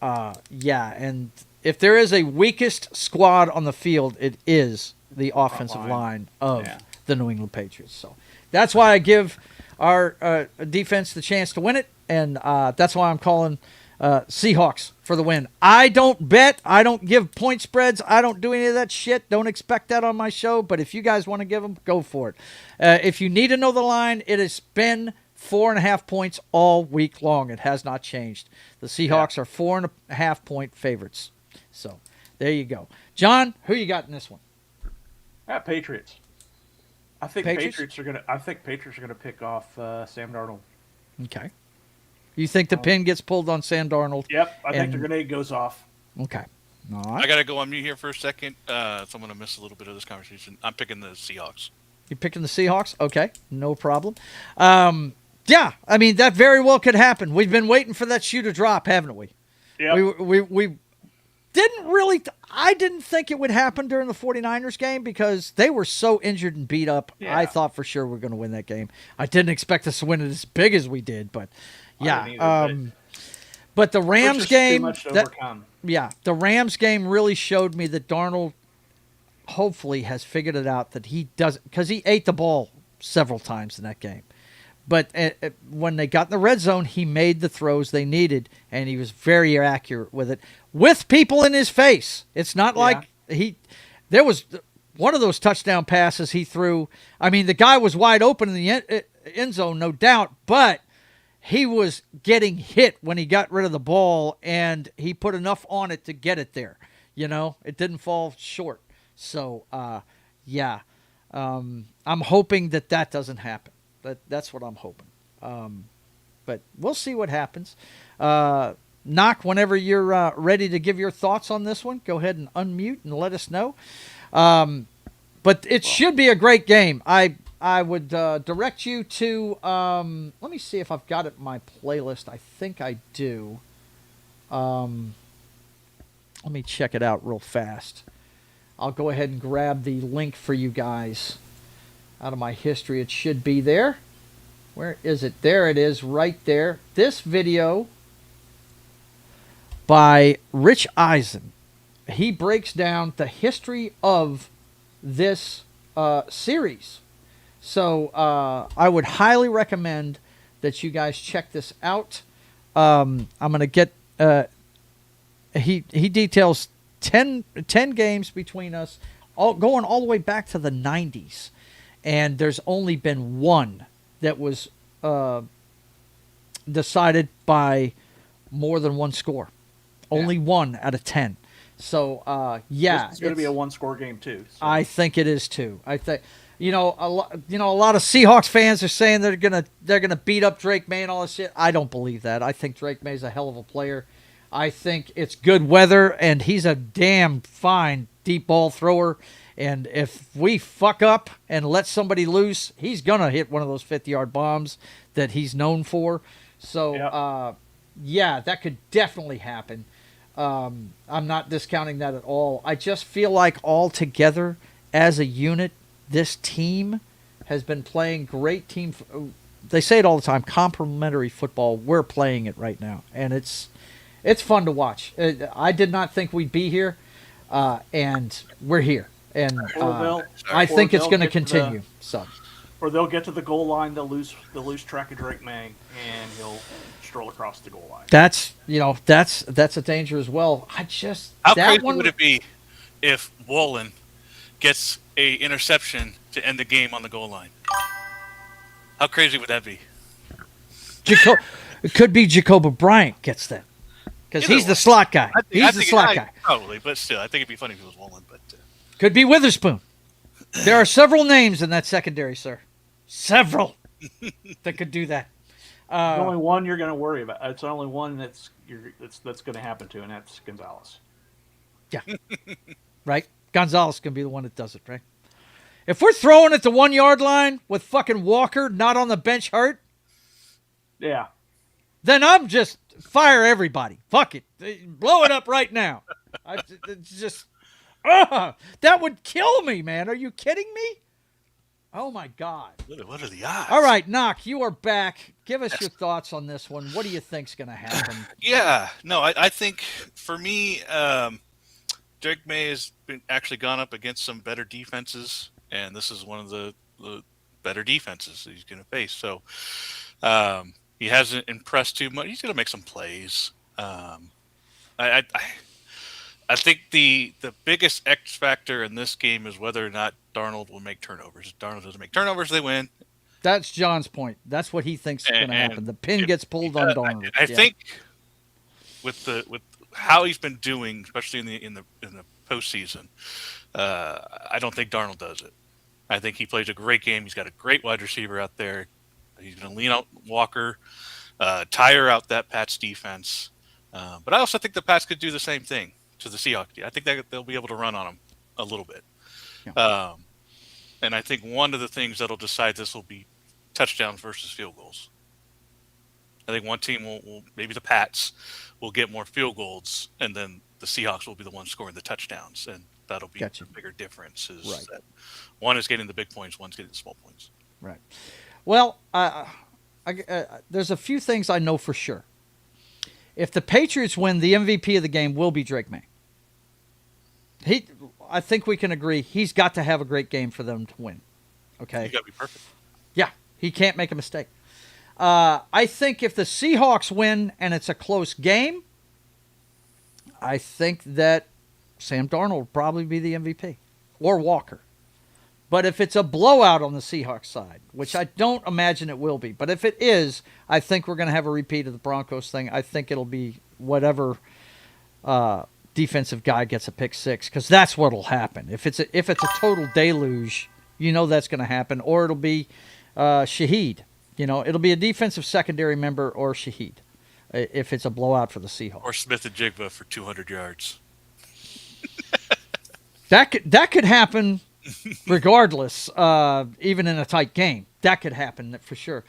and if there is a weakest squad on the field, it is the offensive line of the New England Patriots. So that's why I give our defense the chance to win it, and that's why I'm calling Seahawks for the win. I don't bet. I don't give point spreads. I don't do any of that shit. Don't expect that on my show. But if you guys want to give them, go for it. If you need to know the line, it has been 4.5 points all week long. It has not changed. The Seahawks are 4.5 point favorites. So there you go. John, who you got in this one? Patriots. I think Patriots are gonna pick off Sam Darnold. Okay. You think the pin gets pulled on Sam Darnold? Yep, I think the grenade goes off. Okay. All right. I got to go on mute here for a second, so I'm going to miss a little bit of this conversation. I'm picking the Seahawks. You're picking the Seahawks? Okay, no problem. Yeah, I mean, that very well could happen. We've been waiting for that shoe to drop, haven't we? Yeah. I didn't think it would happen during the 49ers game because they were so injured and beat up. Yeah. I thought for sure we are going to win that game. I didn't expect us to win it as big as we did, but yeah. But the Rams game, too much to overcome. The Rams game really showed me that Darnold hopefully has figured it out that he doesn't, because he ate the ball several times in that game. But when they got in the red zone, he made the throws they needed, and he was very accurate with it, with people in his face. It's not like there was one of those touchdown passes he threw. I mean, the guy was wide open in the end zone, no doubt, but he was getting hit when he got rid of the ball, and he put enough on it to get it there. It didn't fall short. So, I'm hoping that doesn't happen. That's what I'm hoping. But we'll see what happens. Knock, whenever you're ready to give your thoughts on this one, go ahead and unmute and let us know. But it should be a great game. I would direct you to, let me see if I've got it in my playlist. I think I do. Let me check it out real fast. I'll go ahead and grab the link for you guys out of my history. It should be there. Where is it? There it is, right there. This video by Rich Eisen. He breaks down the history of this series. So I would highly recommend that you guys check this out. I'm going to get... he details 10 games between us, going all the way back to the 90s. And there's only been one that was decided by more than one score. Only one out of 10. So, it's going to be a one-score game too. So. I think it is too. I think a lot of Seahawks fans are saying they're gonna beat up Drake May and all this shit. I don't believe that. I think Drake May's a hell of a player. I think it's good weather, and he's a damn fine deep ball thrower. And if we fuck up and let somebody loose, he's going to hit one of those 50-yard bombs that he's known for. So, that could definitely happen. I'm not discounting that at all. I just feel like all together as a unit, this team has been playing great team. They say it all the time, complementary football. We're playing it right now, and it's fun to watch. I did not think we'd be here, and we're here. And I think it's going to continue. Or they'll get to the goal line, they'll lose track of Drake May, and he'll stroll across the goal line. That's a danger as well. How crazy would it be if Wolin gets a interception to end the game on the goal line? How crazy would that be? It could be Jacoby Bryant gets that. Because he's the slot guy. He's the slot guy. Probably, but still, I think it'd be funny if it was Wolin. But could be Witherspoon. There are several names in that secondary, sir. Several that could do that. There's only one you're going to worry about. It's only one that's going to happen to, and that's Gonzalez. Yeah. Right? Gonzalez can be the one that does it, right? If we're throwing at the 1 yard line with fucking Walker not on the bench hurt, yeah, then I'm just fire everybody. Fuck it. Blow it up right now. It's just, that would kill me, man. Are you kidding me? Oh, my God. What are the odds? All right, Knock, you are back. Give us your thoughts on this one. What do you think's going to happen? I think for me, Drake May has actually gone up against some better defenses, and this is one of the better defenses that he's going to face. So he hasn't impressed too much. He's going to make some plays. I think the biggest X factor in this game is whether or not Darnold will make turnovers. If Darnold doesn't make turnovers, they win. That's John's point. That's what he thinks is going to happen. The pin gets pulled on Darnold. I think with how he's been doing, especially in the postseason, I don't think Darnold does it. I think he plays a great game. He's got a great wide receiver out there. He's going to lean out Walker, tire out that Pats defense. But I also think the Pats could do the same thing to the Seahawks. I think they'll be able to run on them a little bit. Yeah. And I think one of the things that'll decide this will be touchdowns versus field goals. I think one team will maybe the Pats will get more field goals, and then the Seahawks will be the ones scoring the touchdowns, and that'll be Gotcha. the bigger difference. Is Right. that one is getting the big points, one's getting the small points. Right. Well, there's a few things I know for sure. If the Patriots win, the MVP of the game will be Drake May. I think we can agree he's got to have a great game for them to win. Okay. You got to be perfect. Yeah, he can't make a mistake. I think if the Seahawks win and it's a close game, I think that Sam Darnold will probably be the MVP or Walker. But if it's a blowout on the Seahawks side, which I don't imagine it will be, but if it is, I think we're going to have a repeat of the Broncos thing. I think it'll be whatever defensive guy gets a pick six, because that's what'll happen. If it's a total deluge, you know that's going to happen, or it'll be Shaheed. You know, it'll be a defensive secondary member or Shaheed if it's a blowout for the Seahawks. Or Smith and Jigba for 200 yards. That could happen regardless, even in a tight game. That could happen for sure.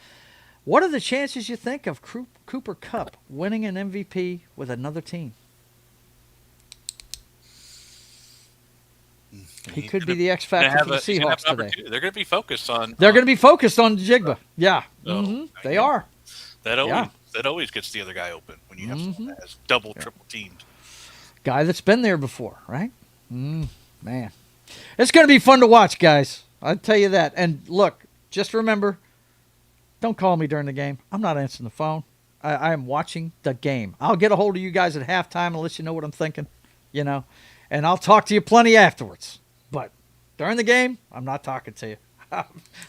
What are the chances you think of Cooper Kupp winning an MVP with another team? He could be the X factor for the Seahawks today. They're going to be focused on. They're going to be focused on Jigba. Yeah, they are. That always gets the other guy open when you have someone that has double, triple teamed. Guy that's been there before, right? Man, it's going to be fun to watch, guys. I'll tell you that. And look, just remember, don't call me during the game. I'm not answering the phone. I am watching the game. I'll get a hold of you guys at halftime and let you know what I'm thinking, you know, and I'll talk to you plenty afterwards. But during the game, I'm not talking to you.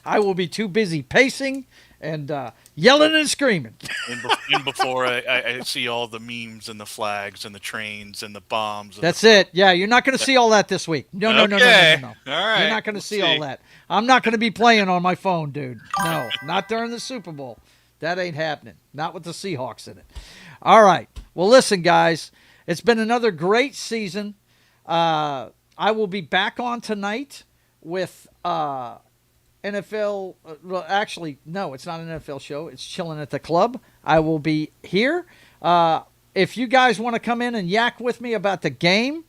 I will be too busy pacing and yelling and screaming. And before I see all the memes and the flags and the trains and the bombs. That's it. Yeah, you're not going to see all that this week. No. All right. You're not going to see all that. I'm not going to be playing on my phone, dude. No, not during the Super Bowl. That ain't happening. Not with the Seahawks in it. All right. Well, listen, guys. It's been another great season. I will be back on tonight with NFL. Well, actually, no, it's not an NFL show. It's Chilling at the Club. I will be here. If you guys want to come in and yak with me about the game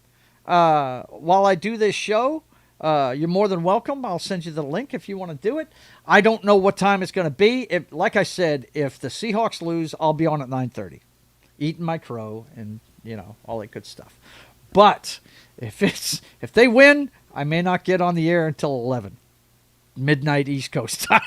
while I do this show, you're more than welcome. I'll send you the link if you want to do it. I don't know what time it's going to be. Like I said, if the Seahawks lose, I'll be on at 9:30, eating my crow and, you know, all that good stuff. But if they win, I may not get on the air until 11, midnight East Coast time,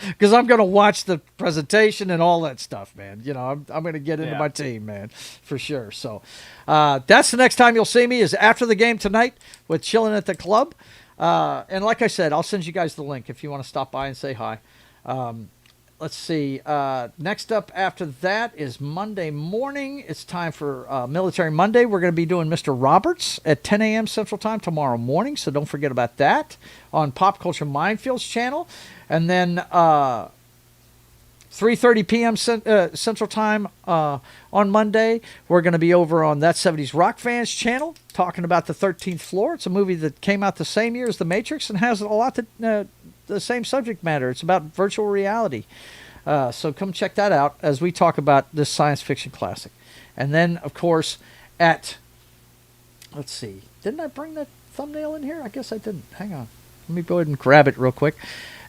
because I'm going to watch the presentation and all that stuff, man. You know, I'm going to get into my team, man, for sure. So that's the next time you'll see me, is after the game tonight with Chilling at the Club. And like I said, I'll send you guys the link if you want to stop by and say hi. Let's see. Next up after that is Monday morning. It's time for Military Monday. We're going to be doing Mr. Roberts at 10 a.m. Central Time tomorrow morning, so don't forget about that on Pop Culture Minefields channel. And then 3:30 p.m. Central Time on Monday, we're going to be over on That 70s Rock Fans channel talking about The 13th Floor. It's a movie that came out the same year as The Matrix and has a lot to the same subject matter. It's about virtual reality. So come check that out as we talk about this science fiction classic. And then, of course, let's see, didn't I bring that thumbnail in here? I guess I didn't. Hang on. Let me go ahead and grab it real quick.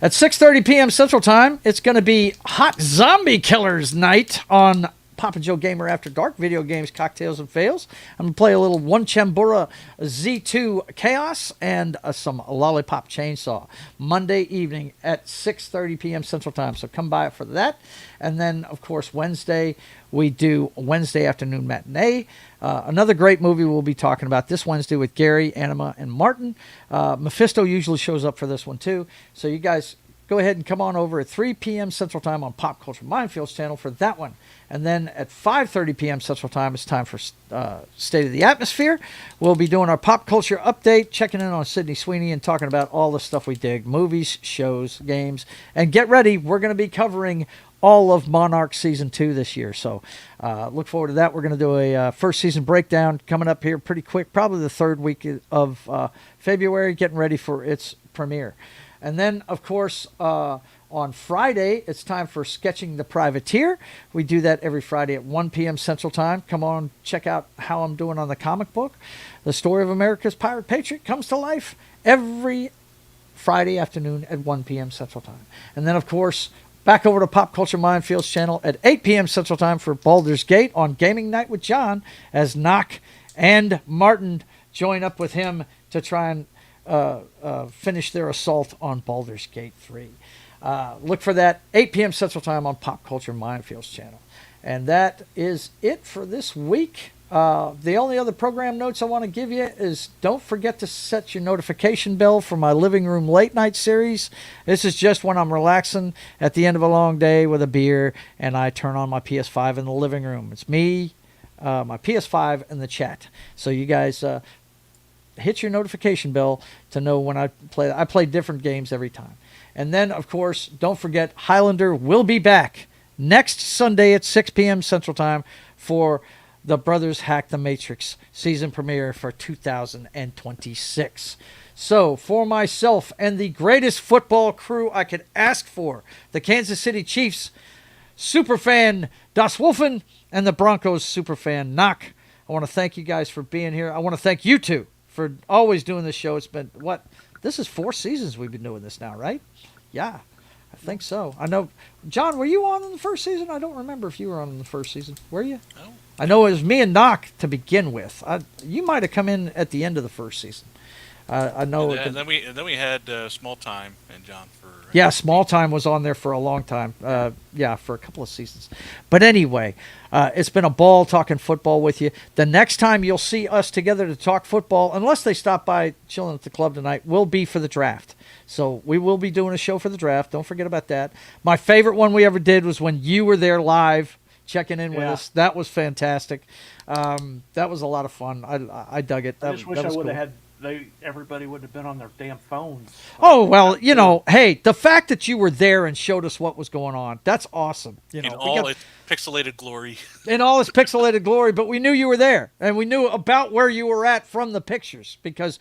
At 6:30 p.m. Central Time, it's going to be Hot Zombie Killers Night on Papa Joe Gamer After Dark, video games, cocktails, and fails. I'm going to play a little One Chambura Z2 Chaos and some Lollipop Chainsaw Monday evening at 6:30 p.m. Central Time. So come by for that. And then, of course, Wednesday, we do Wednesday afternoon matinee. Another great movie we'll be talking about this Wednesday with Gary, Anima, and Martin. Mephisto usually shows up for this one, too. So you guys go ahead and come on over at 3 p.m. Central Time on Pop Culture Minefields channel for that one. And then at 5:30 p.m. Central Time, it's time for State of the Atmosphere. We'll be doing our pop culture update, checking in on Sydney Sweeney and talking about all the stuff we dig, movies, shows, games. And get ready, we're going to be covering all of Monarch Season 2 this year. So look forward to that. We're going to do a first season breakdown coming up here pretty quick, probably the third week of February, getting ready for its premiere. And then, of course, on Friday, it's time for Sketching the Privateer. We do that every Friday at 1 p.m. Central Time. Come on, check out how I'm doing on the comic book. The story of America's Pirate Patriot comes to life every Friday afternoon at 1 p.m. Central Time. And then, of course, back over to Pop Culture Minefields channel at 8 p.m. Central Time for Baldur's Gate on Gaming Night with John, as Knock and Martin join up with him to try and finish their assault on Baldur's Gate 3. Look for that 8 p.m. Central Time on Pop Culture Minefields channel. And that is it for this week. The only other program notes I want to give you is don't forget to set your notification bell for my Living Room Late Night series. This is just when I'm relaxing at the end of a long day with a beer and I turn on my PS5 in the living room. It's me, my PS5, and the chat. So you guys hit your notification bell to know when I play. I play different games every time. And then, of course, don't forget Highlander will be back next Sunday at 6 p.m. Central Time for the Brothers Hack the Matrix season premiere for 2026. So, for myself and the greatest football crew I could ask for, the Kansas City Chiefs superfan Das Wolfen and the Broncos superfan Knock, I want to thank you guys for being here. I want to thank you two for always doing this show. It's been, this is 4 seasons we've been doing this now, right? Yeah, I think so. I know, John, were you on in the first season? I don't remember if you were on in the first season. Were you? No. I know it was me and Knock to begin with. You might have come in at the end of the first season. I know. And then we had Small Time and John for. Yeah, Small Time was on there for a long time. For a couple of seasons. But anyway, it's been a ball talking football with you. The next time you'll see us together to talk football, unless they stop by chilling at the club tonight, will be for the draft. So we will be doing a show for the draft. Don't forget about that. My favorite one we ever did was when you were there live checking in with us. That was fantastic. That was a lot of fun. I dug it. I just wish I would have cool. had. Everybody would have been on their damn phones. Oh, well, hey, the fact that you were there and showed us what was going on, that's awesome. In all its pixelated glory. In all its pixelated glory, but we knew you were there, and we knew about where you were at from the pictures, because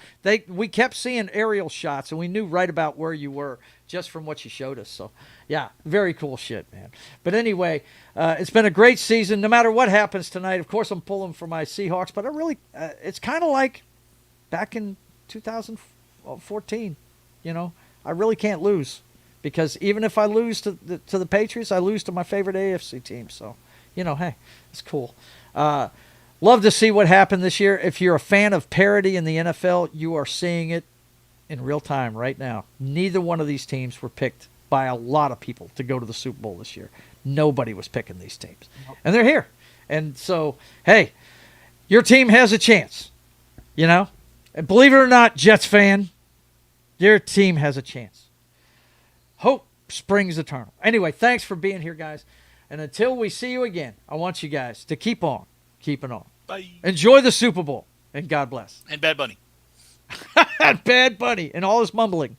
we kept seeing aerial shots, and we knew right about where you were just from what you showed us. So, yeah, very cool shit, man. But anyway, it's been a great season. No matter what happens tonight, of course, I'm pulling for my Seahawks, but I really, it's kind of like back in 2014, I really can't lose, because even if I lose to the Patriots, I lose to my favorite AFC team. So, hey, it's cool. Love to see what happened this year. If you're a fan of parity in the NFL, you are seeing it in real time right now. Neither one of these teams were picked by a lot of people to go to the Super Bowl this year. Nobody was picking these teams. Nope. And they're here. And so, hey, your team has a chance, And believe it or not, Jets fan, your team has a chance. Hope springs eternal. Anyway, thanks for being here, guys. And until we see you again, I want you guys to keep on keeping on. Bye. Enjoy the Super Bowl, and God bless. And Bad Bunny. Bad Bunny and all his mumbling.